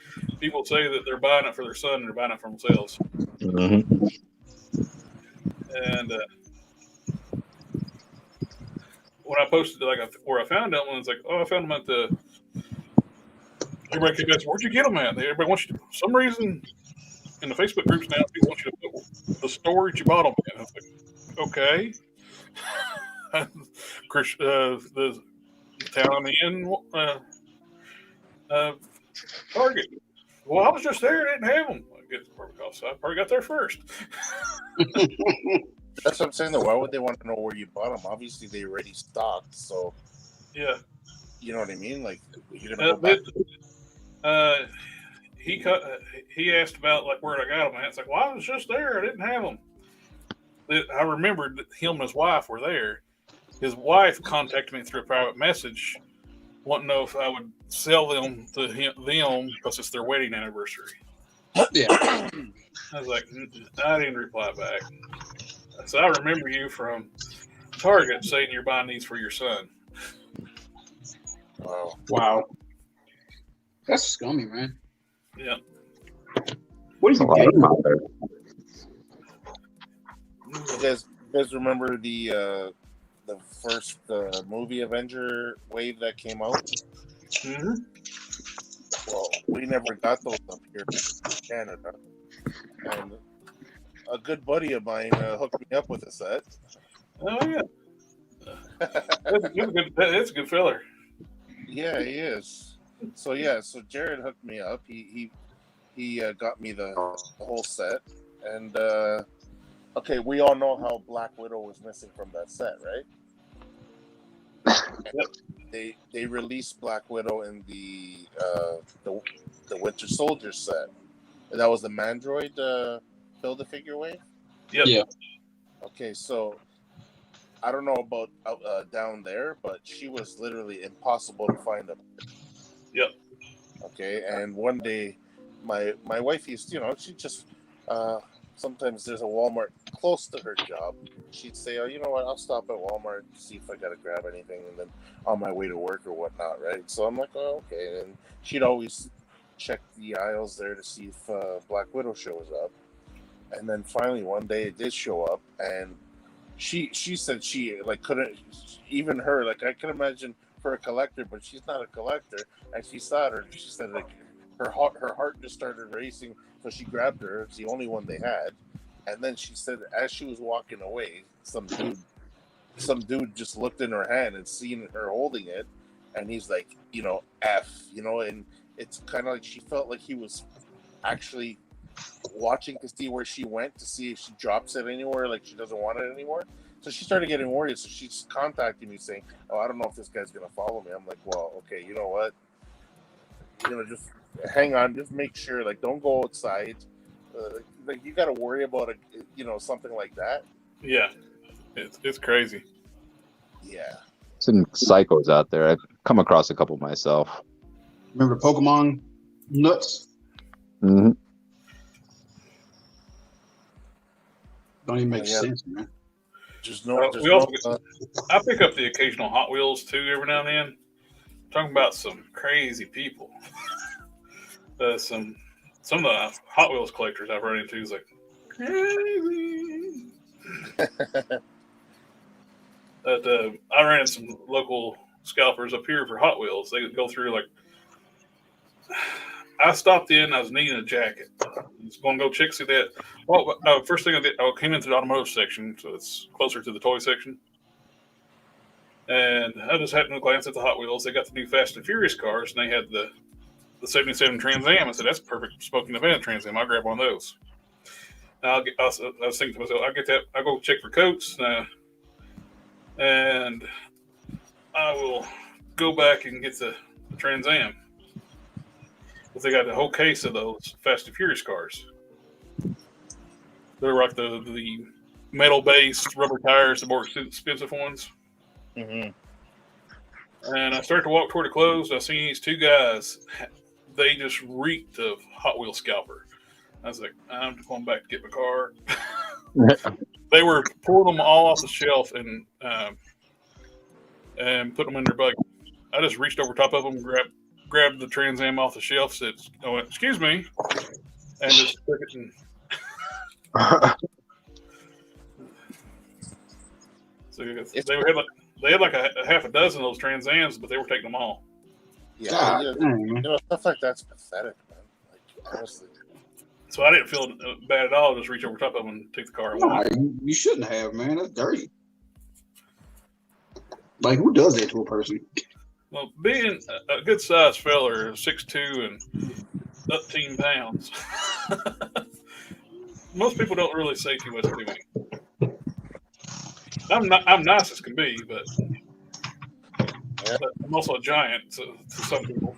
People say that they're buying it for their son and they're buying it for themselves. Mm-hmm. And when I posted where I found that one, it's like, oh, I found them at the. Everybody kept asking, where'd you get them at? Everybody wants you to, for some reason, in the Facebook groups now, people want you to put the storage you bought them in. I was like, okay. Chris, the town I'm in, Target. Well, I was just there. I didn't have them. I guess because I probably got there first. That's what I'm saying, though. Why would they want to know where you bought them? Obviously, they already stocked, so... Yeah. You know what I mean? Like, you're going to go back... He asked about like where I got them. And it's like, well, I was just there. I didn't have them. I remembered that him and his wife were there. His wife contacted me through a private message, wanting to know if I would sell them to them because it's their wedding anniversary. Yeah. I was like, I didn't reply back. So I remember you from Target saying you're buying these for your son. Wow. That's scummy, man. Yeah. What is A lot of them out there. You guys remember the first movie Avenger wave that came out? Mm-hmm. Well, we never got those up here in Canada. And a good buddy of mine hooked me up with a set. Oh, yeah. That's a good filler. Yeah, he is. So Jared hooked me up. He got me the whole set. And okay, we all know how Black Widow was missing from that set, right? Yep. They released Black Widow in the Winter Soldier set. And that was the Mandroid Build-A-Figure wave? Yep. Yeah. Okay, so I don't know about down there, but she was literally impossible to find up. Yep. Okay, and one day, my wife used, she just sometimes there's a Walmart close to her job. She'd say, "Oh, you know what? I'll stop at Walmart and see if I gotta grab anything," and then on my way to work or whatnot, right? So I'm like, "Oh, okay." And she'd always check the aisles there to see if Black Widow shows up. And then finally one day it did show up, and she said she couldn't, even her, I can imagine for a collector, but she's not a collector, and she saw her and she said her heart just started racing, so she grabbed her. It's the only one they had. And then she said as she was walking away, some dude just looked in her hand and seen her holding it, and he's like, F, and it's kind of like she felt like he was actually watching to see where she went, to see if she drops it anywhere, like she doesn't want it anymore. So she started getting worried. So she's contacting me saying, "Oh, I don't know if this guy's gonna follow me." I'm like, "Well, okay, you know what? Just hang on, just make sure, don't go outside. You got to worry about something like that." Yeah. It's crazy. Yeah. Some psychos out there. I've come across a couple myself. Remember Pokemon nuts? Mm-hmm. Don't even make sense, man. I pick up the occasional Hot Wheels too every now and then. Talking about some crazy people. Some of the Hot Wheels collectors I've run into is like crazy. I ran into some local scalpers up here for Hot Wheels. They go through I stopped in. I was needing a jacket. I was going to go check see that. Well, first thing I did, I came into the automotive section, so it's closer to the toy section. And I just happened to glance at the Hot Wheels. They got the new Fast and Furious cars, and they had the 77 Trans Am. I said, that's perfect smoking event Trans Am. I'll grab one of those. Now I was thinking to myself, I'll get that. I'll go check for coats, and I will go back and get the Trans Am. But they got the whole case of those Fast and Furious cars. They're like the metal-based rubber tires, the more expensive ones. Mm-hmm. And I start to walk toward the clothes. I see these two guys. They just reeked of Hot Wheels scalper. I was like, I'm just going back to get my car. They were pulling them all off the shelf and put them in their buggy. I just reached over top of them, grabbed the Trans Am off the shelf, said, "Oh, excuse me," and just took it. And so they had like a half a dozen of those Trans Ams, but they were taking them all. Yeah, stuff like that's pathetic, man. Like, honestly. So I didn't feel bad at all. Just reach over top of them and take the car. Nah, you shouldn't have, man. That's dirty. Like, who does that to a person? Well, being a good sized fella, 6'2" and 13 pounds, most people don't really say too much to me. I'm nice as can be, but I'm also a giant to some people.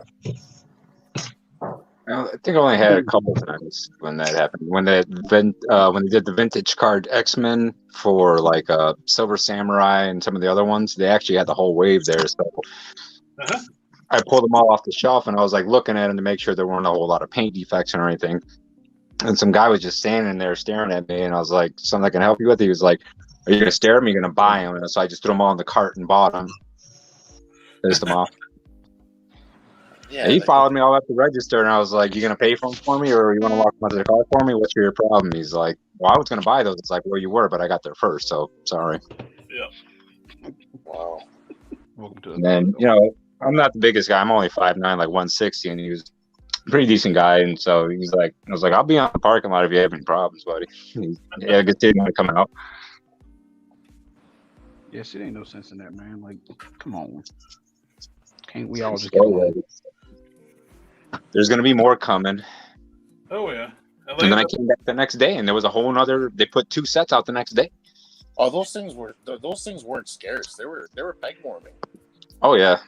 I think I only had a couple times when that happened. When they did the vintage card X-Men for like Silver Samurai and some of the other ones, they actually had the whole wave there. So I pulled them all off the shelf and I was like looking at them to make sure there weren't a whole lot of paint defects or anything. And some guy was just standing there staring at me, and I was like, "Something I can help you with?" He was like, "Are you gonna stare at me? You're gonna buy them?" And so I just threw them all in the cart and bought them. Pissed them off. Yeah, and he followed me all at the register, and I was like, "You gonna pay for them for me, or you want to walk them to the car for me? What's your problem?" He's like, "Well, I was gonna buy those." It's like, "Well, you were, but I got there first, so sorry." Yeah. Wow. Welcome to. And then I'm not the biggest guy. I'm only 5'9", like 160, and he was a pretty decent guy. And so he's like, I was like, "I'll be on the parking lot if you have any problems, buddy." Yeah, good to see him come out. Yes, it ain't no sense in that, man. Like, come on. Can't we all just get along? There's gonna be more coming. Oh yeah. And then I came back the next day, and there was a whole nother. They put 2 sets out the next day. Oh, those things weren't scarce. They were peg warming. Oh yeah.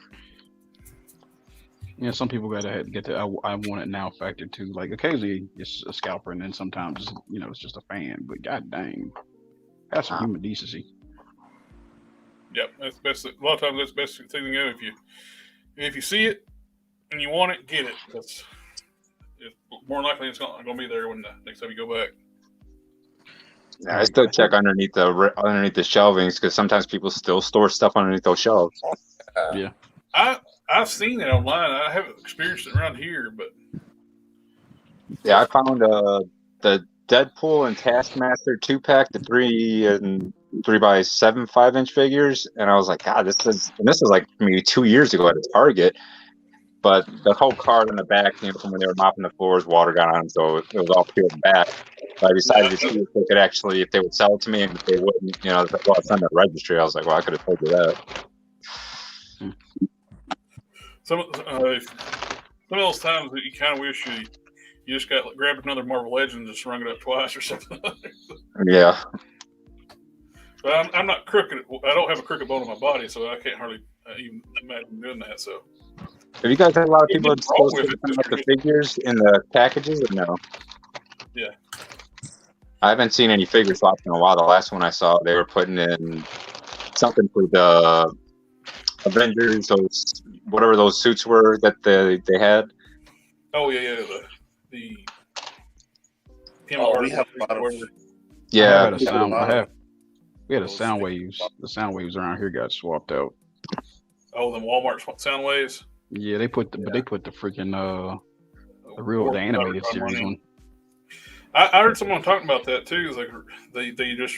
Yeah, some people gotta get the I want it now factor too. Like occasionally it's a scalper, and then sometimes it's just a fan. But god dang, have some human decency. Yep, that's best. A lot of times that's the best thing to do. If you see it and you want it, get it. Because more likely it's not going to be there when the next time you go back. Yeah, I still check underneath the shelvings because sometimes people still store stuff underneath those shelves. Yeah, I've seen it online. I haven't experienced it around here, but yeah, I found the Deadpool and Taskmaster 2-pack, the 3x7 5-inch figures, and I was like, God, this is like maybe 2 years ago at a Target. But the whole card in the back, from when they were mopping the floors, water got on them, so it was all peeled back. So I decided to see if they could actually, if they would sell it to me, and if they wouldn't, it's on the registry. I was like, well, I could have told you that. Some of those times that you kind of wish you just grabbed another Marvel Legend and just rung it up twice or something. Yeah. But I'm not crooked. I don't have a crooked bone in my body, so I can't hardly even imagine doing that. So. Have you guys had a lot of people disclose the figures in the packages or no? Yeah. I haven't seen any figure swaps in a while. The last one I saw, they were putting in something for the Avengers, whatever those suits were that they had. Oh yeah, the we have a lot of. Yeah, we had a sound waves. The sound waves around here got swapped out. Oh, the Walmart sound waves. Yeah, they put the freaking the animated series one. I heard someone talking about that too. It's like they just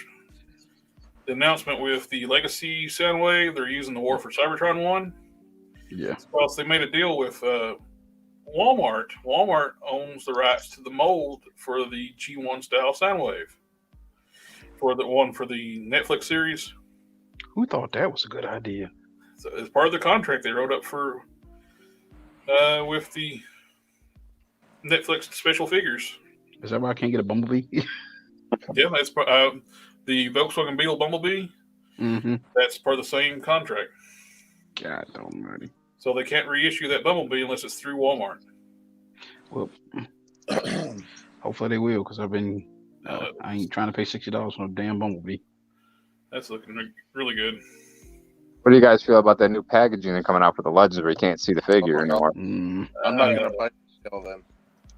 the announcement with the Legacy Soundwave. They're using the War for Cybertron one. Yeah. Plus, they made a deal with Walmart. Walmart owns the rights to the mold for the G1 style Soundwave for the Netflix series. Who thought that was a good idea? So as part of the contract, they wrote up for with the Netflix special figures. Is that why I can't get a Bumblebee? Yeah, that's the Volkswagen Beetle Bumblebee. Mm-hmm. That's part of the same contract. God almighty. So they can't reissue that Bumblebee unless it's through Walmart. Well, hopefully they will, because I've been. I ain't trying to pay $60 for a damn Bumblebee. That's looking really good. What do you guys feel about that new packaging that's coming out for the Legends where you can't see the figure anymore? Mm. I'm not gonna buy it then.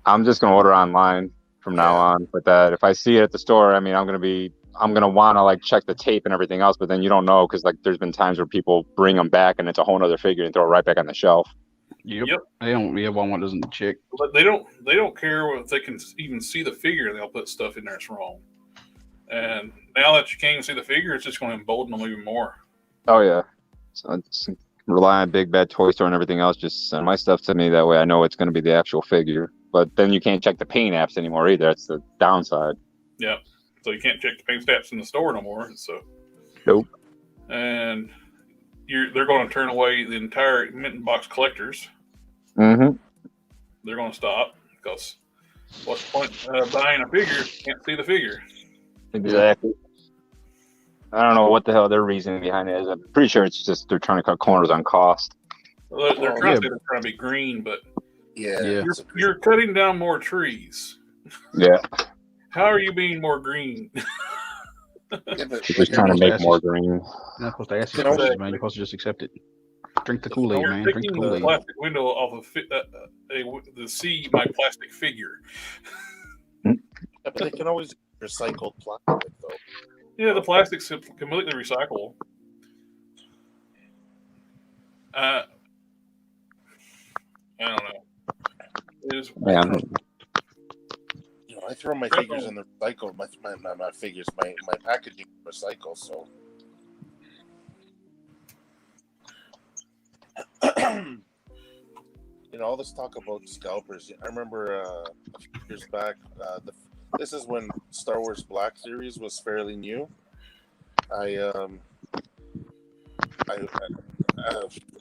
I'm just gonna order online from now on. But that if I see it at the store, I mean, I'm gonna want to like check the tape and everything else. But then you don't know because like there's been times where people bring them back and it's a whole other figure and throw it right back on the shelf. Yep. They don't. Yeah, Walmart doesn't check. But they don't care if they can even see the figure. They'll put stuff in there that's wrong. And now that you can't even see the figure, it's just going to embolden them even more. Oh yeah. So it's rely on Big Bad Toy Store and everything else. Just send my stuff to me. That way I know it's going to be the actual figure. But then you can't check the paint apps anymore either. That's the downside. Yeah. So you can't check the paint stats in the store no more. So. Nope. And they're going to turn away the entire Mint Box collectors. Mm-hmm. They're going to stop because what's the point of buying a figure if you can't see the figure? Exactly. I don't know what the hell their reasoning behind it is. I'm pretty sure it's just they're trying to cut corners on cost. Well, they're trying to be green, but you're cutting down more trees. Yeah. How are you being more green? You're just trying to make more green. You're not supposed to ask questions, man. You're supposed to just accept it. Drink the Kool-Aid, man. Drink the Taking Kool-Aid. the plastic window off of the see my plastic figure. But they can always recycle plastic, though. Yeah, the plastic's completely recyclable. I don't know. Man. You know, I throw my figures in the recycle. My figures, my packaging recycle. So. You know, all this talk about scalpers. I remember a few years back. This is when Star Wars Black Series was fairly new. It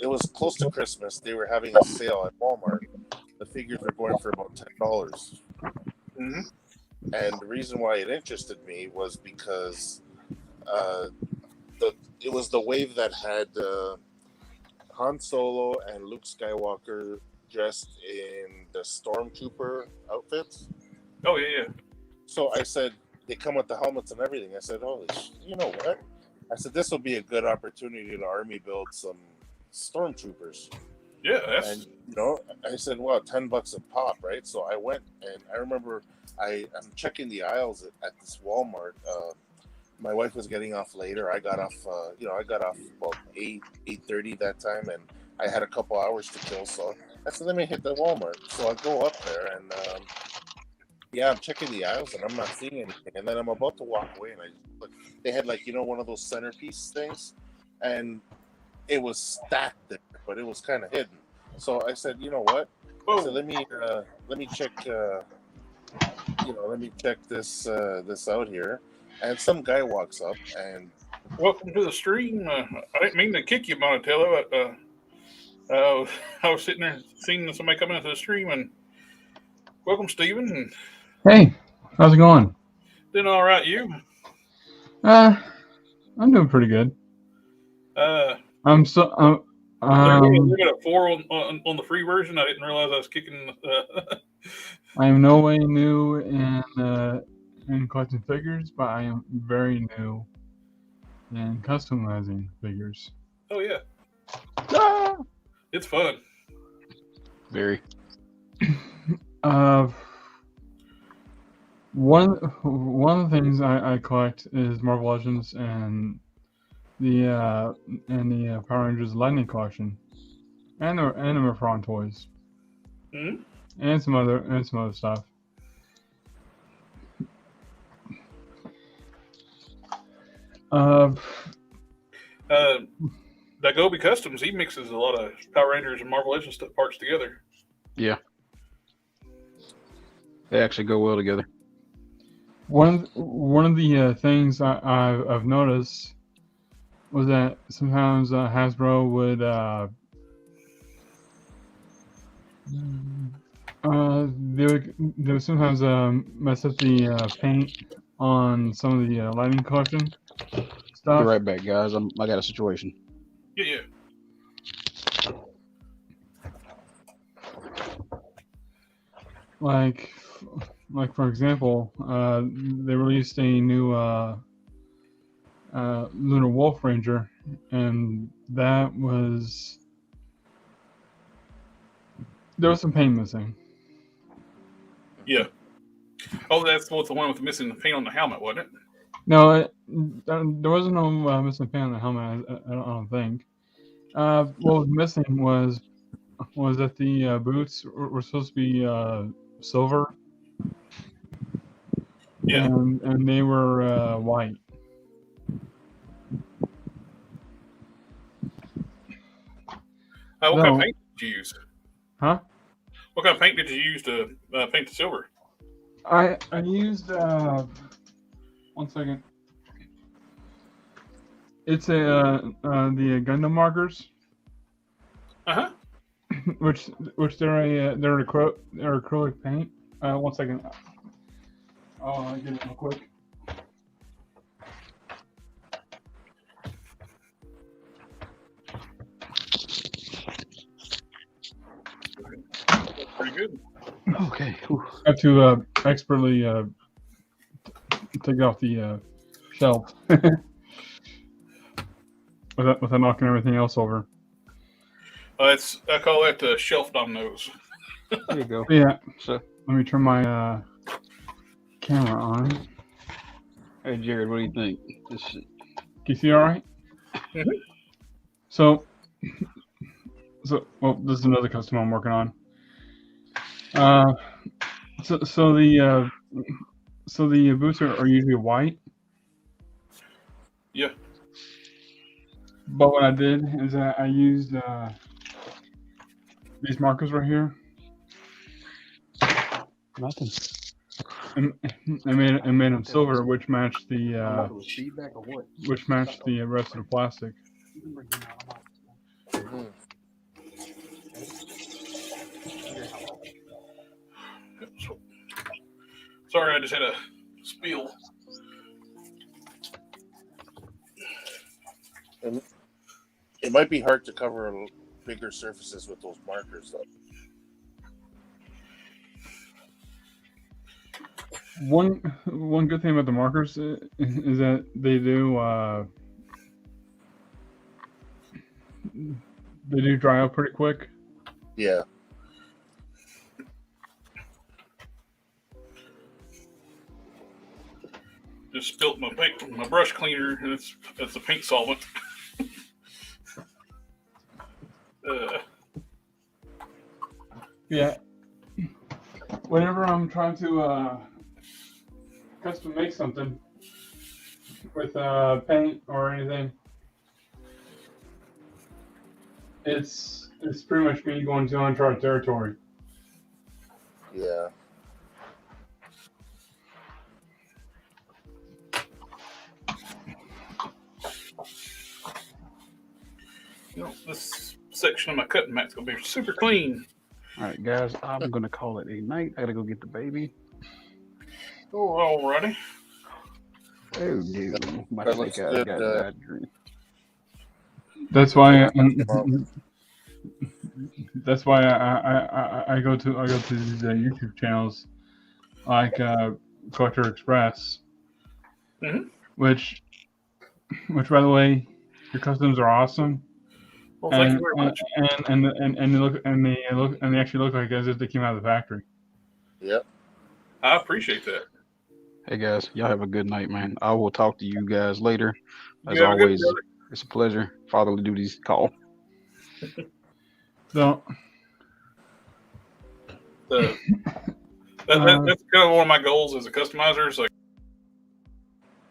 was close to Christmas. They were having a sale at Walmart. The figures were going for about $10. Mm-hmm. And the reason why it interested me was because it was the wave that had Han Solo and Luke Skywalker dressed in the Stormtrooper outfits. Oh, yeah. So I said, they come with the helmets and everything. I said, oh, you know what? I said, this will be a good opportunity to army build some Stormtroopers. Yeah, and you know, I said, well, $10 a pop, right? So I went, and I remember I'm checking the aisles at this Walmart. My wife was getting off later. I got off, I got off about 8:30 that time, and I had a couple hours to kill. So I said, let me hit the Walmart. So I go up there, and I'm checking the aisles, and I'm not seeing anything. And then I'm about to walk away, and they had one of those centerpiece things, and it was stacked there, but it was kind of hidden. So I said, you know what? I said, let me check. Let me check this out here. And some guy walks up and welcome to the stream. I didn't mean to kick you, Monatello. I was sitting there seeing somebody coming into the stream, and welcome, Steven. Hey, how's it going? Doing all right, you? I'm doing pretty good. I'm so they got a 4 on the free version. I didn't realize I was kicking. I am no way new in collecting figures, but I am very new in customizing figures. Oh yeah, it's fun. Very. One of the things I collect is Marvel Legends and the Power Rangers Lightning Collection, and the Mifron toys, and some other stuff. DaGobiCustoms, he mixes a lot of Power Rangers and Marvel Legends parts together. Yeah, they actually go well together. One of the things I've noticed was that sometimes Hasbro would they would sometimes mess up the paint on some of the lighting collection Be stuff. right back, guys. I got a situation. Yeah. Like for example, they released a new Lunar Wolf Ranger, and there was some paint missing. Yeah. Oh, that's what the one with the missing paint on the helmet, wasn't it? No, there wasn't no missing paint on the helmet. I don't think. What was missing was that the boots were supposed to be silver. Yeah. And they were white. What kind of paint did you use? Huh? What kind of paint did you use to paint the silver? I used 1 second. It's the Gundam markers. Which they're acrylic paint. 1 second. I'll get it real quick. Pretty good. Okay. Whew. I have to expertly take off the shelf without knocking everything else over. I call that shelf dominoes. There you go. Yeah. So, let me turn my camera on. hey, Jared, what do you think? Can you see all right? So, well, this is another custom I'm working on. So the boots are usually white. Yeah. But what I did is I used these markers right here. Nothing. And I made them silver, which matched the feedback or what? which matched the rest of the plastic. Sorry, I just had a spill. And it might be hard to cover bigger surfaces with those markers, though. One good thing about the markers is that they do dry out pretty quick. Yeah. Just spilt my brush cleaner, and that's a paint solvent. Yeah. Whenever I'm trying to custom make something with paint or anything, it's pretty much me going to uncharted territory. Yeah. This section of my cutting mat's gonna be super clean. All right, guys, I'm gonna call it a night. I gotta go get the baby. Oh, alrighty. Oh no, my That looks snake eyes good, got bad dream. That's why. That's why I go to these YouTube channels like Collector Express, which by the way, your customs are awesome. Well, thank you very much. And they actually look like as if they came out of the factory. Yep. I appreciate that. Hey guys, y'all have a good night, man. I will talk to you guys later. As You have a good always, it's a pleasure. Fatherly duties call. So that's kind of one of my goals as a customizer. Is like,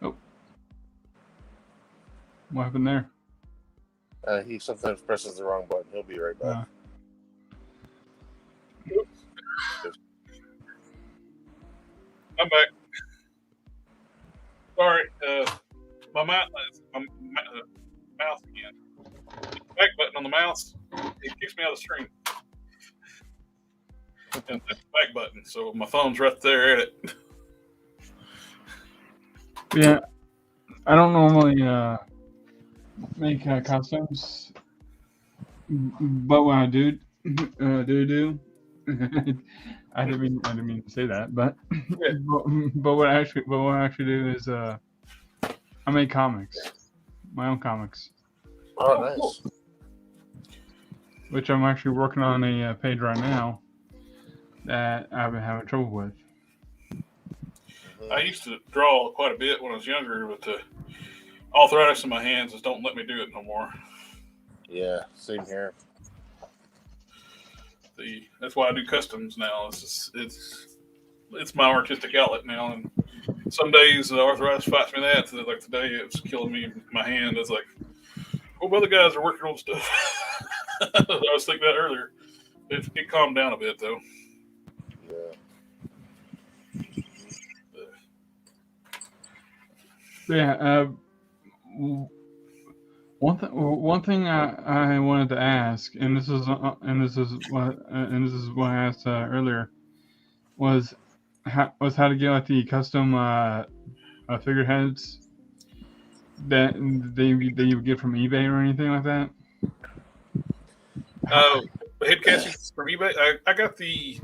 oh, what happened there? He sometimes presses the wrong button. He'll be right back. I'm back. Sorry, my mouse again. Back button on the mouse, it kicks me out of the stream. And that's the back button, so my phone's right there at it. Yeah, I don't normally make costumes, but when I do, I didn't mean to say that, but Yeah. but what I actually do is I make comics, my own comics, Oh, nice. which I'm actually working on a page right now that I've been having trouble with. I used to draw quite a bit when I was younger, but the arthritis in my hands just don't let me do it no more. Yeah, same here. That's why I do customs now. It's my artistic outlet now, and some days the arthritis fights me that. So like today, it's killing me. My hand is like, oh, other guys are working on stuff. I was thinking that earlier. It calmed down a bit though. Yeah. One thing I wanted to ask, and this is what I asked earlier, was how to get like the custom figureheads that you would get from eBay or anything like that. The head castings from eBay. I got the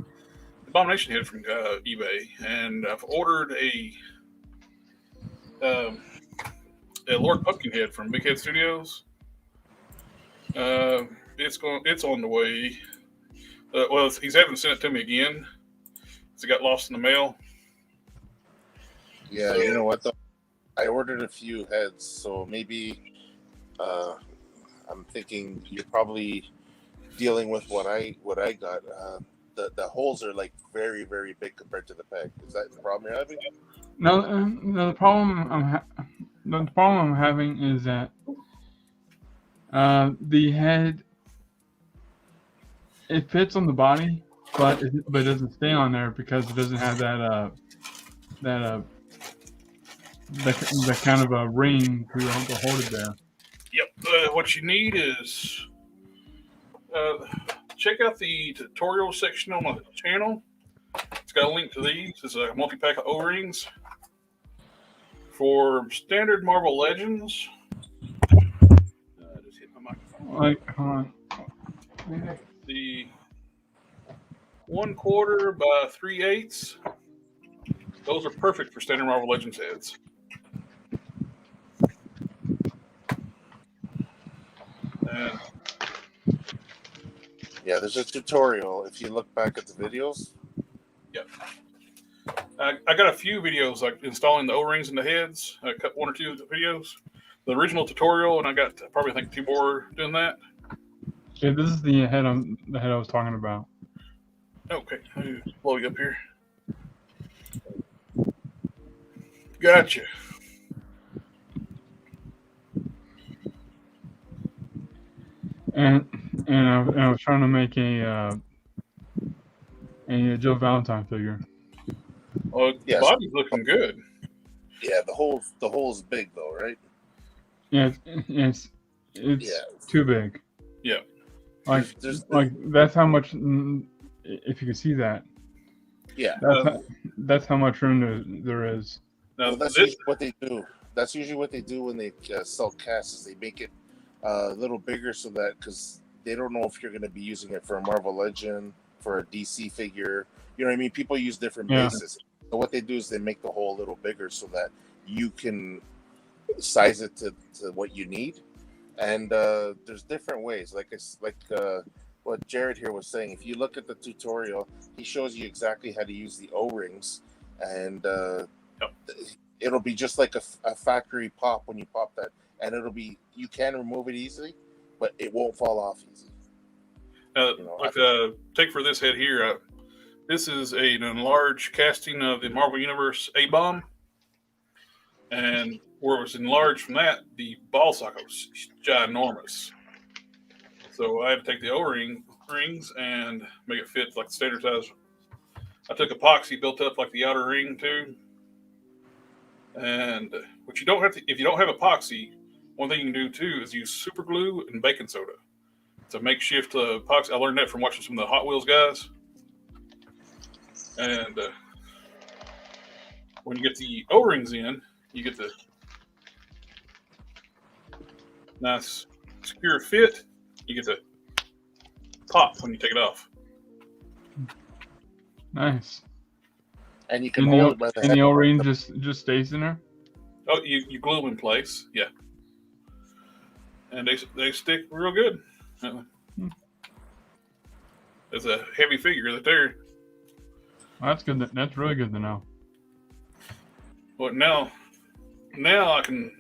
Abomination head from eBay, and I've ordered a Lord Pumpkin head from Big Head Studios. It's on the way. Well, he's having sent it to me again. It got lost in the mail. Yeah, you know what though? I ordered a few heads, so maybe I'm thinking you're probably dealing with what I got. The holes are like very, very big compared to the peg. Is that the problem you're having? No, the problem I'm having is that the head, it fits on the body, but it doesn't stay on there because it doesn't have that kind of a ring to hold it there. Yep. What you need is check out the tutorial section on my channel. It's got a link to these. It's a multi-pack of O-rings for standard Marvel Legends. Just hit my microphone. Like, hold on. The 1/4 by 3/8. Those are perfect for standard Marvel Legends heads. And Yeah, there's a tutorial. If you look back at the videos. Yep. I got a few videos like installing the O-rings in the heads. I cut 1 or 2 videos. The original tutorial, and I got probably I think 2 more doing that. Yeah, this is the head I was talking about. Okay, let me blow you up here. Gotcha. And I was trying to make a Joe Valentine figure. Well, Yes. The body's looking good. Yeah, the hole's big though, right? Yeah, it's too big. Yeah. Like that's how much. If you can see that. Yeah. That's how much room there is. Now, Well, that's usually what they do. That's usually what they do when they sell casts. Is they make it a little bigger so that because they don't know if you're going to be using it for a Marvel Legend, for a DC figure. You know what I mean? People use different bases. So what they do is they make the hole a little bigger so that you can size it to what you need. And there's different ways. Like what Jared here was saying. If you look at the tutorial, he shows you exactly how to use the O-rings, and it'll be just like a factory pop when you pop that, and you can remove it easily, but it won't fall off easy. Take for this head here. This is an enlarged casting of the Marvel Universe A-Bomb, and where it was enlarged from that, the ball socket was ginormous. So I had to take the O-rings and make it fit like the standard size. I took epoxy, built up like the outer ring too. And what you don't have to, if you don't have epoxy, one thing you can do too is use super glue and baking soda. It's a makeshift epoxy. I learned that from watching some of the Hot Wheels guys. And when you get the O-rings in, you get the nice secure fit. You get the pop when you take it off. Nice. And you can hold it by the and head. the O-ring just stays in there? Oh, you glue them in place, yeah. And they stick real good. It's a heavy figure that they're. Well, that's good. That's really good to know. But now I got to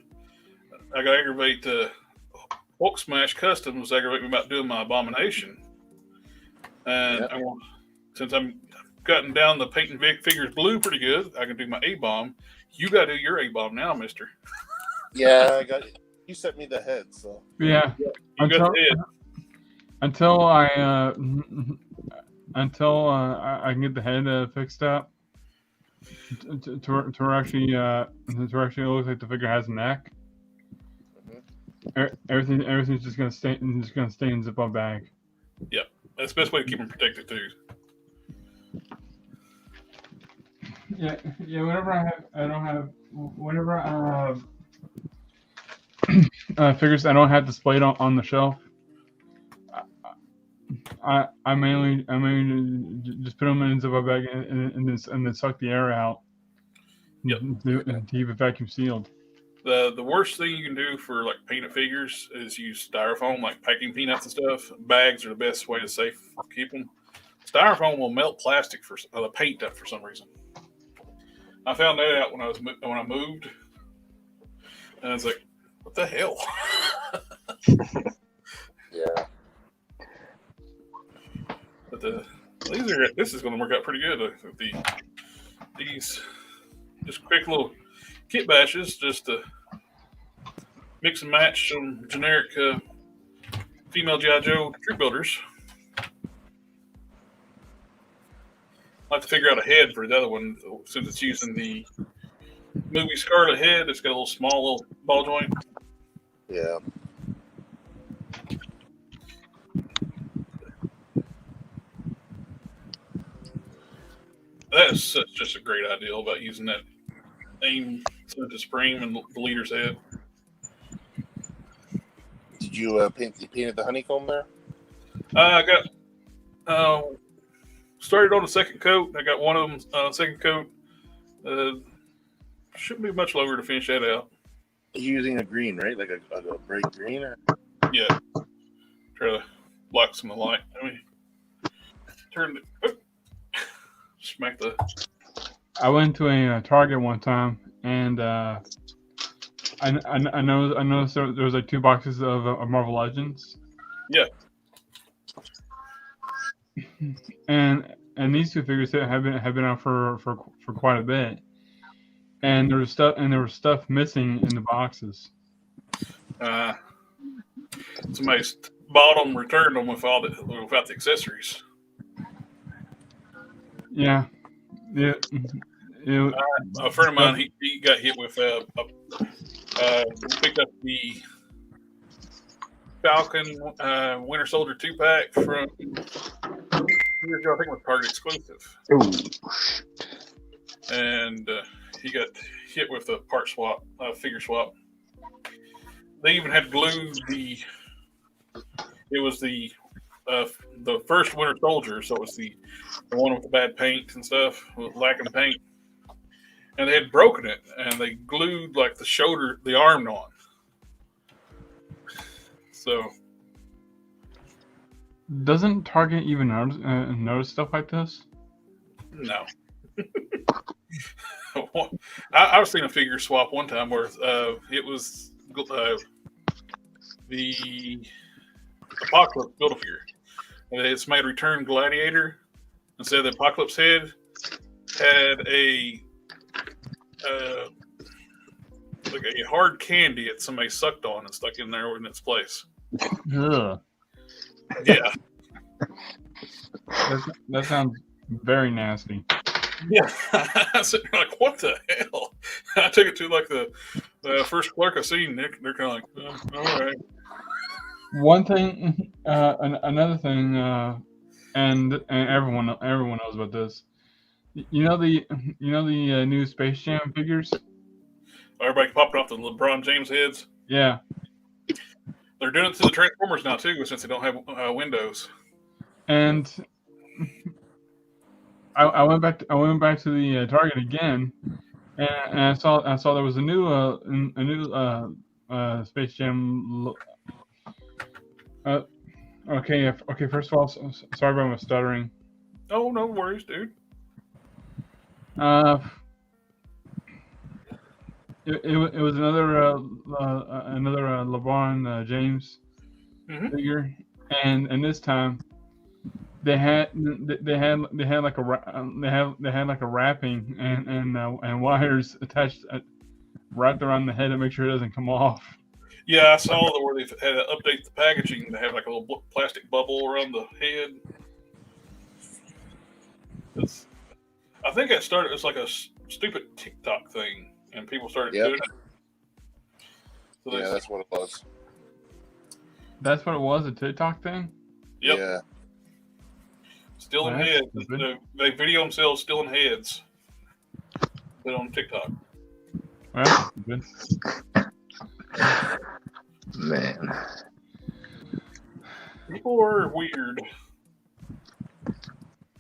aggravate Hulk Smash Customs aggravate me about doing my Abomination. And Yep. Since I'm cutting down the painting figures blue pretty good, I can do my A-bomb. You got to do your A-bomb now, mister. Yeah, I got it. You sent me the head, so. Yeah. You got the head. Until I can get the head fixed up to actually it looks like the figure has a neck. Everything's just gonna stay in Ziploc bag. Yeah, that's the best way to keep them protected too. Yeah. Whenever I have figures I don't have displayed on the shelf, I mainly just put them in a Ziploc bag and then suck the air out. Yep. To keep it vacuum sealed. The worst thing you can do for like painted figures is use styrofoam, like packing peanuts and stuff. Bags are the best way to safe keep them. Styrofoam will melt plastic for the paint up for some reason. I found that out when I moved, and I was like, "What the hell?" Yeah. But this is going to work out pretty good. These just quick little kit bashes, just to mix and match some generic female G.I. Joe troop builders. I'll have to figure out a head for the other one since it's using the movie Scarlet head. It's got a little ball joint. Yeah. That's just a great idea about using that aim to spring and the leader's head. Did you painted the honeycomb there? I got started on a second coat. I got one of them second coat. Shouldn't be much longer to finish that out. You're using a green, right? Like a bright green? Or? Yeah. Try to block some of the light. I mean, turn it. Smack the. I went to a Target one time, and I noticed there was like 2 boxes of Marvel Legends. Yeah. And these 2 figures have been out for quite a bit, and there was stuff missing in the boxes. Somebody bought them, returned them without the accessories. Yeah. A friend of mine, he got hit with picked up the Falcon Winter Soldier 2-pack from years ago. I think it was Target exclusive. And he got hit with a part swap, figure swap. They even had glued it was the first Winter Soldier, so it was the one with the bad paint and stuff, lacking paint. And they had broken it, and they glued like the arm on. So, doesn't Target even notice stuff like this? no. I was seeing a figure swap one time where it was the Apocalypse Build-A-Figure. And it's made Return Gladiator. Instead of the Apocalypse head, had a like a hard candy that somebody sucked on and stuck in there in its place. Ugh. Yeah. That sounds very nasty. Yeah, I said, like, what the hell? I took it to like the first clerk I seen. They're kind of like, all right. One thing, another thing, and everyone knows about this. You know the new Space Jam figures. Everybody popping off the LeBron James heads. Yeah, They're doing it to the Transformers now too, since they don't have windows. and I went back to the Target again, and I saw there was a new Space Jam. Okay. First of all, sorry about my stuttering. Oh, no worries, dude. It was another LeBron James figure, and this time they had like a wrapping and wires attached wrapped around the head to make sure it doesn't come off. Yeah, I saw where they had to update the packaging to have like a little plastic bubble around the head. I think it started as like a stupid TikTok thing, and people started doing it. So yeah, that's what it was. That's what it was, a TikTok thing? Yep. Yeah. Still in heads. They video themselves still in heads. Put on TikTok. Well, good. Man. People are weird.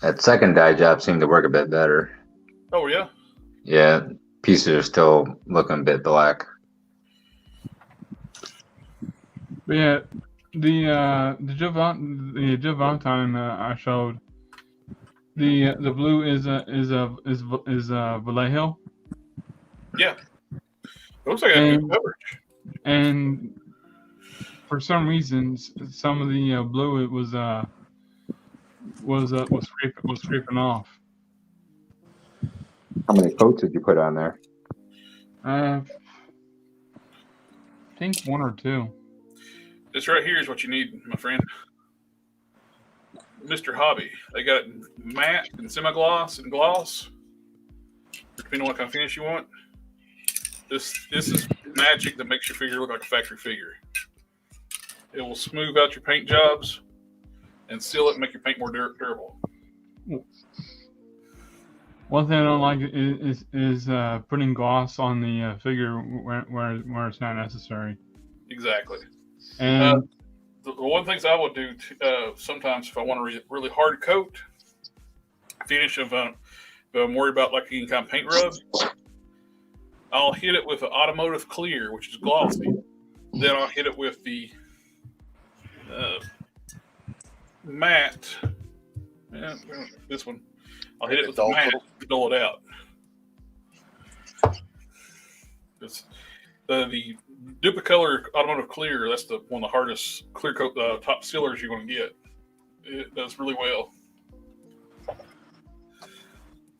That second dye job seemed to work a bit better. Oh, yeah? Yeah, pieces are still looking a bit black. But yeah, the Joe Valentine I showed, the blue is Vallejo. Yeah. It looks like a good coverage. And for some reason, some of the blue it was scraping off. How many coats did you put on there? I think one or two. This right here is what you need, my friend. Mr. Hobby. They got it matte and semi-gloss and gloss, depending on what kind of finish you want. This is magic that makes your figure look like a factory figure. It will smooth out your paint jobs and seal it and make your paint more durable. One thing I don't like is putting gloss on the figure where it's not necessary. Exactly. And the one things I would do sometimes if I want a really hard coat finish of if I'm worried about like any kind of paint rub, I'll hit it with an automotive clear, which is glossy. Then I'll hit it with the matte. Yeah, this one. I'll hit it with the matte to dull it out. The DupaColor Automotive Clear, that's one of the hardest clear coat top sealers you're going to get. It does really well.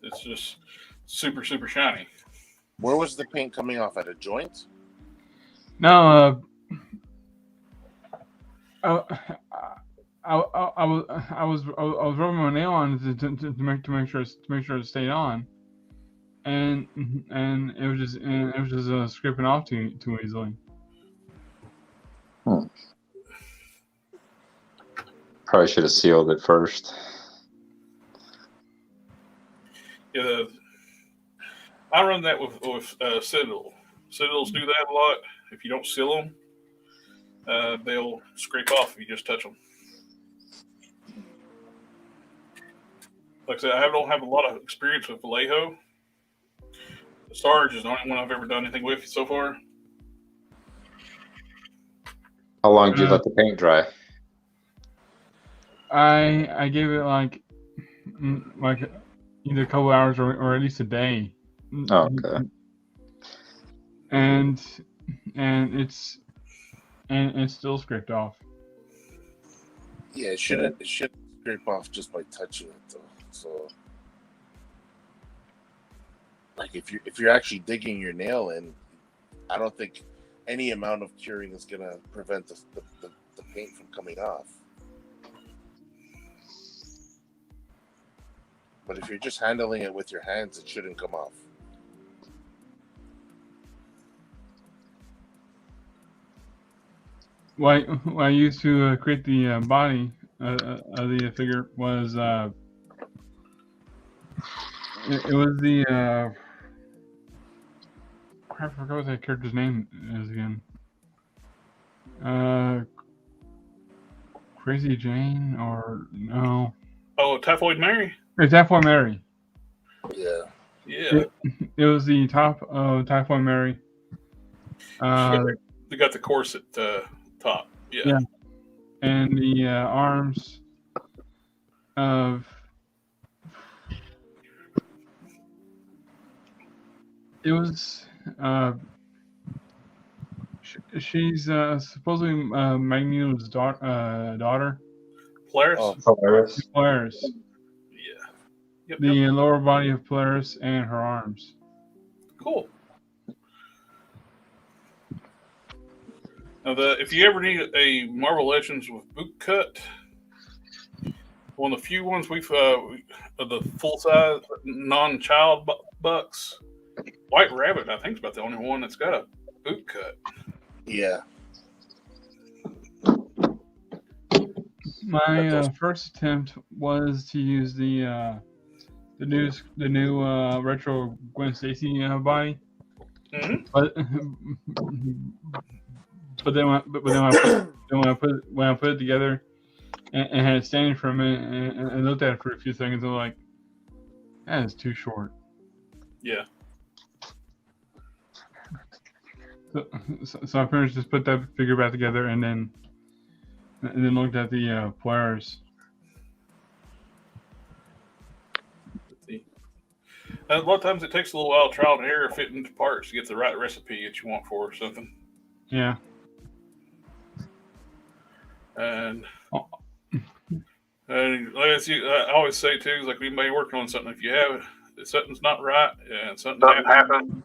It's just super, super shiny. Where was the paint coming off? At a joint? No, I was rubbing my nail on to make sure it stayed on, and it was just scraping off too easily. Probably should have sealed it first. Yeah, I run that with Citadel. Citadels do that a lot. If you don't seal them, they'll scrape off if you just touch them. Like I said, I don't have a lot of experience with Vallejo. The Sarge is the only one I've ever done anything with so far. How long did you let the paint dry? I gave it like either a couple hours or at least a day. Oh, okay. And it's still scraped off. Yeah, it shouldn't scrape off just by touching it though. So, like if you're actually digging your nail in, I don't think any amount of curing is gonna prevent the paint from coming off. But if you're just handling it with your hands, it shouldn't come off. What I used to create the body of the figure was it was the crap, I forgot what that character's name is again. Crazy Jane or no? Oh, Typhoid Mary. It's Typhoid Mary. Yeah. Yeah, It was the top of Typhoid Mary. they got the corset top. Yeah. Yeah. And the arms of it was she's supposedly Magneto's daughter. Polaris. Oh, Hilarious. Polaris. Yeah. Yep. The Yep. lower body of Polaris and her arms. Cool. Now, if you ever need a Marvel Legends with boot cut, one of the few ones we've the full size non-child bucks, White Rabbit, I think, is about the only one that's got a boot cut. yeah. My first attempt was to use the new retro Gwen Stacy body, Mm-hmm. but then when I put it together and had it standing for a minute and looked at it for a few seconds, I'm like, that is too short. Yeah. So I pretty much just put that figure back together and then looked at the Polaris. A lot of times it takes a little while of trial and error fitting into parts to get the right recipe that you want for something. Yeah. And as I always say too, is like anybody working on something, if you have if something's not right and something happens.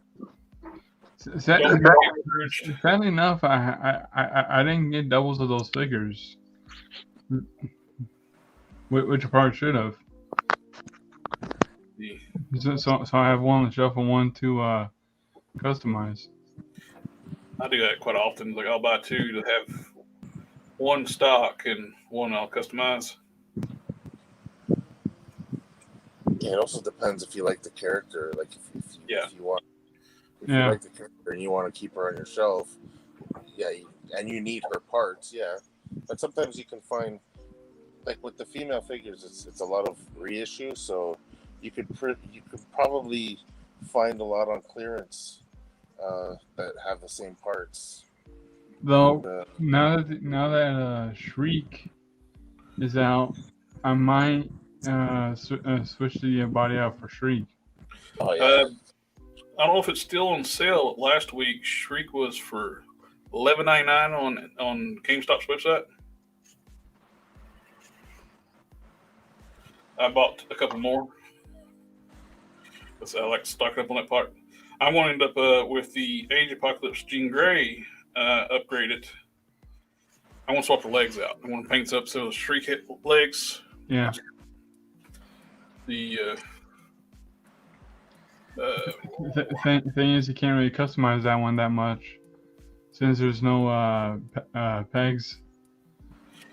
Sadly enough, I didn't get doubles of those figures, which I probably should have. So I have one on the shelf and one to customize. I do that quite often. Like I'll buy two to have one stock and one I'll customize. Yeah, it also depends if you like the character. Like if you want, if you Yeah. like the character and you want to keep her on your shelf, yeah, and you need her parts, yeah. But sometimes you can find, like with the female figures, it's a lot of reissue, so you could probably find a lot on clearance that have the same parts. Though now that Shriek is out, I might switch the body out for Shriek. Oh yeah. I don't know if it's still on sale. Last week, Shriek was for $11.99 on GameStop's website. I bought a couple more. I like to stock up on that part. I want to end up with the Age Apocalypse Jean Grey upgraded. I want to swap the legs out. I want to paint up so the Shriek legs. Yeah. The thing is, you can't really customize that one that much since there's no pegs.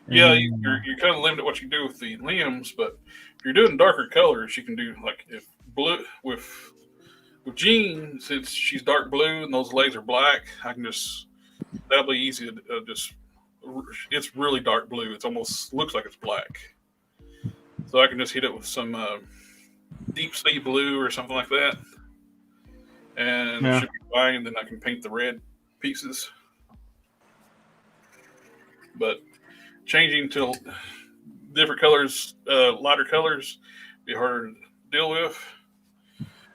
Yeah, you're kind of limited what you can do with the limbs, but if you're doing darker colors, you can do like if blue with Jean, since she's dark blue and those legs are black, that'll be easy to it's really dark blue. It almost looks like it's black. So I can just hit it with some deep sea blue or something like that. And it should be fine, and then I can paint the red pieces. But changing to different colors, lighter colors, be harder to deal with.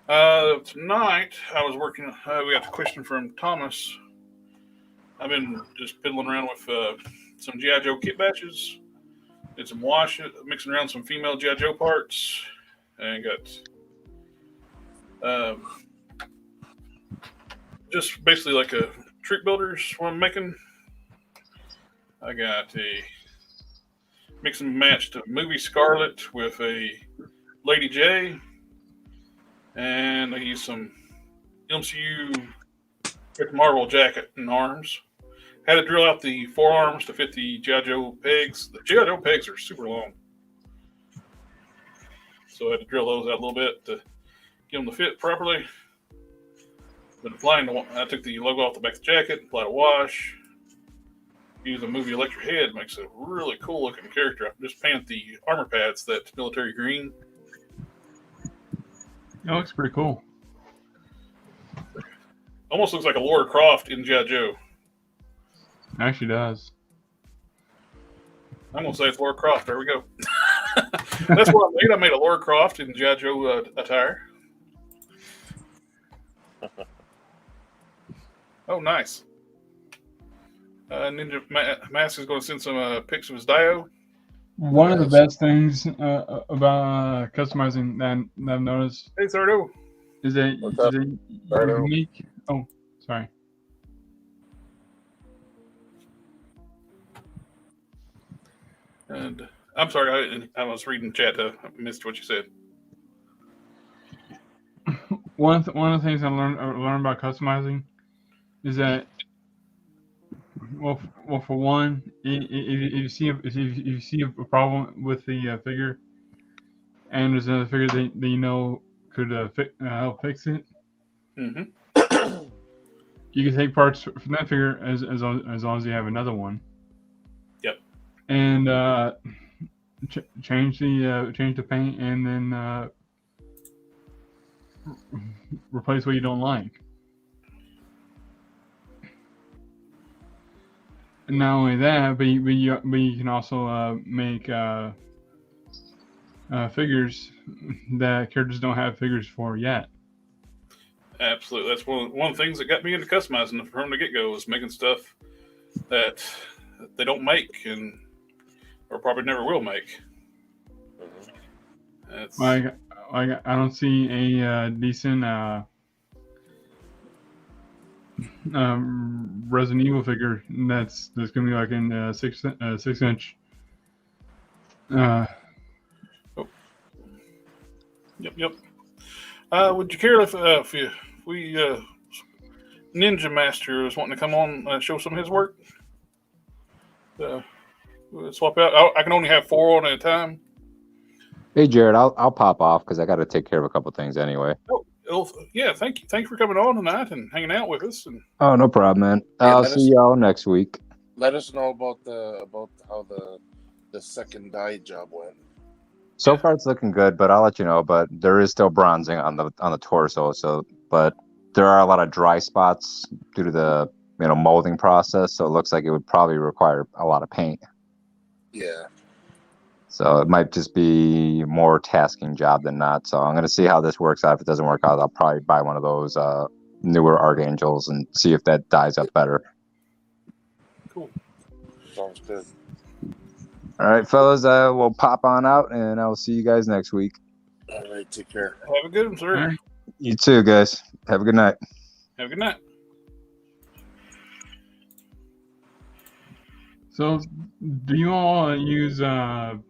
Tonight, I was working, we got a question from Thomas. I've been just fiddling around with some G.I. Joe kit batches. Did some mixing around some female G.I. Joe parts. And got just basically like a trick builders what I'm making. I got a mix and match to Movie Scarlet with a Lady J, and I used some MCU Captain Marvel jacket and arms. Had to drill out the forearms to fit the G.I. Joe pegs. The G.I. Joe pegs are super long, so I had to drill those out a little bit to get them to fit properly. But applying I took the logo off the back of the jacket, applied a wash. Use a movie electric head, makes a really cool looking character. I just painted the armor pads that military green. That looks pretty cool. Almost looks like a Laura Croft in G.I. Joe. It actually does. I'm gonna say it's Laura Croft. There we go. That's what I made. I made a Laura Croft in G.I. Joe attire. Oh, nice. Ninja Mask is going to send some pics of his Dio. One of the best things about customizing that I've noticed Hey, Sardo. is that you make. Oh, sorry. And I'm sorry, I was reading chat. I missed what you said. One of the things I learned about customizing is that, well, for one, if you see a problem with the figure, and there's another figure that you know could help fix it, Mm-hmm. you can take parts from that figure as long as you have another one. Yep. And change the paint, and then replace what you don't like. And not only that, but you can also make figures that characters don't have figures for yet. Absolutely. That's one of the things that got me into customizing from the get-go, was making stuff that they don't make or probably never will make. Like I don't see a decent Resident Evil figure that's gonna be like in 6 inch. Yep. Would you care if we Ninja Master is wanting to come on and show some of his work? We'll swap out. I can only have 4 on at a time. Hey Jared, I'll pop off because I got to take care of a couple things anyway. Oh, yeah. Thank you for coming on tonight and hanging out with us. And Oh, no problem, man. Yeah, I'll see y'all next week. Let us know about how the second dye job went. So far, it's looking good, but I'll let you know. But there is still bronzing on the torso. But there are a lot of dry spots due to the molding process. So it looks like it would probably require a lot of paint. Yeah. So it might just be more tasking job than not. So I'm gonna see how this works out. If it doesn't work out, I'll probably buy one of those newer Archangels and see if that dyes up better. Cool. Sounds good. All right, fellas, we'll pop on out, and I'll see you guys next week. All right, take care. Have a good one, sir. Right. You too, guys. Have a good night. Have a good night. So, do you all use dioramas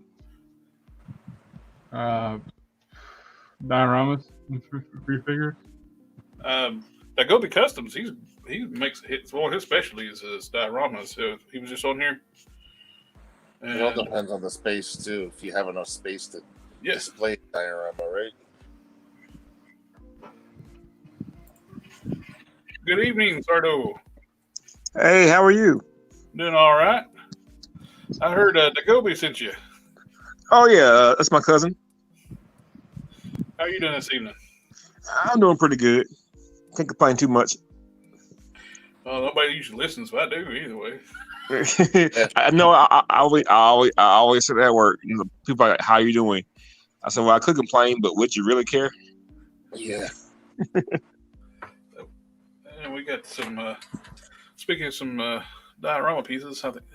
for your figures? DaGobiCustoms, he makes it's one of his specialties is dioramas. So he was just on here. It all depends on the space too. If you have enough space to display diorama, right? Good evening, Sardo. Hey, how are you? Doing all right. I heard Dagobi sent you. Oh yeah, that's my cousin. How are you doing this evening? I'm doing pretty good. Can't complain too much. Nobody usually listens, but I do either way. I know. I always say that word. People are like, "How you doing?" I said, "Well, I could complain, but would you really care?" Yeah. And we got some. Speaking of some diorama pieces, I think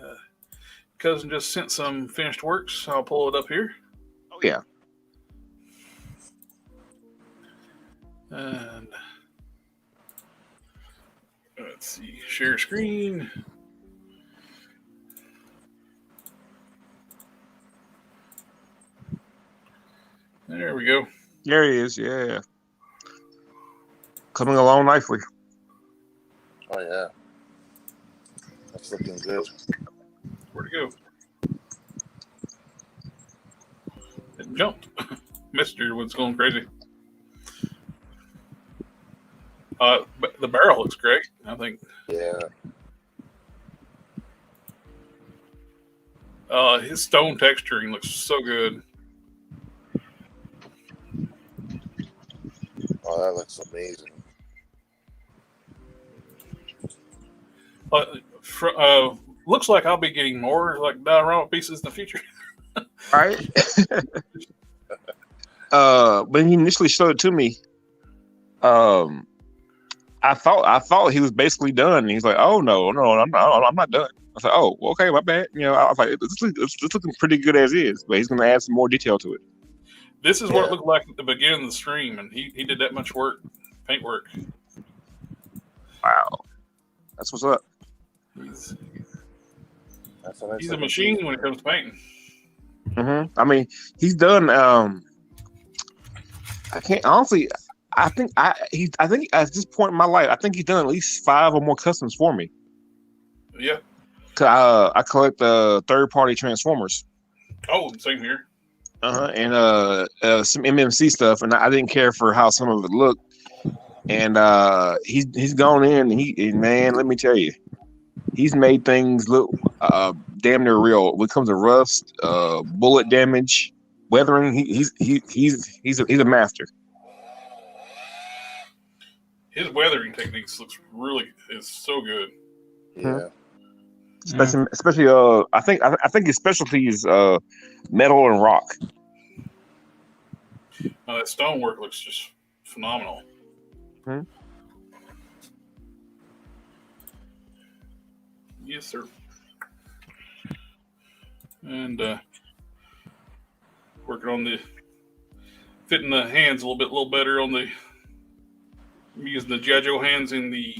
cousin just sent some finished works. I'll pull it up here. Oh yeah. And let's see, share screen. All There we go. There he is. Yeah. Coming along nicely. Oh yeah, that's looking good. Where'd it go? It jumped. Mister was going crazy. But the barrel looks great, I think. Yeah. His stone texturing looks so good. Oh, that looks amazing. Looks like I'll be getting more like diorama pieces in the future. Right. When he initially showed it to me, I thought he was basically done. And he's like, "Oh no, I'm not done." I was like, "Oh, okay, my bad." You know, I was like, "It's looking pretty good as is," but he's going to add some more detail to it. This is what it looked like at the beginning of the stream, and he did that much work, paint work. Wow, that's what's up. He's He's a machine when it comes to painting. I mean, he's done. I can't honestly. I think at this point in my life, I think he's done at least 5 or more customs for me. Yeah. Cause I collect third-party Transformers. Oh, same here. And some MMC stuff, and I didn't care for how some of it looked. And he's gone in, and man, let me tell you, he's made things look damn near real. When it comes to rust, bullet damage, weathering, he's a master. His weathering techniques is so good. Yeah. Especially I think his specialty is metal and rock. That stonework looks just phenomenal. Yes, sir. And working on the fitting the hands a little better on the using the G.I. Joe hands in the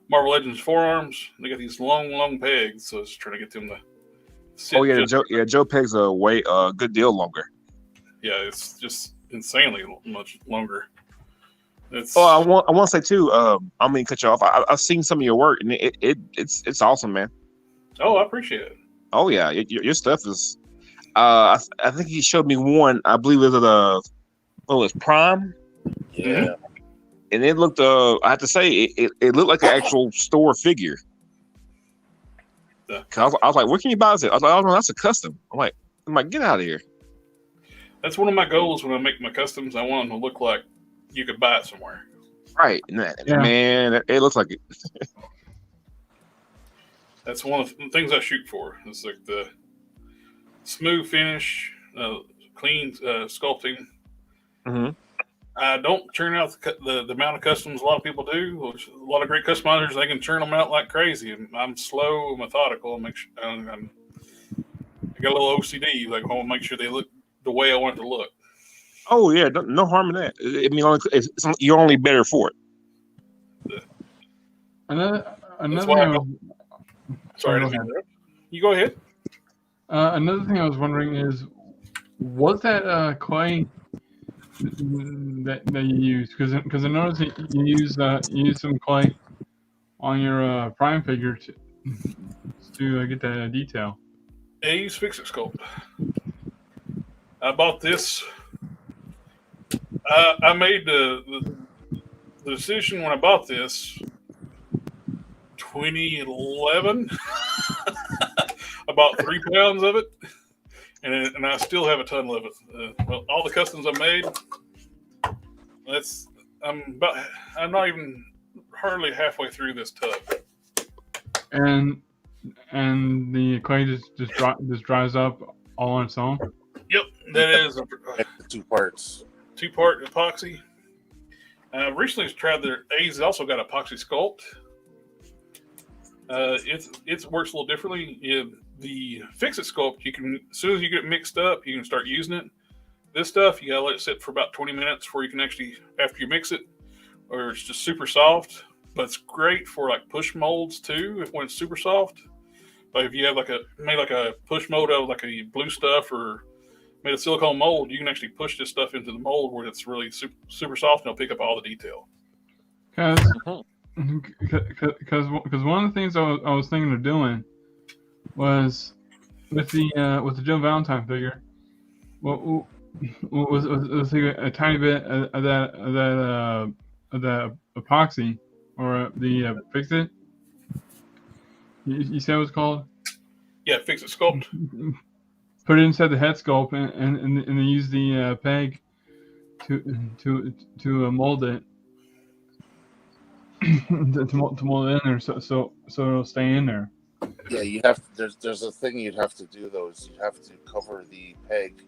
Marvel Legends forearms. They got these long pegs, so I was trying to get them to sit. Oh yeah, Joe pegs are way a good deal longer. Yeah, it's just insanely much longer. I want to say too. I don't mean to cut you off. I've seen some of your work, and it's awesome, man. Oh, I appreciate it. Oh yeah, your stuff is. I think he showed me one. I believe it was Prime. Yeah. And it looked. I have to say, it looked like an actual store figure. Cause I was like, where can you buy this? I was like, oh no, that's a custom. I'm like, get out of here. That's one of my goals when I make my customs. I want them to look like you could buy it somewhere. Right, man. It looks like it. That's one of the things I shoot for. It's like the smooth finish, clean sculpting. I don't churn out the amount of customs a lot of people do. A lot of great customizers, they can churn them out like crazy. I'm slow, methodical, and make sure I got a little OCD. Like I want to make sure they look the way I want it to look. Oh yeah, no harm in that. I mean, you're only better for it. Another thing. Sorry, you go ahead. Another thing I was wondering is, was that clay that you used? Because I noticed that you used some clay on your Prime figure to get that detail. I use Fix It Sculpt. I bought this. I made the decision when I bought this 2011. I bought 3 pounds of it, and I still have a ton of it. Well, all the customs I made, I'm not even hardly halfway through this tub. And the clay just dries up all on its own. Yep, that is 2 parts. 2-part epoxy. Recently tried their A's also got epoxy sculpt. It works a little differently. The Fix It Sculpt, you can, as soon as you get it mixed up, you can start using it. This stuff, you gotta let it sit for about 20 minutes before you can actually, after you mix it, or it's just super soft. But it's great for like push molds too, when it's super soft. Like if you have made a push mold out of like a blue stuff or made a silicone mold. You can actually push this stuff into the mold where it's really super soft, and it'll pick up all the detail. Because one of the things I was thinking of doing was with the Joe Valentine figure. Well, was a tiny bit of that epoxy or the fix it. You said it was called? Yeah, fix it sculpt. Put it inside the head sculpt and then use the peg to mold it to mold it in there so it'll stay in there. Yeah, you have to, there's a thing you'd have to do though, is you'd have to cover the peg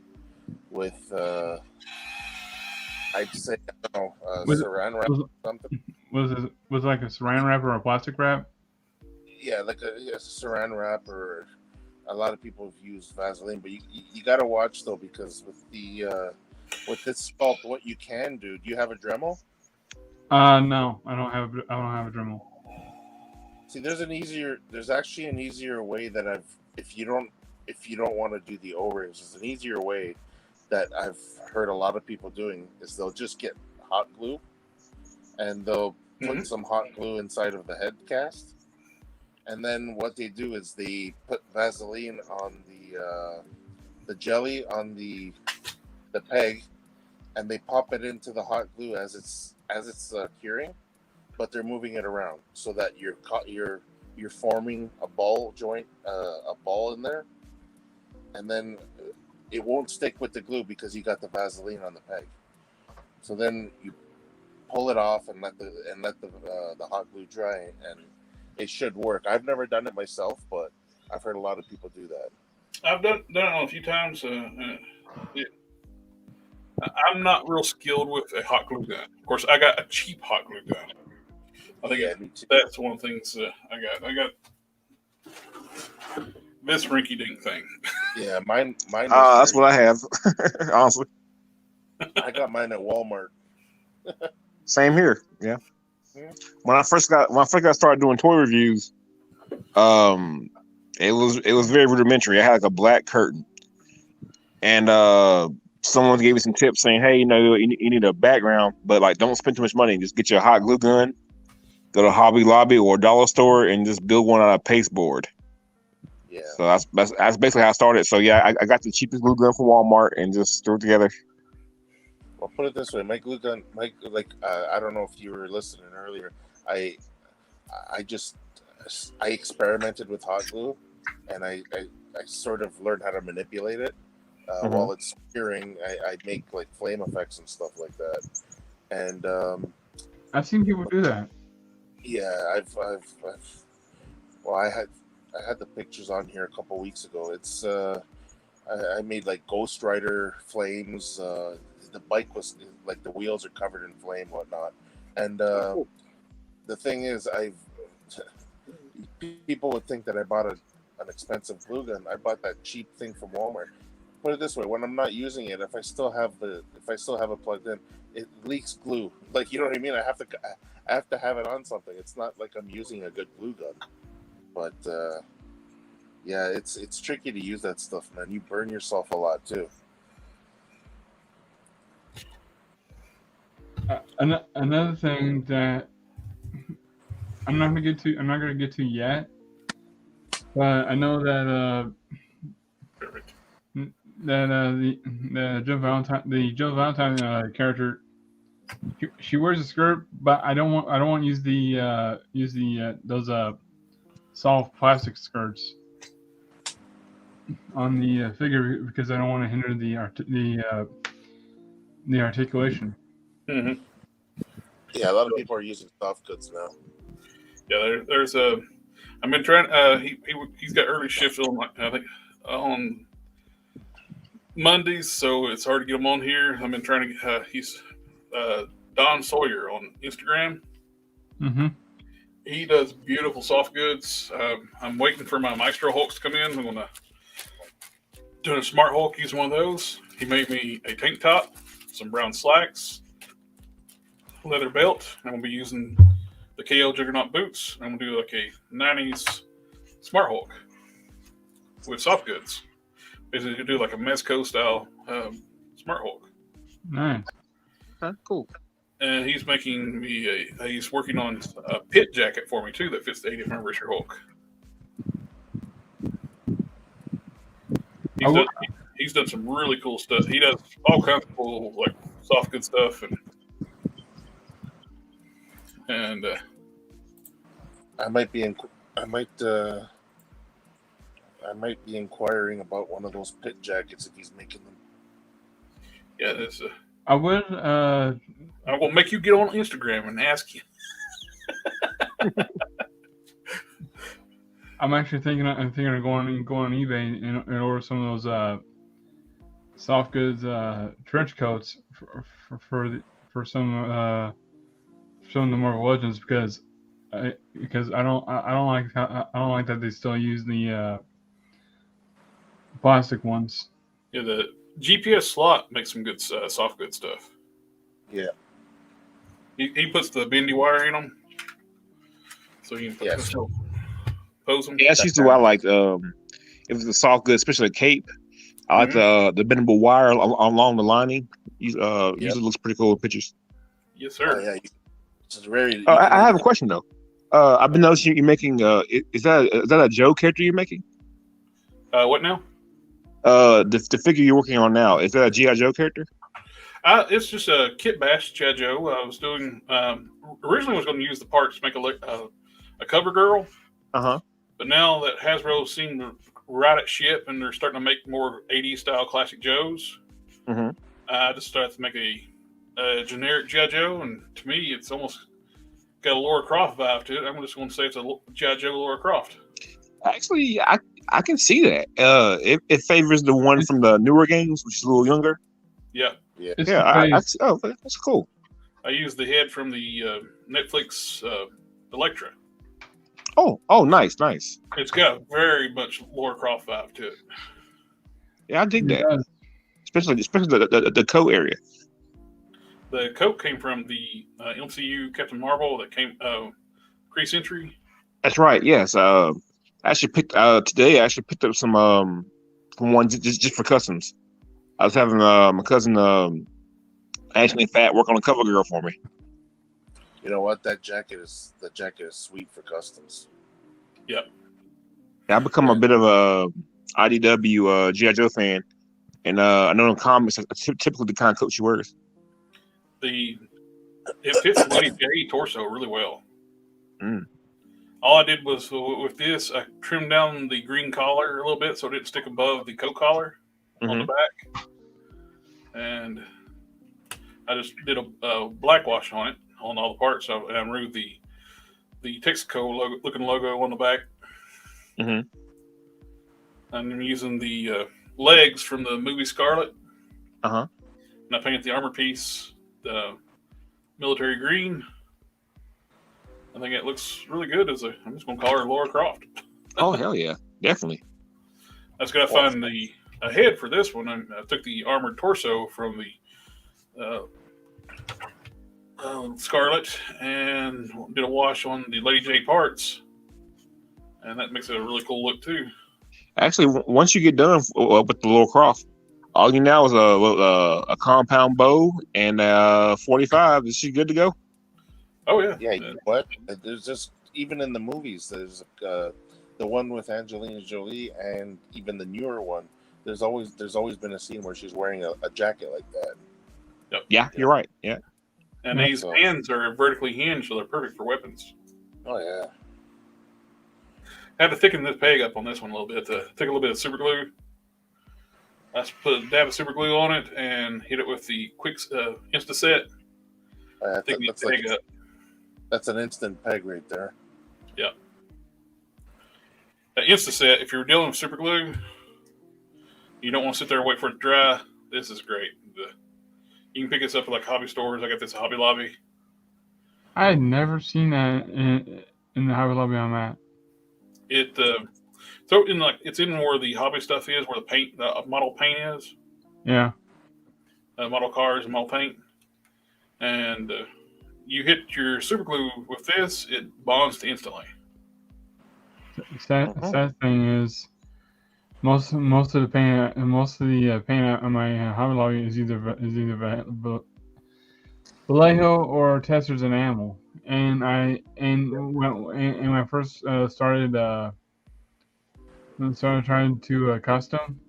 with I'd say I don't know, saran wrap or something. Was it like a saran wrap or a plastic wrap? Yeah, like a saran wrap, or a lot of people have used Vaseline, but you got to watch though, because with this sculpt, what you can do. Do you have a Dremel? No, I don't have a Dremel. See, there's actually an easier way that if you don't want to do the O-rings, there's an easier way that I've heard a lot of people doing, is they'll just get hot glue and they'll put some hot glue inside of the head cast, and then what they do is they put Vaseline on the jelly on the peg, and they pop it into the hot glue as it's curing, but they're moving it around so that you're forming a ball joint, a ball in there, and then it won't stick with the glue because you got the Vaseline on the peg. So then you pull it off and let the hot glue dry, and it should work. I've never done it myself, but I've heard a lot of people do that. I've done it a few times. I'm not real skilled with a hot glue gun. Of course, I got a cheap hot glue gun. I think that's one of the things I got. I got this rinky-dink thing. Yeah, mine. That's what I have. Honestly, I got mine at Walmart. Same here. Yeah. When I first got started doing toy reviews, it was very rudimentary. I had like a black curtain, and someone gave me some tips saying, "Hey, you need a background, but like don't spend too much money. Just get you a hot glue gun, go to Hobby Lobby or dollar store, and just build one out of pasteboard." Yeah. So that's basically how I started. So yeah, I got the cheapest glue gun from Walmart and just threw it together. Well, put it this way, my glue gun, I don't know if you were listening earlier. I experimented with hot glue, and I sort of learned how to manipulate it. While it's curing, I make like flame effects and stuff like that. And I've seen people do that. Yeah, I had the pictures on here a couple weeks ago. It's I made like Ghost Rider flames. The bike was like the wheels are covered in flame, whatnot. And the thing is, people would think that I bought an expensive glue gun. I bought that cheap thing from Walmart. Put it this way: when I'm not using it, if I still have it plugged in, it leaks glue. Like, you know what I mean? I have to have it on something. It's not like I'm using a good glue gun. But yeah, it's tricky to use that stuff, man. You burn yourself a lot too. Another thing that I'm not gonna get to yet, but I know that the Joe Valentine character, she wears a skirt, but I don't want to use those soft plastic skirts on the figure, because I don't want to hinder the articulation. Mm-hmm. Yeah, a lot of people are using soft goods now. Yeah, there's a. I've been trying. He's got early shifts on, I think, on Mondays, so it's hard to get him on here. I've been trying to get. He's Don Sawyer on Instagram. Mm-hmm. He does beautiful soft goods. I'm waiting for my Maestro Hulks to come in. I'm gonna do a Smart Hulk using one of those. He made me a tank top, some brown slacks, leather belt. I'm gonna be using the KO Juggernaut boots. I'm gonna do like a 90s Smart Hulk with soft goods. Basically, you do like a Mezco style Smart Hulk. Nice. Okay, cool. And he's making me he's working on a pit jacket for me too that fits the 80th anniversary Hulk. He's done some really cool stuff. He does all kinds of cool like soft good stuff and I might be inquiring about one of those pit jackets if he's making them. yeah, that's I would. I will make you get on Instagram and ask you. I'm actually thinking of going on eBay and order some of those soft goods trench coats for some of the Marvel Legends because I don't like that they still use the plastic ones. Yeah, the GPS slot makes some good soft good stuff. Yeah. He puts the bendy wire in them, so you can pose them. Yeah, that's usually why I like if it's a soft good, especially a cape. I like the bendable wire along the lining. Usually looks pretty cool in pictures. Yes, sir. Oh, yeah. It's very. I have a question though. I've been noticing you're making. Is that a Joe character you're making? What now? The figure you're working on now, is that a G.I. Joe character? It's just a Kit Bash G.I. Joe. I was doing originally I was going to use the parts to make a cover girl. But now that Hasbro seemed to right at ship and they're starting to make more 80s style classic Joes, I just started to make a generic G.I. Joe, and to me it's almost got a Laura Croft vibe to it. I'm just going to say it's a G.I. Joe Laura Croft. Actually, I can see that. It favors the one from the newer games, which is a little younger. Yeah. That's cool. I used the head from the Netflix Elektra. Oh, nice. It's got very much Laura Croft vibe to it. Yeah, I dig that. Especially the coat area. The coat came from the MCU Captain Marvel that came Kree Century. That's right. Yes. I actually picked today. I actually picked up some from one just for customs. I was having my cousin Ashley Fat work on a cover girl for me. You know what? That jacket is sweet for customs. Yep. Yeah, I've become a bit of a IDW G.I. Joe fan, and I know in comics that's typically the kind of coat she wears. It fits Lady J torso really well. All I did was with this, I trimmed down the green collar a little bit so it didn't stick above the coat collar on the back, and I just did a black wash on it on all the parts. So I removed the Texaco looking logo on the back. And I'm using the legs from the movie Scarlet. And I painted the armor piece the military green. I think it looks really good I'm just going to call her Laura Croft. Oh, hell yeah. Definitely. I just got to find a head for this one. I took the armored torso from the Scarlet and did a wash on the Lady J parts. And that makes it a really cool look, too. Actually, once you get done with the Laura Croft, all you now is a compound bow and 45. Is she good to go? Oh, yeah. Yeah, you know what? There's just, even in the movies, there's the one with Angelina Jolie and even the newer one, there's always been a scene where she's wearing a jacket like that. Yep. Yeah, you're right. Yeah. And these hands are vertically hinged, so they're perfect for weapons. Oh, yeah. I had to thicken this peg up on this one a little bit. Take a little bit of super glue. I just put a dab of super glue on it and hit it with the quick Insta Set. That's an instant peg right there. Yeah. That Insta Set, if you're dealing with super glue, you don't want to sit there and wait for it to dry. This is great. You can pick this up at like hobby stores. I got this at Hobby Lobby. I had never seen that in the Hobby Lobby on that. It's in where the hobby stuff is, where the model paint is. Yeah. Model cars and model paint. And you hit your super glue with this, it bonds instantly. Sad thing is, most of the paint on my Hobby Lobby is either Vallejo or Tesser's enamel. And when I first started trying to custom,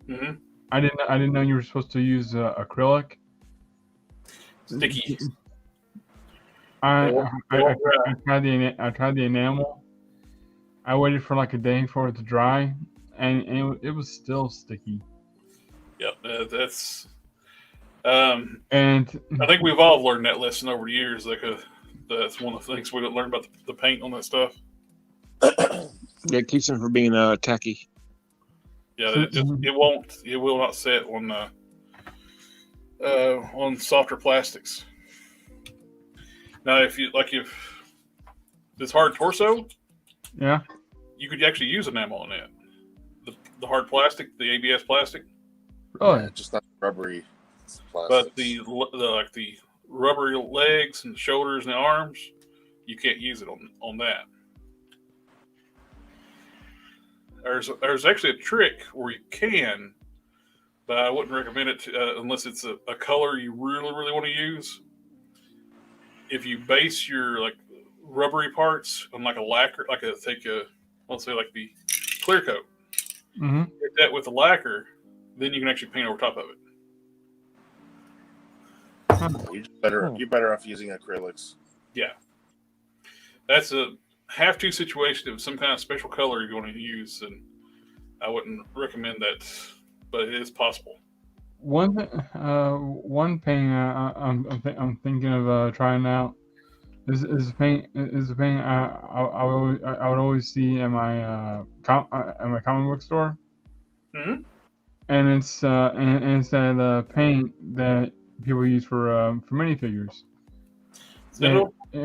Mm-hmm. I didn't know you were supposed to use acrylic. Sticky. I Well, tried the enamel. I waited for like a day for it to dry, and it was still sticky. Yep, that's. And I think we've all learned that lesson over the years. That's one of the things we didn't learn about the paint on that stuff. Yeah, it keeps them from being tacky. Yeah, it will not set on softer plastics. Now, if this hard torso, yeah, you could actually use enamel on that. The hard plastic, the ABS plastic. Oh, Yeah, just not rubbery plastic. But the rubbery legs and the shoulders and the arms, you can't use it on that. There's actually a trick where you can, but I wouldn't recommend it unless it's a color you really, really want to use. If you base your like rubbery parts on like a lacquer, let's say like the clear coat, mm-hmm. get that with the lacquer, then you can actually paint over top of it. You're better off using acrylics. Yeah, that's a have-to situation. If some kind of special color you're going to use, and I wouldn't recommend that, but it is possible. One paint I'm thinking of trying out is the paint I would always see in my comic book store. Mm-hmm. And it's that paint that people use for minifigures. Yeah,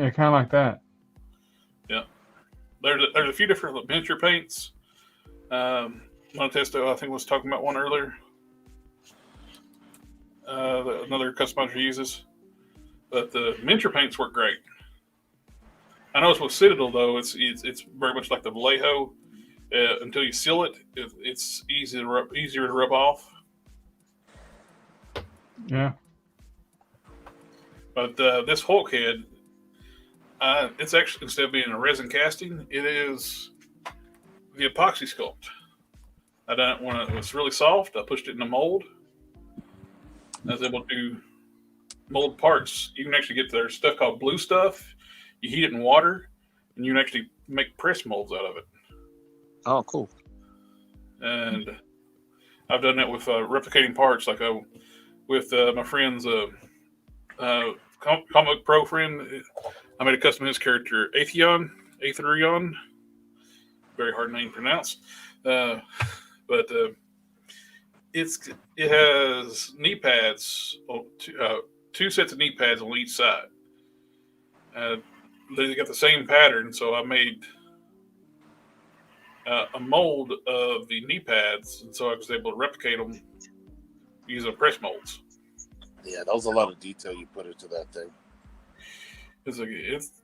kind of like that. Yeah, there's a few different miniature paints. Montesto, I think, was talking about one earlier. That another customizer uses, but the miniature paints work great. I noticed with Citadel though, it's very much like the Vallejo. Until you seal it, it's easier to rub off. Yeah. But this Hulk head, it's actually, instead of being a resin casting, it is the epoxy sculpt. I done it when it was really soft. I pushed it in a mold. I was able to mold parts. You can actually get there's stuff called blue stuff. You heat it in water, and you can actually make press molds out of it. Oh, cool. And I've done that with replicating parts, like with my friend's comic book pro friend. I made a custom his character, Aetherion. Very hard name to pronounce. But it has knee pads, two sets of knee pads on each side. They got the same pattern, so I made a mold of the knee pads, and so I was able to replicate them using press molds. Yeah, that was a lot of detail you put into that thing.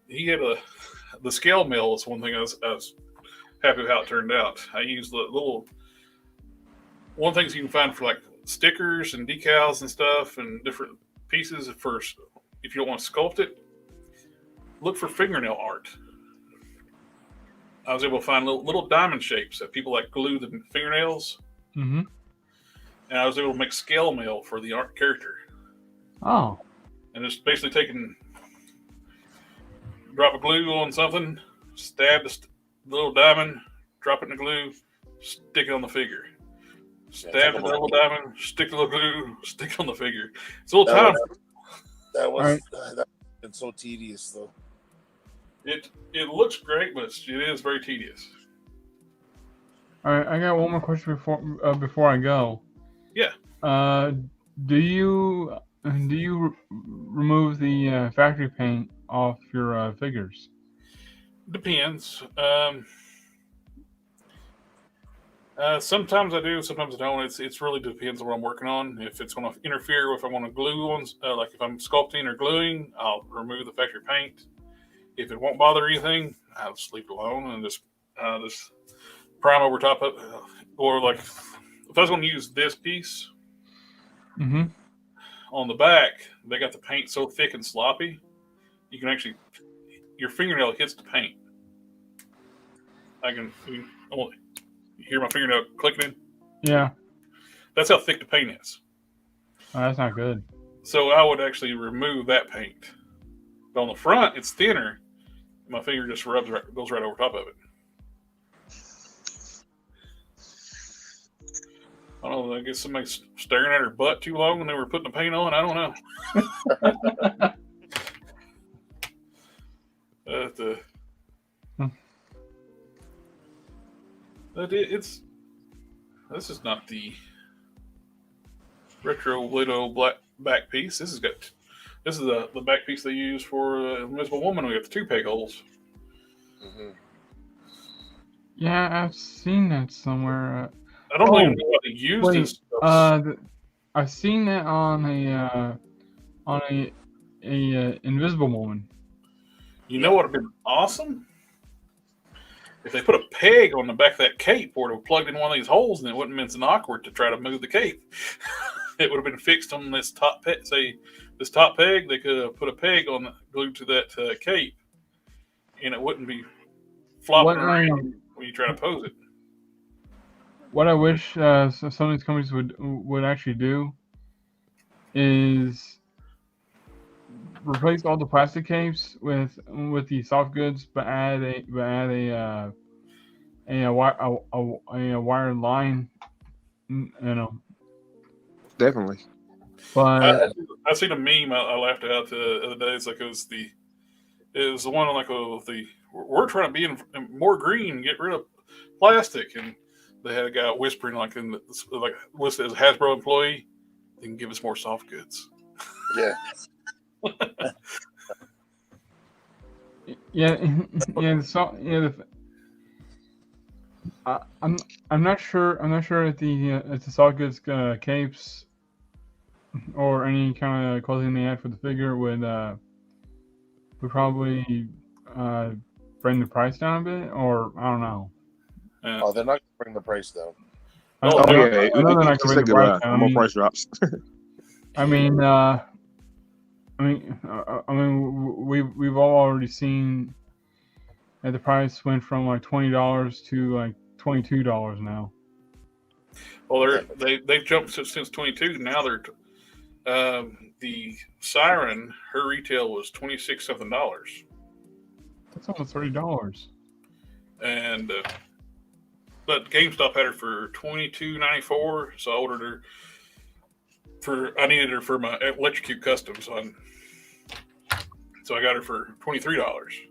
He had the scale mill is one thing I was happy with how it turned out. I used the little one things you can find for like stickers and decals and stuff and different pieces. First, if you don't want to sculpt it, look for fingernail art. I was able to find little diamond shapes that people like glue the fingernails. Mm-hmm. And I was able to make scale mail for the art character. Oh. And it's basically drop a glue on something, stab the little diamond, drop it in the glue, stick it on the figure. Stab the little diamond, stick the little glue, stick it on the figure. It's a little time. That was been so tedious though. It looks great, but it is very tedious. All right, I got one more question before I go. Yeah. Do you remove the factory paint off your figures? Depends. Sometimes I do, sometimes I don't. It's really depends on what I'm working on. If it's going to interfere with if I want to glue on, like if I'm sculpting or gluing, I'll remove the factory paint. If it won't bother anything, I'll just leave it alone and just prime over top of or like if I was going to use this piece Mm-hmm. on the back, they got the paint so thick and sloppy, you can actually your fingernail hits the paint. You hear my fingernail clicking in? Yeah. That's how thick the paint is. Oh, that's not good. So I would actually remove that paint. But on the front, it's thinner. My finger just goes right over top of it. I don't know. I guess somebody's staring at her butt too long when they were putting the paint on. I don't know. This is not the retro Lido black back piece. This is the back piece they use for Invisible Woman. We got the 2 peg holes. Mm-hmm. Yeah, I've seen that somewhere. I don't really know how they use this stuff. I've seen that on a Invisible Woman. You know what would have been awesome? If they put a peg on the back of that cape or it would plugged in one of these holes, and it wouldn't have been awkward to try to move the cape. It would have been fixed on this top peg. Say this top peg, they could have put a peg on glued to that cape, and it wouldn't be flopping around when you try to pose it. What I wish some of these companies would actually do is replace all the plastic capes with the soft goods, but add a wired line. You know. Definitely. But I seen a meme I laughed at the other day. It's like it was the one like we're trying to be in more green, get rid of plastic, and they had a guy whispering like listed as a Hasbro employee, they can give us more soft goods. Yeah. I'm not sure if the soft goods capes or any kind of clothing they had for the figure would probably bring the price down a bit, or I don't know. Oh, they're not going to bring the price down. I know they're not going to bring the price down. More price drops. I mean, we've all already seen that the price went from like $20 to like $22 now. Well, they've jumped since 22. Now they're the Siren. Her retail was $26 something. That's almost $30. And but GameStop had her for $22.94, so I ordered her I needed her for my Electrocute Customs so I got her for $23.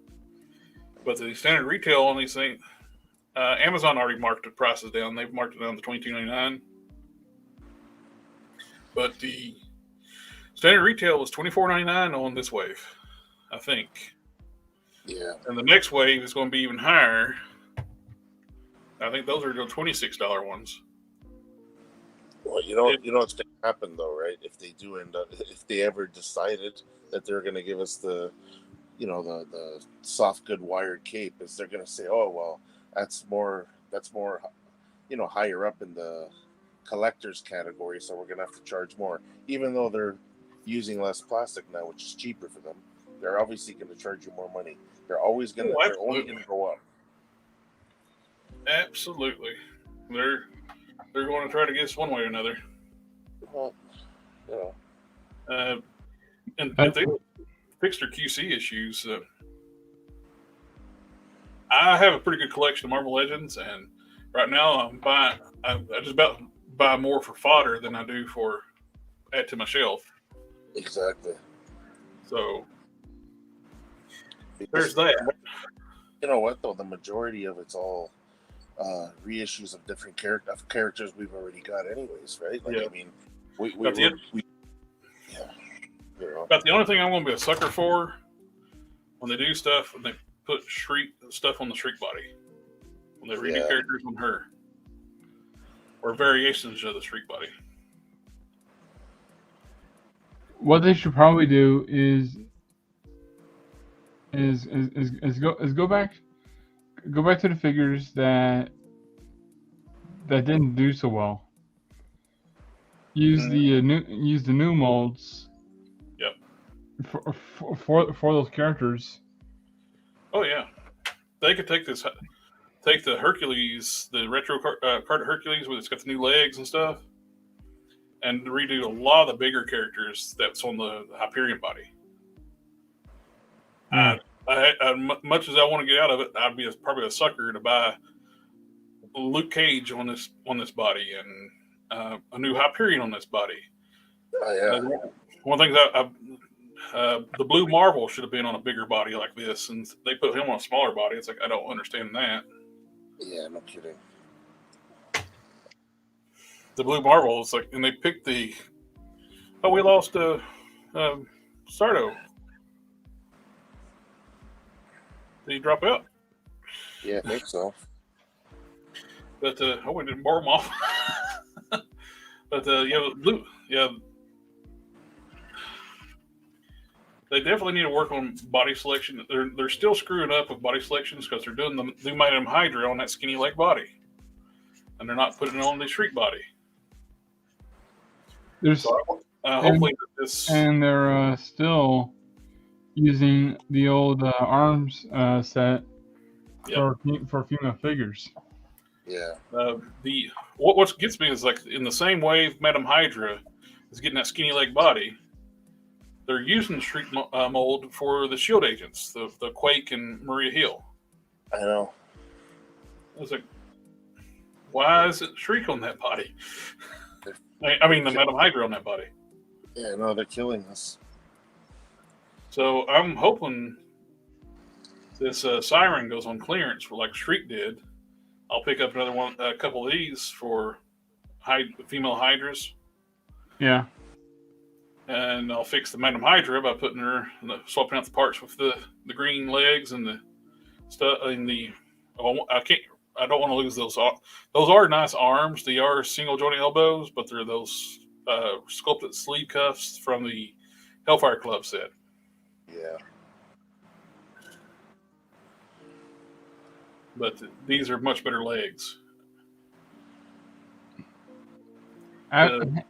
But the standard retail on these things, Amazon already marked the prices down. They've marked it down to $22.99. But the standard retail was $24.99 on this wave, I think. Yeah. And the next wave is going to be even higher. I think those are the $26 ones. Well, you know what's going to happen though, right? If they do if they ever decided that they're going to give us the soft good wired cape, is they're going to say, oh well, that's more higher up in the collector's category, so we're going to have to charge more, even though they're using less plastic now, which is cheaper for them. They're obviously going to charge you more money. They're always going to. They're only going to go up. Absolutely, they're going to try to get us one way or another. Well, and if they fix their QC issues, I have a pretty good collection of Marvel Legends, and right now I just about buy more for fodder than I do for add to my shelf. Exactly. So there's that. You know what though? The majority of it's all reissues of different characters we've already got, anyways, right? Like, yeah. I mean, we yeah. You know. About the only thing I'm going to be a sucker for when they do stuff, when they put Shriek stuff on the Shriek body, when they redo characters on her, or variations of the Shriek body. What they should probably do is go back to the figures that that didn't do so well. Use the new molds. Yep. For those characters. Oh yeah, they could take the Hercules, the retro card Hercules, where it's got the new legs and stuff, and redo a lot of the bigger characters that's on the Hyperion body. Much as I want to get out of it, I'd be probably a sucker to buy Luke Cage on this body and a new Hyperion on this body. Oh yeah. One of the things the Blue Marvel should have been on a bigger body like this, and they put him on a smaller body. It's like I don't understand that. Yeah, no kidding. The Blue Marvel is like, and they picked we lost Sardo. Did he drop out? Yeah, I think so. But we didn't bar him off. But Blue, they definitely need to work on body selection. They're still screwing up with body selections because they're doing the new Madam Hydra on that skinny leg body, and they're not putting it on the Shriek body. Hopefully this, and they're still using the old arms set for female figures. Yeah. What gets me is like in the same way Madam Hydra is getting that skinny leg body, they're using the Shriek mold for the Shield agents, the Quake and Maria Hill. I know. I was like, why is it Shriek on that body? I mean, the Madam Hydra on that body. Yeah, no, they're killing us. So I'm hoping this Siren goes on clearance for like Shriek did. I'll pick up a couple of these for female Hydras. Yeah. And I'll fix the Madam Hydra by swapping out the parts with the green legs and the stuff. And I don't want to lose those. Those are nice arms. They are single joint elbows, but they're those sculpted sleeve cuffs from the Hellfire Club set. Yeah. But these are much better legs. After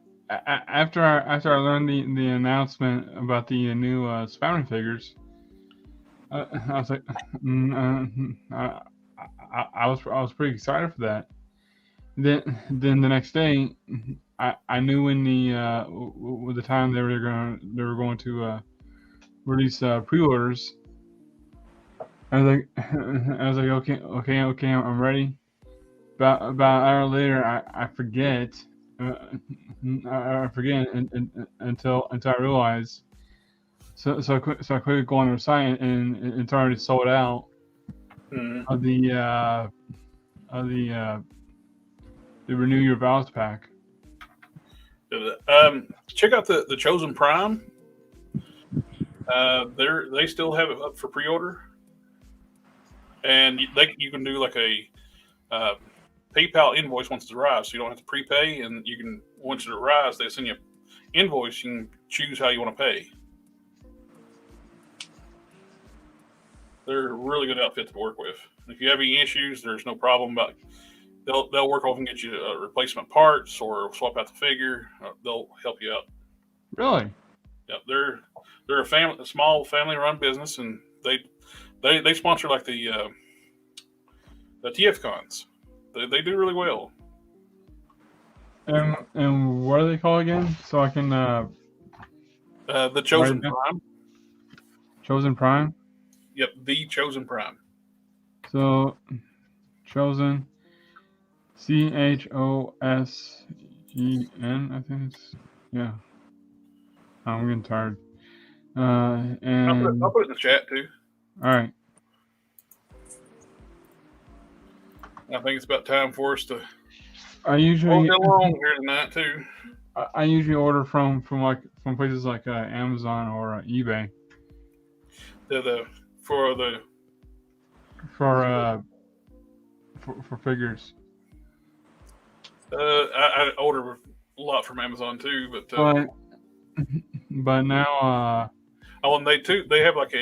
I learned the announcement about the new Spouting figures, I was like, I was pretty excited for that. Then the next day, I knew when with the time they were going to release pre-orders. I was like, okay, I'm ready. About an hour later, I forget. I forget until I realize. So I quickly go on their site and it's already sold out of the Renew Your Vows pack. Check out the Chosen Prime. They still have it up for pre-order, and you can do like a PayPal invoice once it arrives, so you don't have to prepay, and you can, once it arrives, they send you an invoice. You can choose how you want to pay. They're a really good outfit to work with. If you have any issues, there's no problem about. They'll work off and get you replacement parts or swap out the figure. They'll help you out. Really? Yeah, they're a small family-run business, and they sponsor like the TF cons. They do really well. And what are they called again? So I can the Chosen Prime. Chosen Prime? Yep, the Chosen Prime. So Chosen, CHOSEN, I think it's, yeah. I'm getting tired. And I'll put it in the chat too. All right. I think it's about time for us to. I usually go along here tonight too. I usually order from places like Amazon or eBay. For figures. I order a lot from Amazon too, but now they have like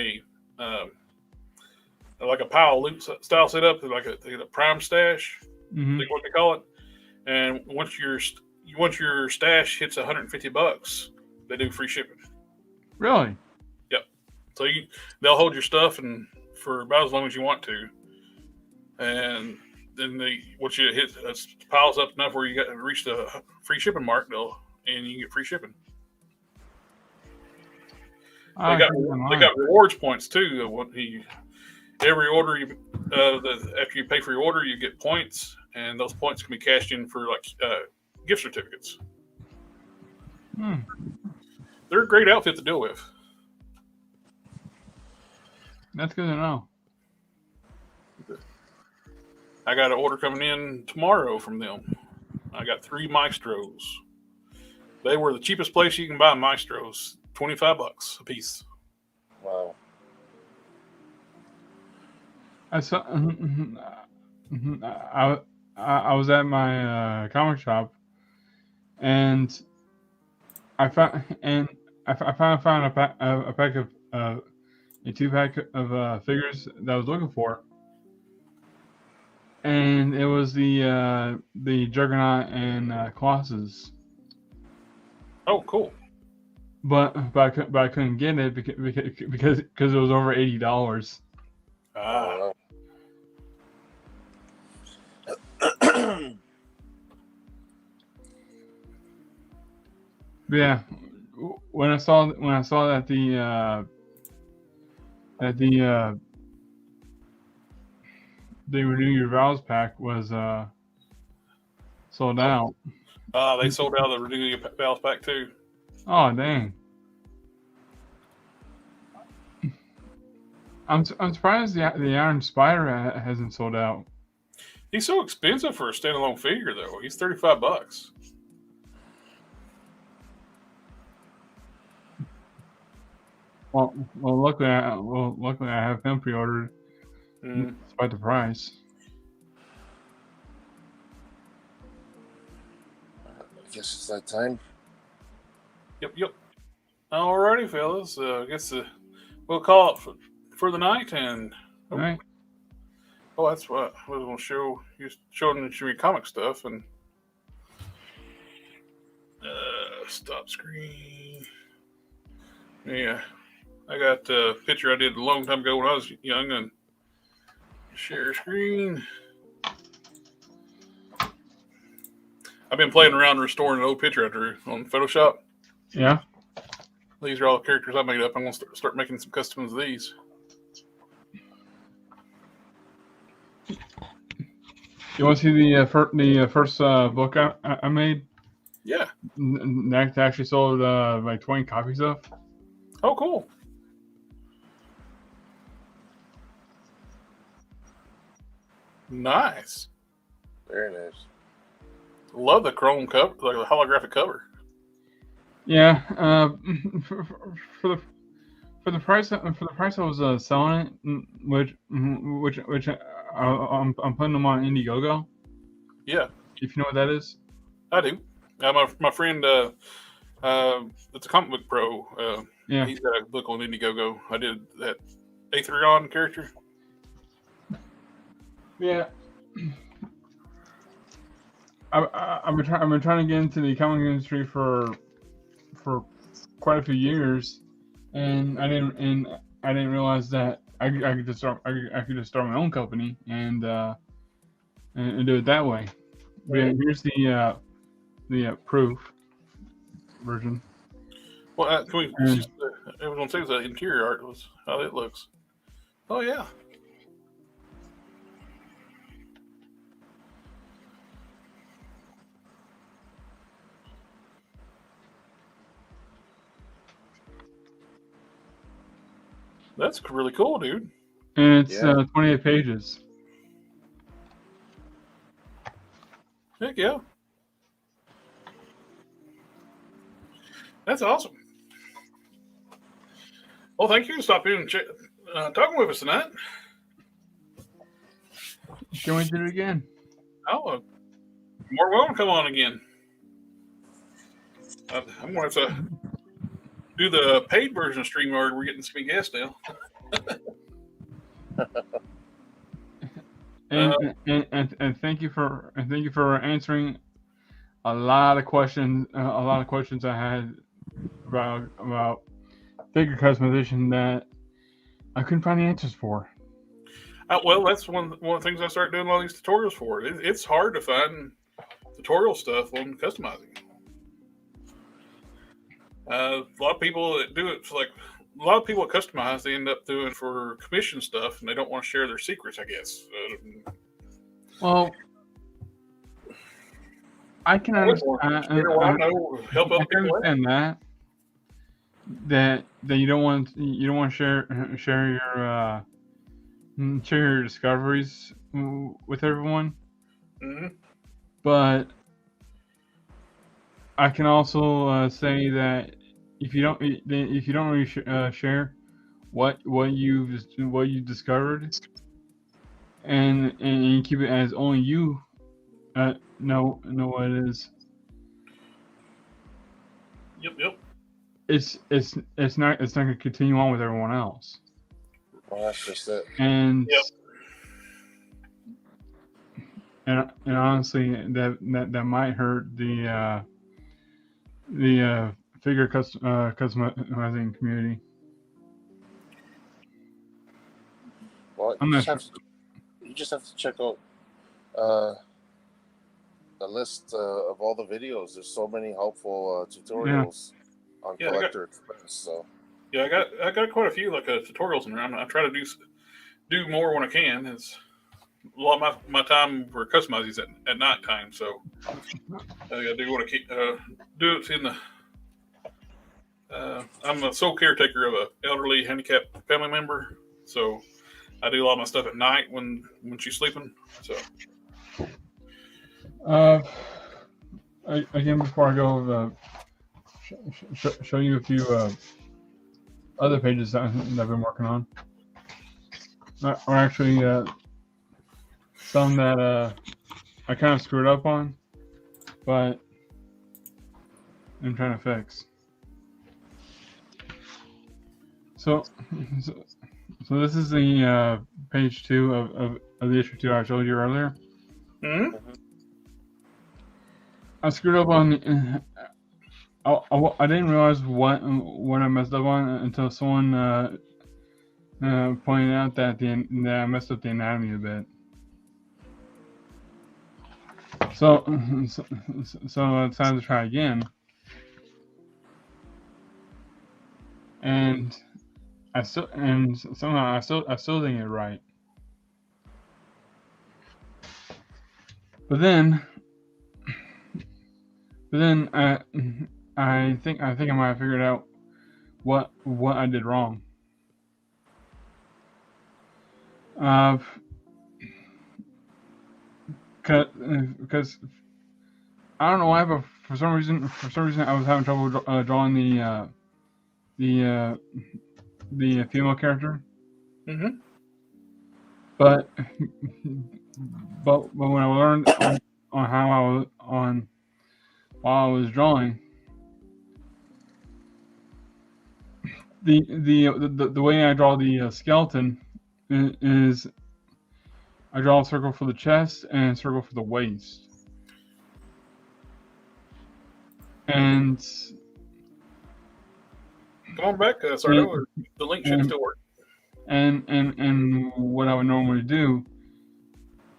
a pile loop style setup, like a prime stash. Mm-hmm. Think what they call it, and once your stash hits $150, they do free shipping. Really? Yep. So they'll hold your stuff and for about as long as you want to, and then once you hit piles up enough where you got to reach the free shipping mark, and you get free shipping. They got rewards points too. Every order after you pay for your order, you get points, and those points can be cashed in for like gift certificates. They're a great outfit to deal with. That's good to know. I got an order coming in tomorrow from them. I got 3 Maestros. They were the cheapest place you can buy Maestros, $25 a piece. Wow. I saw. I was at my comic shop, and I found a pack of a 2-pack of figures that I was looking for, and it was the Juggernaut and Colossus. Oh, cool! But I couldn't get it because it was over $80. Ah. Yeah, when I saw that the Renew Your Vows pack was sold out. They sold out the Renew Your Vows pack too. Oh dang! I'm surprised the Iron Spider hasn't sold out. He's so expensive for a standalone figure, though. He's $35. Well, luckily I have him pre-ordered, despite the price. I guess it's that time. Yep. Alrighty, fellas. I guess we'll call it for the night. And all right. Oh, that's what I was going to show you. Showing your comic stuff and stop screen. Yeah, I got a picture I did a long time ago when I was young and share screen. I've been playing around restoring an old picture I drew on Photoshop. Yeah. These are all the characters I made up. I'm going to start making some customs of these. You want to see the first book I made? Yeah. That actually sold like 20 copies of. Oh, cool. Nice. Very nice. Love the chrome cover, like the holographic cover. Yeah. For the price I was selling it, which I'm putting them on Indiegogo. Yeah. If you know what that is. I do. My friend, it's a comic book pro. Yeah. He's got a book on Indiegogo. I did that Aetherion character. Yeah. I've been trying to get into the comic industry for quite a few years, and I didn't realize that I could just start my own company and do it that way. Yeah, here's the proof version. Well, can we? I was going to say the interior art was how it looks. Oh yeah. That's really cool, dude. And it's 28 pages. Heck yeah. That's awesome. Well, thank you for stopping in and talking with us tonight. Can we do it again? Oh, more welcome to come on again. I'm going to have to do the paid version of StreamYard. We're getting some guests now. And thank you for answering a lot of questions I had about figure customization that I couldn't find the answers for. Well, that's one of the things I started doing all these tutorials for. It's hard to find tutorial stuff on customizing. A lot of people that do it, like a lot of people that customize, they end up doing for commission stuff, and they don't want to share their secrets, I guess. Well, I can understand. Help other people out. Understand that you don't want to share your discoveries with everyone. Mm-hmm. But I can also say that if you don't really share what you discovered, and you keep it as only you know what it is. Yep. It's not going to continue on with everyone else. Well, that's just it. And and honestly, that might hurt the figure customizing community. Well, you just have to check out the list of all the videos. There's so many helpful tutorials on Collector Express. So yeah, I got quite a few like tutorials in there. I try to do more when I can. It's a lot of my time for customizing is at night time, so I got to do what I keep do it in the. I'm a sole caretaker of an elderly handicapped family member, so I do a lot of my stuff at night when she's sleeping. So, again, before I go, show you a few other pages that I've been working on, or actually some that I kind of screwed up on, but I'm trying to fix. So this is the page 2 of the issue 2 I showed you earlier. Mm-hmm. I screwed up on. I didn't realize what I messed up on until someone pointed out that I messed up the anatomy a bit. So I decided to try again, and somehow I still didn't get it right. But then I think I might have figured out what I did wrong. Because I don't know why, but for some reason I was having trouble drawing the female character. Mm-hmm. But when I learned on how while I was drawing, the way I draw the skeleton is I draw a circle for the chest and a circle for the waist. And come on back, Sardo. The link should still work. And what I would normally do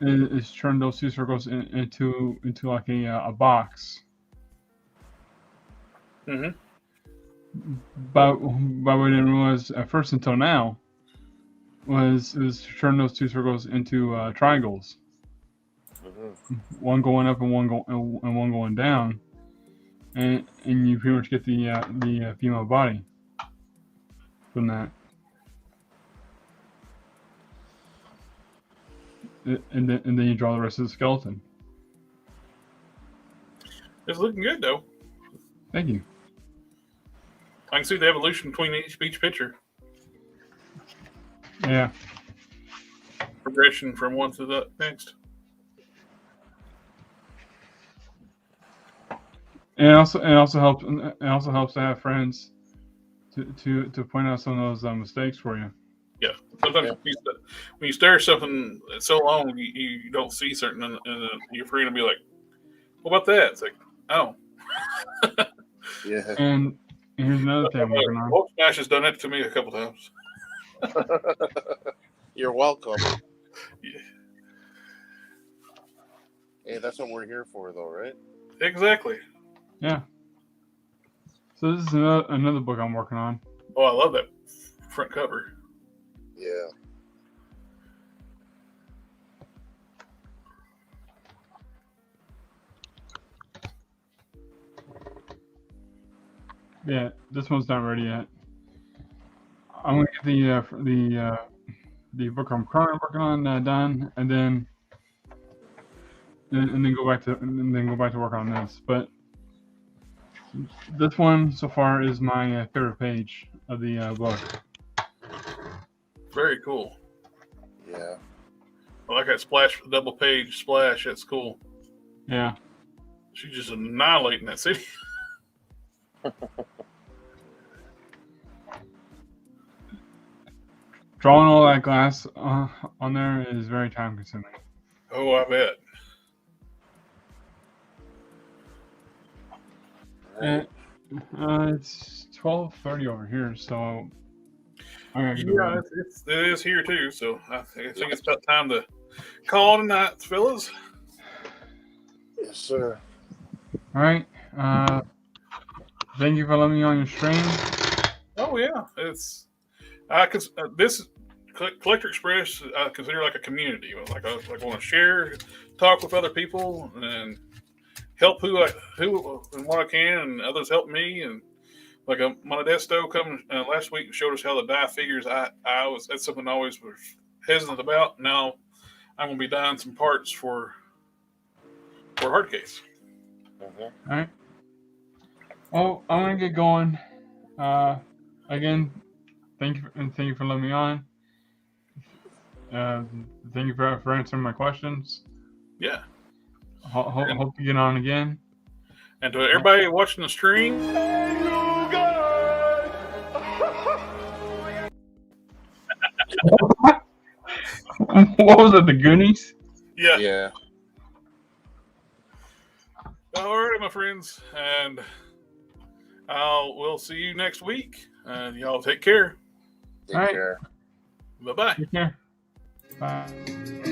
is turn those two circles into like a box. Mm-hmm. But what I didn't realize at first until now was to turn those two circles into triangles. Mm-hmm. One going up and one going down, and you pretty much get the female body from that. And then you draw the rest of the skeleton. It's looking good though. Thank you. I can see the evolution between each picture. Yeah. Progression from one to the next. And it also helps to have friends to point out some of those mistakes for you. Yeah. Sometimes when you stare at something so long, you don't see certain, and your friend will be like, "What about that?" It's like, Oh, Yeah. And here's another thing I'm working on. Wolf Smash has done that to me a couple times. You're welcome. Yeah, Hey, that's what we're here for, though, right? exactly. Yeah. So this is another book I'm working on. Oh, I love that front cover. Yeah. Yeah, this one's not ready yet. I'm gonna get the book I'm currently working on done, and then go back to working on this. But this one so far is my favorite page of the book. Very cool. Yeah. I like that splash, double page splash. That's cool. Yeah. She's just annihilating that city. Drawing all that glass on there is very time consuming. Oh, I bet. It's 12:30 over here, so I gotta go. Yeah, it is here too. So I think it's about time to call it a night, fellas. Yes, sir. All right. Thank you for letting me on your stream. Oh yeah, this Collector Express I consider like a community. Like I want to share, talk with other people, and help who and what I can, and others help me. And like Modesto come last week and showed us how to dye figures. That's something I always was hesitant about. Now I'm gonna be dyeing some parts for hard case. Mm-hmm. All right. Well, I'm gonna get going. Again, thank you for letting me on. Thank you for answering my questions. Yeah. Hope you get on again. And to everybody watching the stream, what was it? The Goonies? yeah. Yeah. All right, my friends, and we'll see you next week. Y'all take care. Take All right. care. Bye bye. Take care. Bye.